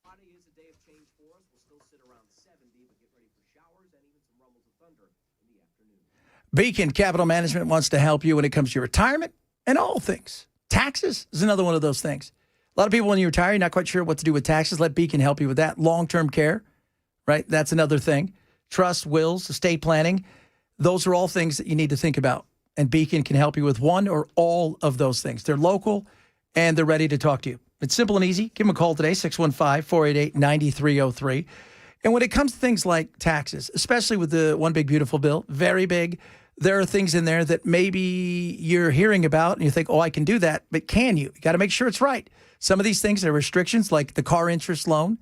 Friday is a day of change for us. We'll still sit around 70, but get ready for showers and even some rumbles of thunder in the afternoon. Beacon Capital Management wants to help you when it comes to your retirement and all things. Taxes is another one of those things. A lot of people, when you retire, you're not quite sure what to do with taxes. Let Beacon help you with that. Long-term care, right? That's another thing. Trust, wills, estate planning. Those are all things that you need to think about. And Beacon can help you with one or all of those things. They're local, and they're ready to talk to you. It's simple and easy. Give them a call today, 615-488-9303. And when it comes to things like taxes, especially with the One Big Beautiful Bill, very big, there are things in there that maybe you're hearing about and you think, oh, I can do that. But can you? You got to make sure it's right. Some of these things are restrictions like the car interest loan.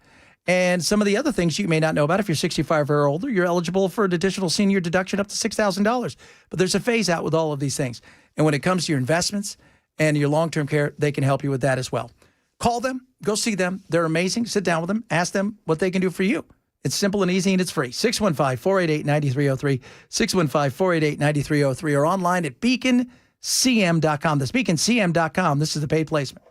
And some of the other things you may not know about, if you're 65 or older, you're eligible for an additional senior deduction up to $6,000. But there's a phase out with all of these things. And when it comes to your investments and your long-term care, they can help you with that as well. Call them, go see them. They're amazing. Sit down with them, ask them what they can do for you. It's simple and easy, and it's free. 615-488-9303, 615-488-9303, or online at beaconcm.com. That's beaconcm.com. This is the paid placement.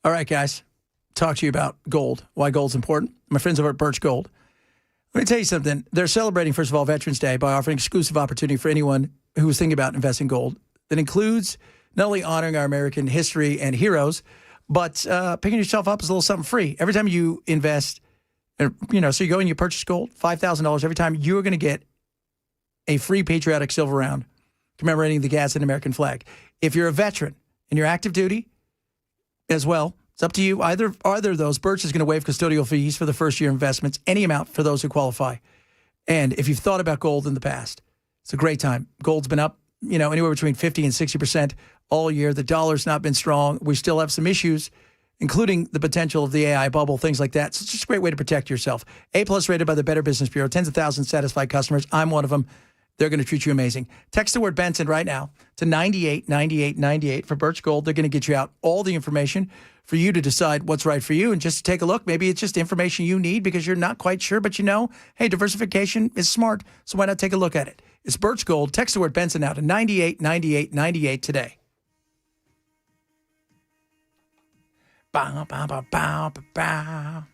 All right, guys. Talk to you about gold, why gold's important. My friends over at Birch Gold. Let me tell you something. They're celebrating, first of all, Veterans Day by offering exclusive opportunity for anyone who is thinking about investing in gold. That includes not only honoring our American history and heroes, but picking yourself up as a little something free. Every time you invest, so you go and you purchase gold, $5,000 every time, you're going to get a free patriotic silver round commemorating the Gadsden American flag. If you're a veteran and you're active duty as well, it's up to you. Either of those, Birch is going to waive custodial fees for the first year investments, any amount for those who qualify. And if you've thought about gold in the past, it's a great time. Gold's been up, anywhere between 50 and 60% all year. The dollar's not been strong. We still have some issues, including the potential of the AI bubble, things like that. So it's just a great way to protect yourself. A+ rated by the Better Business Bureau. Tens of thousands satisfied customers. I'm one of them. They're going to treat you amazing. Text the word Benson right now to 989898 for Birch Gold. They're going to get you out all the information for you to decide what's right for you and just take a look. Maybe it's just information you need because you're not quite sure, but hey, diversification is smart, so why not take a look at it? It's Birch Gold. Text the word Benson now to 989898 today. Bow, bow, bow, bow, bow.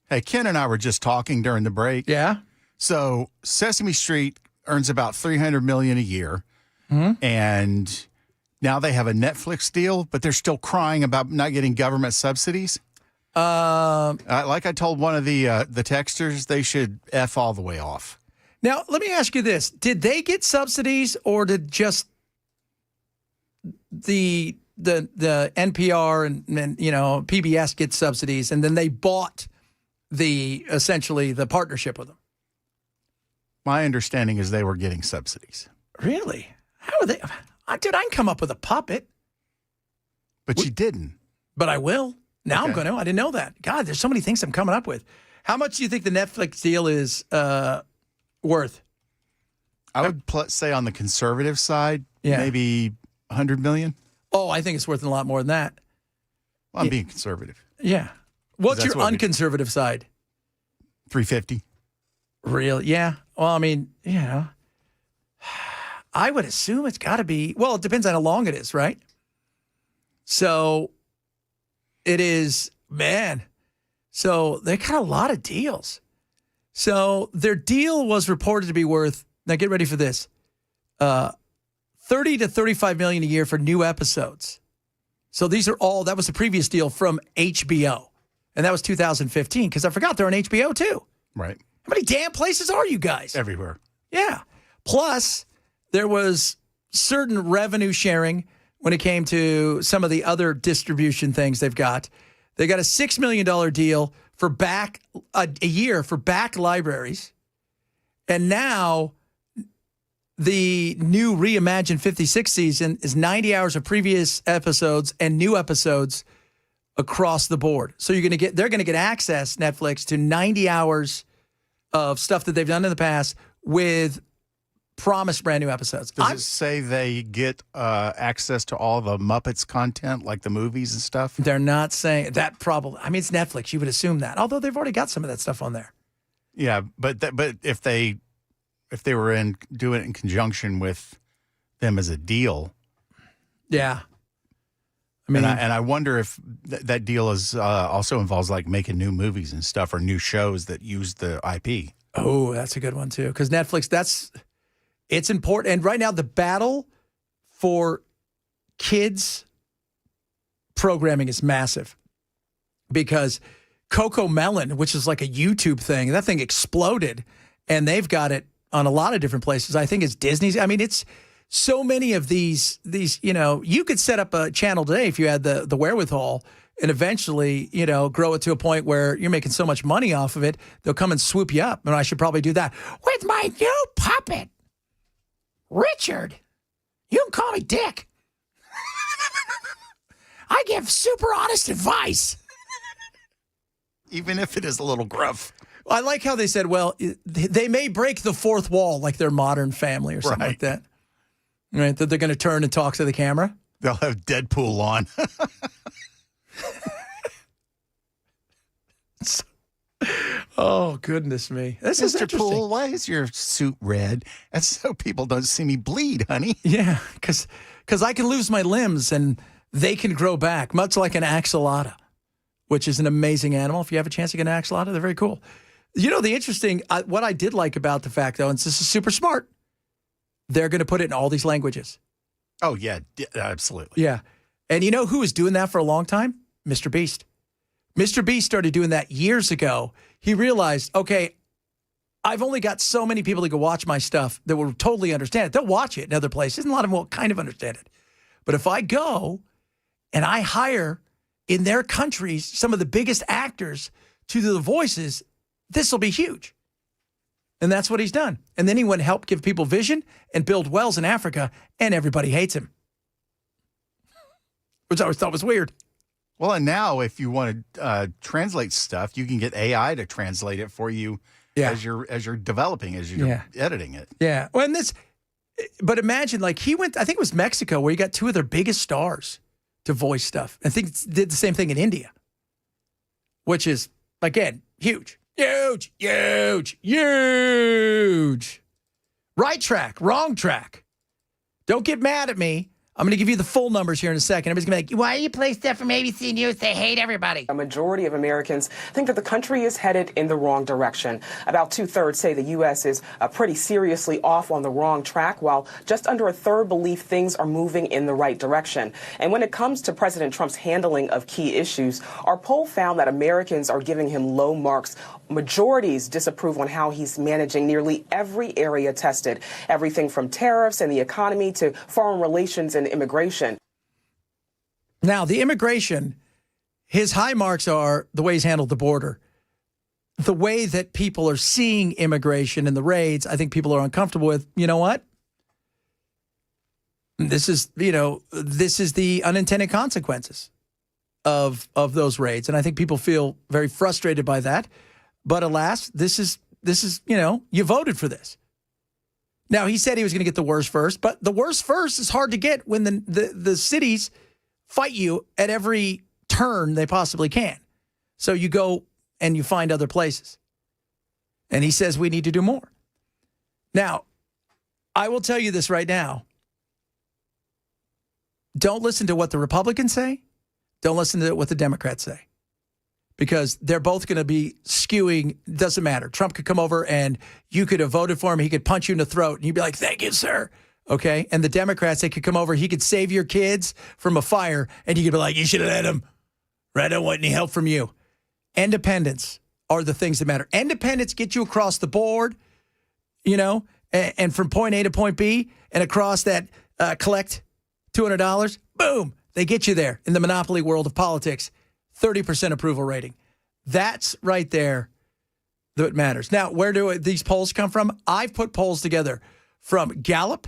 Hey, Ken and I were just talking during the break. Yeah? So Sesame Street earns about $300 million a year, and now they have a Netflix deal, but they're still crying about not getting government subsidies. Like I told one of the texters, they should F all the way off. Now, let me ask you this. Did they get subsidies or did just the NPR and PBS get subsidies and then they bought essentially the partnership with them? My understanding is they were getting subsidies. Really? How are they? Dude, I can come up with a puppet. But you didn't. But I will. Now Okay. I'm going to. I didn't know that. God, there's so many things I'm coming up with. How much do you think the Netflix deal is worth? I would say on the conservative side, maybe $100 million. Oh, I think it's worth a lot more than that. Well, I'm being conservative. Yeah. What's That's your unconservative side? 350. Real? Yeah. Well, I mean, I would assume it's got to be, well, it depends on how long it is, right? So it is, man. So they got a lot of deals. So their deal was reported to be worth, now get ready for this, 30 to 35 million a year for new episodes. So these are all, that was the previous deal from HBO. And that was 2015, because I forgot they're on HBO too. Right. How many damn places are you guys? Everywhere. Yeah. Plus, there was certain revenue sharing when it came to some of the other distribution things they've got. They got a $6 million deal for a year for back libraries. And now the new reimagined 56 season is 90 hours of previous episodes and new episodes across the board. So they're going to get access, Netflix, to 90 hours of stuff that they've done in the past with promised brand new episodes. Does it say they get access to all the Muppets content, like the movies and stuff? They're not saying that. Probably. I mean, it's Netflix. You would assume that, although they've already got some of that stuff on there. Yeah, but if they were doing it in conjunction with them as a deal, yeah. I mean, and I wonder if that deal is also involves like making new movies and stuff or new shows that use the IP. Oh, that's a good one too. Because Netflix, it's important. And right now, the battle for kids programming is massive because Coco Melon, which is like a YouTube thing, that thing exploded, and they've got it on a lot of different places. I think it's Disney's. I mean, it's so many of these, you could set up a channel today if you had the wherewithal and eventually, grow it to a point where you're making so much money off of it, they'll come and swoop you up. And I should probably do that with my new puppet, Richard. You can call me Dick. I give super honest advice. Even if it is a little gruff. I like how they said, well, they may break the fourth wall like their Modern Family or something like that. Right, that they're going to turn and talk to the camera. They'll have Deadpool on. Oh, goodness me. This is Mr. interesting. Poole, why is your suit red? That's so people don't see me bleed, honey. Yeah, because I can lose my limbs and they can grow back, much like an axolotl. which is an amazing animal. If you have a chance to get an axolotl, they're very cool. You know, the interesting, what I did like about the fact, though, and this is super smart, they're going to put it in all these languages. Oh, yeah, absolutely. Yeah. And you know who was doing that for a long time? Mr. Beast. Mr. Beast started doing that years ago. He realized, okay, I've only got so many people that can watch my stuff that will totally understand it. They'll watch it in other places, and a lot of them will kind of understand it. But if I go and I hire in their countries some of the biggest actors to do the voices, this will be huge. And that's what he's done. And then he went and helped give people vision and build wells in Africa, and everybody hates him. Which I always thought was weird. Well, and now if you want to translate stuff, you can get AI to translate it for you as you're developing, as you're editing it. Yeah. Well, but imagine, like, he went, I think it was Mexico, where he got two of their biggest stars to voice stuff. I think did the same thing in India, which is, again, huge. Huge, huge, huge. Right track, wrong track. Don't get mad at me. I'm going to give you the full numbers here in a second. Everybody's going to be like, why do you play stuff from ABC News? They hate everybody. A majority of Americans think that the country is headed in the wrong direction. About 2/3 say the U.S. is pretty seriously off on the wrong track, while just under a third believe things are moving in the right direction. And when it comes to President Trump's handling of key issues, our poll found that Americans are giving him low marks. Majorities disapprove on how he's managing nearly every area tested, everything from tariffs and the economy to foreign relations and immigration. Now, the immigration, his high marks are the way he's handled the border. The way that people are seeing immigration and the raids, I think people are uncomfortable with. You know what? This is the unintended consequences of those raids. And I think people feel very frustrated by that. But alas, this is you voted for this. Now, he said he was going to get the worst first, but the worst first is hard to get when the cities fight you at every turn they possibly can. So you go and you find other places. And he says we need to do more. Now, I will tell you this right now. Don't listen to what the Republicans say. Don't listen to what the Democrats say. Because they're both going to be skewing. Doesn't matter. Trump could come over and you could have voted for him. He could punch you in the throat and you'd be like, thank you, sir. Okay. And the Democrats, they could come over. He could save your kids from a fire and you could be like, you should have let him. Right? I don't want any help from you. Independents are the things that matter. Independents get you across the board, and from point A to point B and across that collect $200. Boom. They get you there in the monopoly world of politics. 30% approval rating. That's right there that matters. Now, where do these polls come from? I've put polls together from Gallup,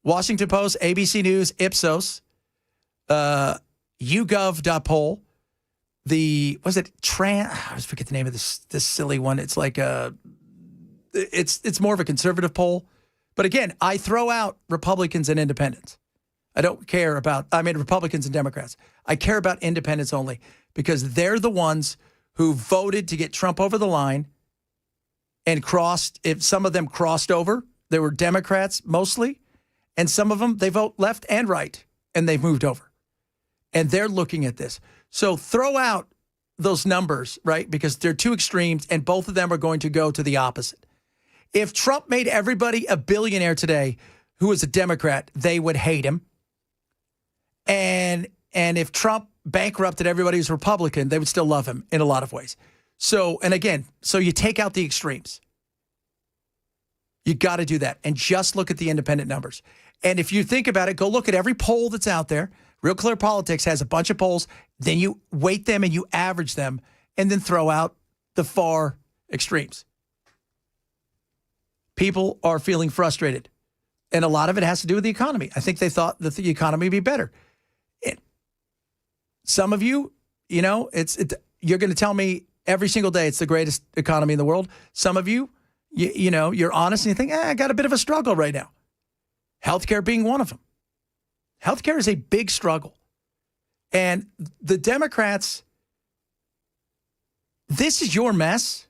Washington Post, ABC News, Ipsos, YouGov.poll, I always forget the name of this silly one. It's like it's more of a conservative poll. But again, I throw out Republicans and independents. I don't care about, Republicans and Democrats. I care about independents only because they're the ones who voted to get Trump over the line and if some of them crossed over, they were Democrats mostly, and some of them, they vote left and right, and they've moved over. And they're looking at this. So throw out those numbers, right? Because they're two extremes, and both of them are going to go to the opposite. If Trump made everybody a billionaire today who was a Democrat, they would hate him. And if Trump bankrupted everybody who's Republican, they would still love him in a lot of ways. So you take out the extremes. You got to do that. And just look at the independent numbers. And if you think about it, go look at every poll that's out there. Real Clear Politics has a bunch of polls. Then you weight them and you average them and then throw out the far extremes. People are feeling frustrated. And a lot of it has to do with the economy. I think they thought that the economy would be better. Some of you, you're going to tell me every single day it's the greatest economy in the world. Some of you, you're honest and you think, I got a bit of a struggle right now. Healthcare being one of them. Healthcare is a big struggle. And the Democrats, this is your mess.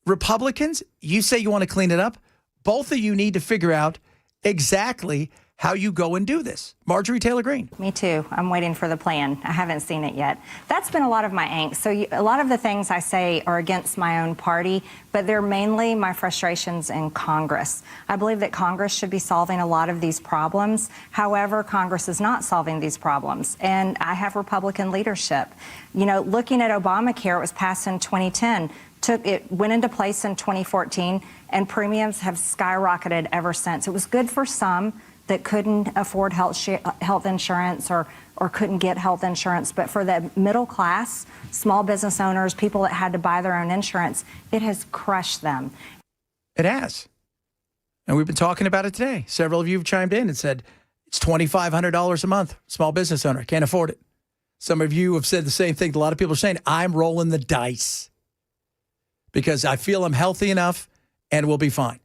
Republicans, you say you want to clean it up. Both of you need to figure out exactly how you go and do this. Marjorie Taylor Greene. Me too. I'm waiting for the plan. I haven't seen it yet. That's been a lot of my angst. So a lot of the things I say are against my own party, but they're mainly my frustrations in Congress. I believe that Congress should be solving a lot of these problems. However, Congress is not solving these problems. And I have Republican leadership. You know, looking at Obamacare, it was passed in 2010. It went into place in 2014, and premiums have skyrocketed ever since. It was good for some that couldn't afford health insurance or couldn't get health insurance. But for the middle class, small business owners, people that had to buy their own insurance, it has crushed them. It has. And we've been talking about it today. Several of you have chimed in and said, it's $2,500 a month. Small business owner, can't afford it. Some of you have said the same thing. A lot of people are saying, I'm rolling the dice because I feel I'm healthy enough and we'll be fine.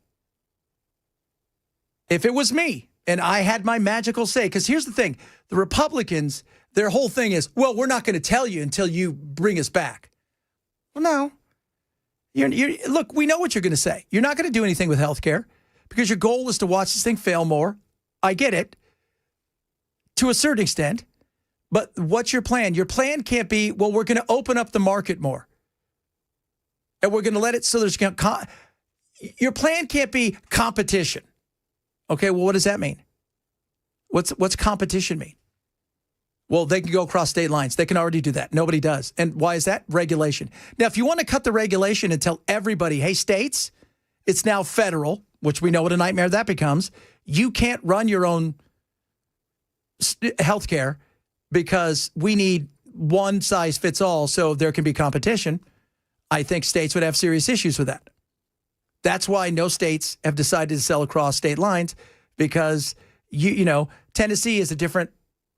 If it was me, and I had my magical say, because here's the thing, the Republicans, their whole thing is, well, we're not going to tell you until you bring us back. Well, no. Look, we know what you're going to say. You're not going to do anything with health care because your goal is to watch this thing fail more. I get it to a certain extent. But what's your plan? Your plan can't be, well, we're going to open up the market more. And we're going to let it so there's your plan can't be competition. Okay, well, what does that mean? What's competition mean? Well, they can go across state lines. They can already do that. Nobody does. And why is that? Regulation. Now, if you want to cut the regulation and tell everybody, hey, states, it's now federal, which we know what a nightmare that becomes. You can't run your own health care because we need one size fits all so there can be competition. I think states would have serious issues with that. That's why no states have decided to sell across state lines because, you know, Tennessee is a different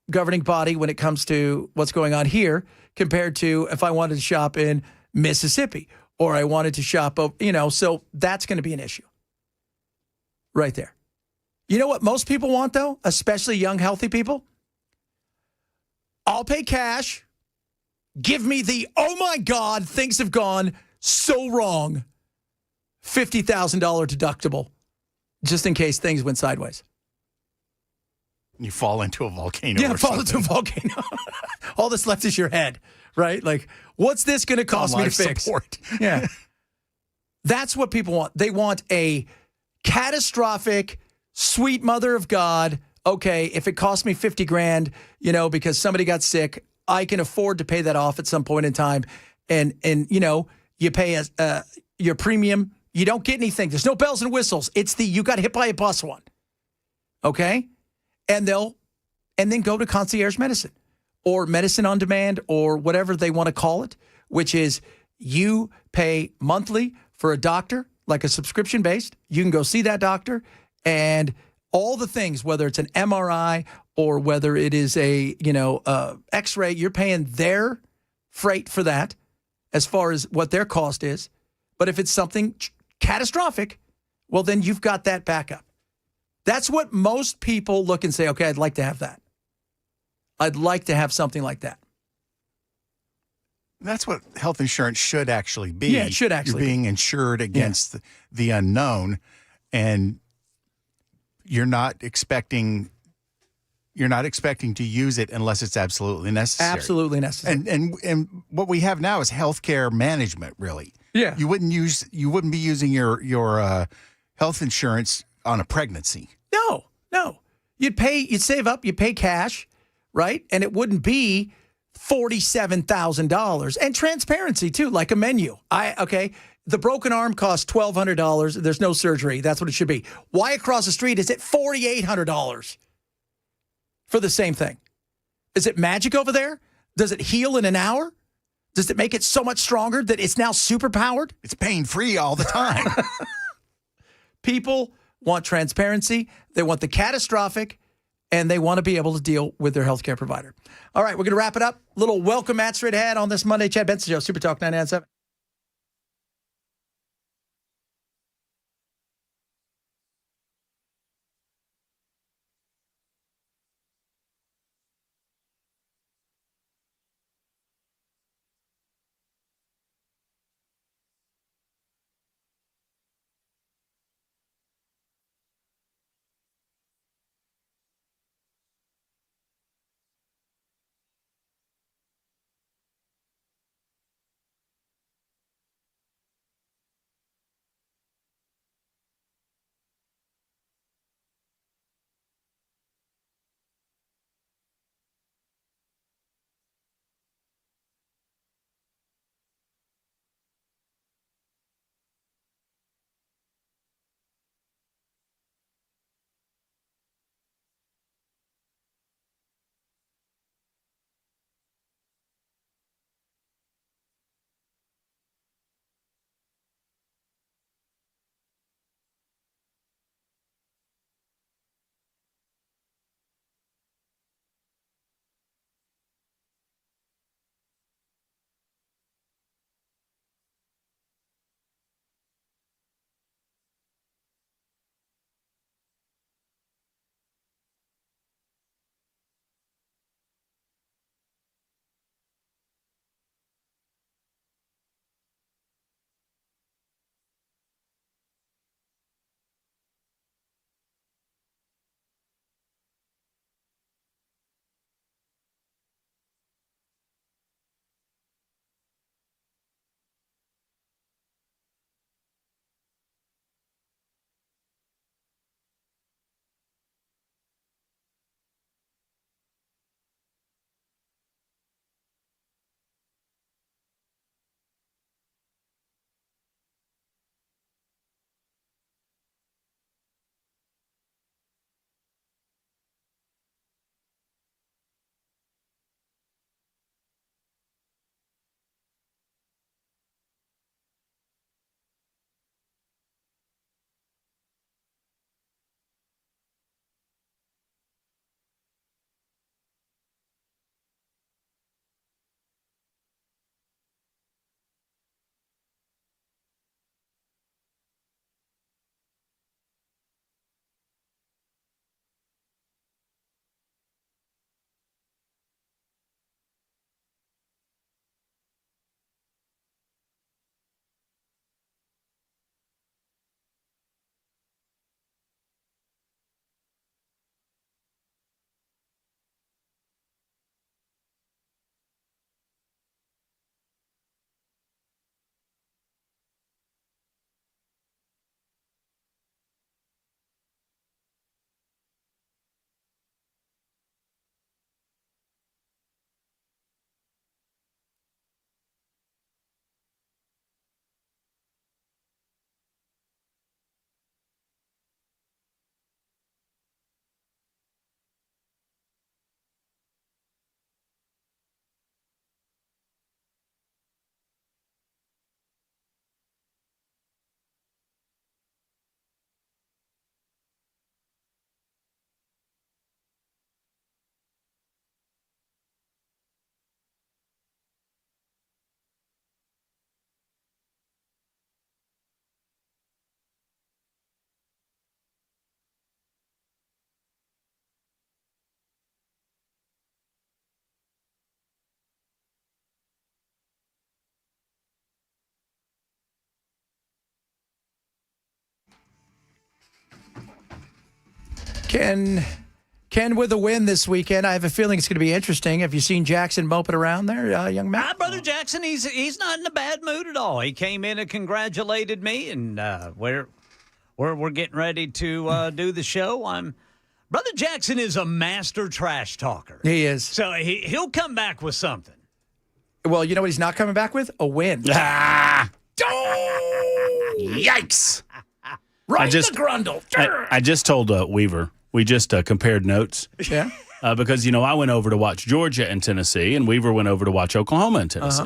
governing body when it comes to what's going on here compared to if I wanted to shop in Mississippi or I wanted to shop, you know, so that's going to be an issue right there. You know what most people want, though, especially young, healthy people? I'll pay cash. Give me the, oh, my God, things have gone so wrong. $50,000 deductible, just in case things went sideways. You fall into a volcano. Yeah, fall into a volcano. All that's left is your head, right? Like, what's this going to cost me to fix? Support. Yeah. That's what people want. They want a catastrophic, sweet mother of God. Okay, if it costs me $50,000, you know, because somebody got sick, I can afford to pay that off at some point in time. And you know, you pay your premium. You don't get anything. There's no bells and whistles. It's the you got hit by a bus one. Okay? And then go to concierge medicine or medicine on demand or whatever they want to call it, which is you pay monthly for a doctor, like a subscription based. You can go see that doctor and all the things, whether it's an MRI or whether it is a, you know, X-ray, you're paying their freight for that as far as what their cost is. But if it's something catastrophic, well, then you've got that backup. That's what most people look and say, okay, I'd like to have that. I'd like to have something like that. That's what health insurance should actually be. Yeah, it should actually You're being insured against the unknown, and you're not expecting to use it unless it's absolutely necessary. Absolutely necessary. And what we have now is healthcare management, really. Yeah. You wouldn't be using your health insurance on a pregnancy. No. You'd save up, you pay cash, right? And it wouldn't be $47,000. And transparency too, like a menu. The broken arm costs $1,200. There's no surgery. That's what it should be. Why across the street is it $4,800 for the same thing? Is it magic over there? Does it heal in an hour? Does it make it so much stronger that it's now super powered? It's pain-free all the time. People want transparency. They want the catastrophic, and they want to be able to deal with their healthcare provider. All right, we're going to wrap it up. Little welcome mat straight ahead on this Monday. Chad Benson Show, Super Talk 997. Ken with a win this weekend. I have a feeling it's going to be interesting. Have you seen Jackson moping around there, young man? Brother Jackson, he's not in a bad mood at all. He came in and congratulated me, and we're getting ready to do the show. Brother Jackson is a master trash talker. He is. So he'll come back with something. Well, you know what he's not coming back with? A win. Ah! Yikes! Right in the grundle. I just told Weaver. We just compared notes. Yeah. Because, I went over to watch Georgia and Tennessee, and Weaver went over to watch Oklahoma and Tennessee.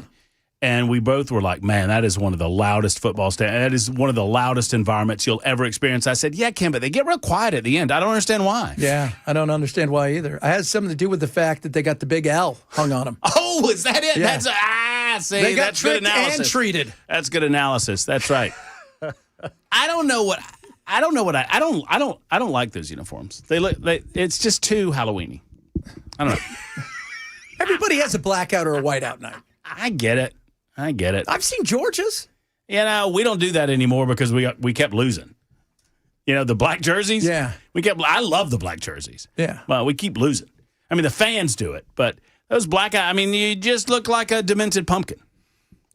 And we both were like, man, that is one of the loudest football that is one of the loudest environments you'll ever experience. I said, yeah, Ken, but they get real quiet at the end. I don't understand why. Yeah, I don't understand why either. It has something to do with the fact that they got the big L hung on them. Oh, is that it? Yeah. See, they got that's good tricked analysis. and treated. That's good analysis. That's right. I don't like those uniforms. It's just too Halloween-y. I don't know. Everybody has a blackout or a whiteout night. I get it. I've seen Georgia's. We don't do that anymore because we kept losing. The black jerseys. Yeah. I love the black jerseys. Yeah. Well, we keep losing. I mean, the fans do it, but those blackout. I mean, you just look like a demented pumpkin.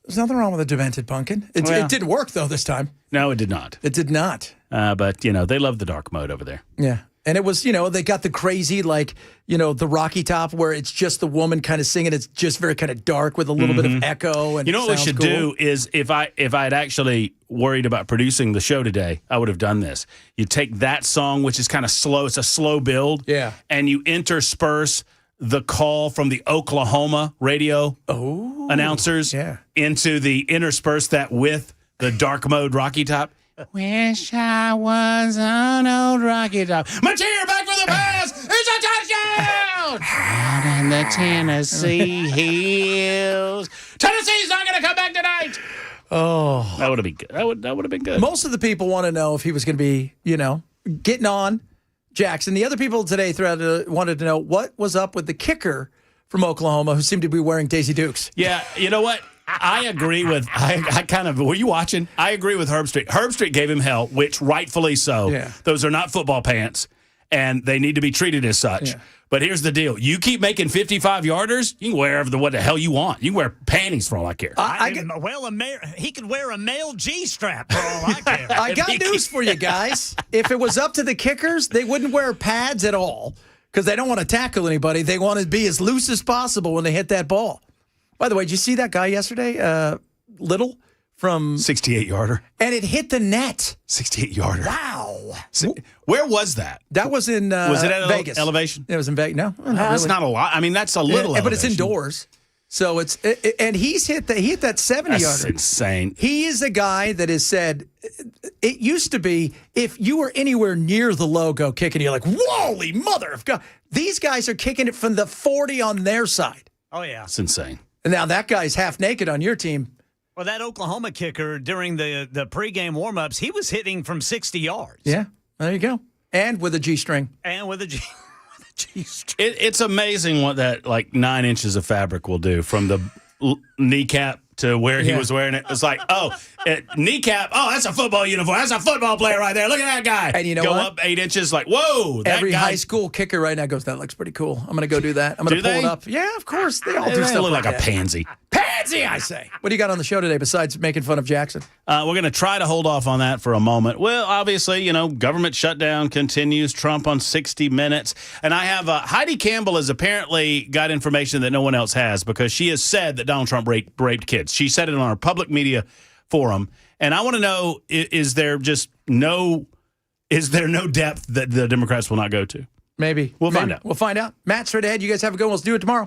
There's nothing wrong with a demented pumpkin. It didn't work though this time. No, it did not. It did not. But they love the dark mode over there. Yeah. And it was, they got the crazy, the Rocky Top where it's just the woman kind of singing. It's just very kind of dark with a little bit of echo. And what we should do is if I had actually worried about producing the show today, I would have done this. You take that song, which is kind of slow. It's a slow build. Yeah. And you intersperse the call from the Oklahoma radio announcers into intersperse that with the dark mode Rocky Top. Wish I was an old Rocky Top. Mateer back for the pass. It's a touchdown. Out in the Tennessee hills. Tennessee's not going to come back tonight. Oh, that would have been good. That would have been good. Most of the people want to know if he was going to be, getting on Jackson. The other people today wanted to know what was up with the kicker from Oklahoma who seemed to be wearing Daisy Dukes. Yeah, you know what? I agree with, were you watching? I agree with Herb Street. Herb Street gave him hell, which rightfully so. Yeah. Those are not football pants, and they need to be treated as such. Yeah. But here's the deal. You keep making 55-yarders, you can wear what the hell you want. You can wear panties for all I care. He could wear a male G-strap for all I care. I got news for you guys. If it was up to the kickers, they wouldn't wear pads at all because they don't want to tackle anybody. They want to be as loose as possible when they hit that ball. By the way, did you see that guy yesterday, Little, from 68-yarder? And it hit the net. 68-yarder. Wow. Where was that? That was in was it at Vegas. Elevation? It was in Vegas. No, that's not a lot. I mean, that's a little but it's indoors. So and he hit that 70-yarder. That's insane. He is a guy that has said, it used to be if you were anywhere near the logo kicking, you're like, holy mother of God. These guys are kicking it from the 40 on their side. Oh, yeah. It's insane. And now that guy's half naked on your team. Well, that Oklahoma kicker during the pregame warm-ups, he was hitting from 60 yards. Yeah, there you go. And with a G-string. And with a G-string. It's amazing what that 9 inches of fabric will do from the kneecap to where he was wearing it. It's like, kneecap. Oh, that's a football uniform. That's a football player right there. Look at that guy. And you know Go what? up 8 inches. Like, whoa. That Every guy, high school kicker right now goes, that looks pretty cool. I'm going to go do that. I'm going to pull it up. Yeah, of course. They all do they stuff look like that. a pansy. Pansy, I say. What do you got on the show today besides making fun of Jackson? We're going to try to hold off on that for a moment. Well, obviously, government shutdown continues. Trump on 60 Minutes. And I have Heidi Campbell has apparently got information that no one else has because she has said that Donald Trump raped kids. She said it on our public media forum. And I want to know, is there no depth that the Democrats will not go to? Maybe. We'll find out. We'll find out. Matt, straight ahead. You guys have a good one. Let's do it tomorrow.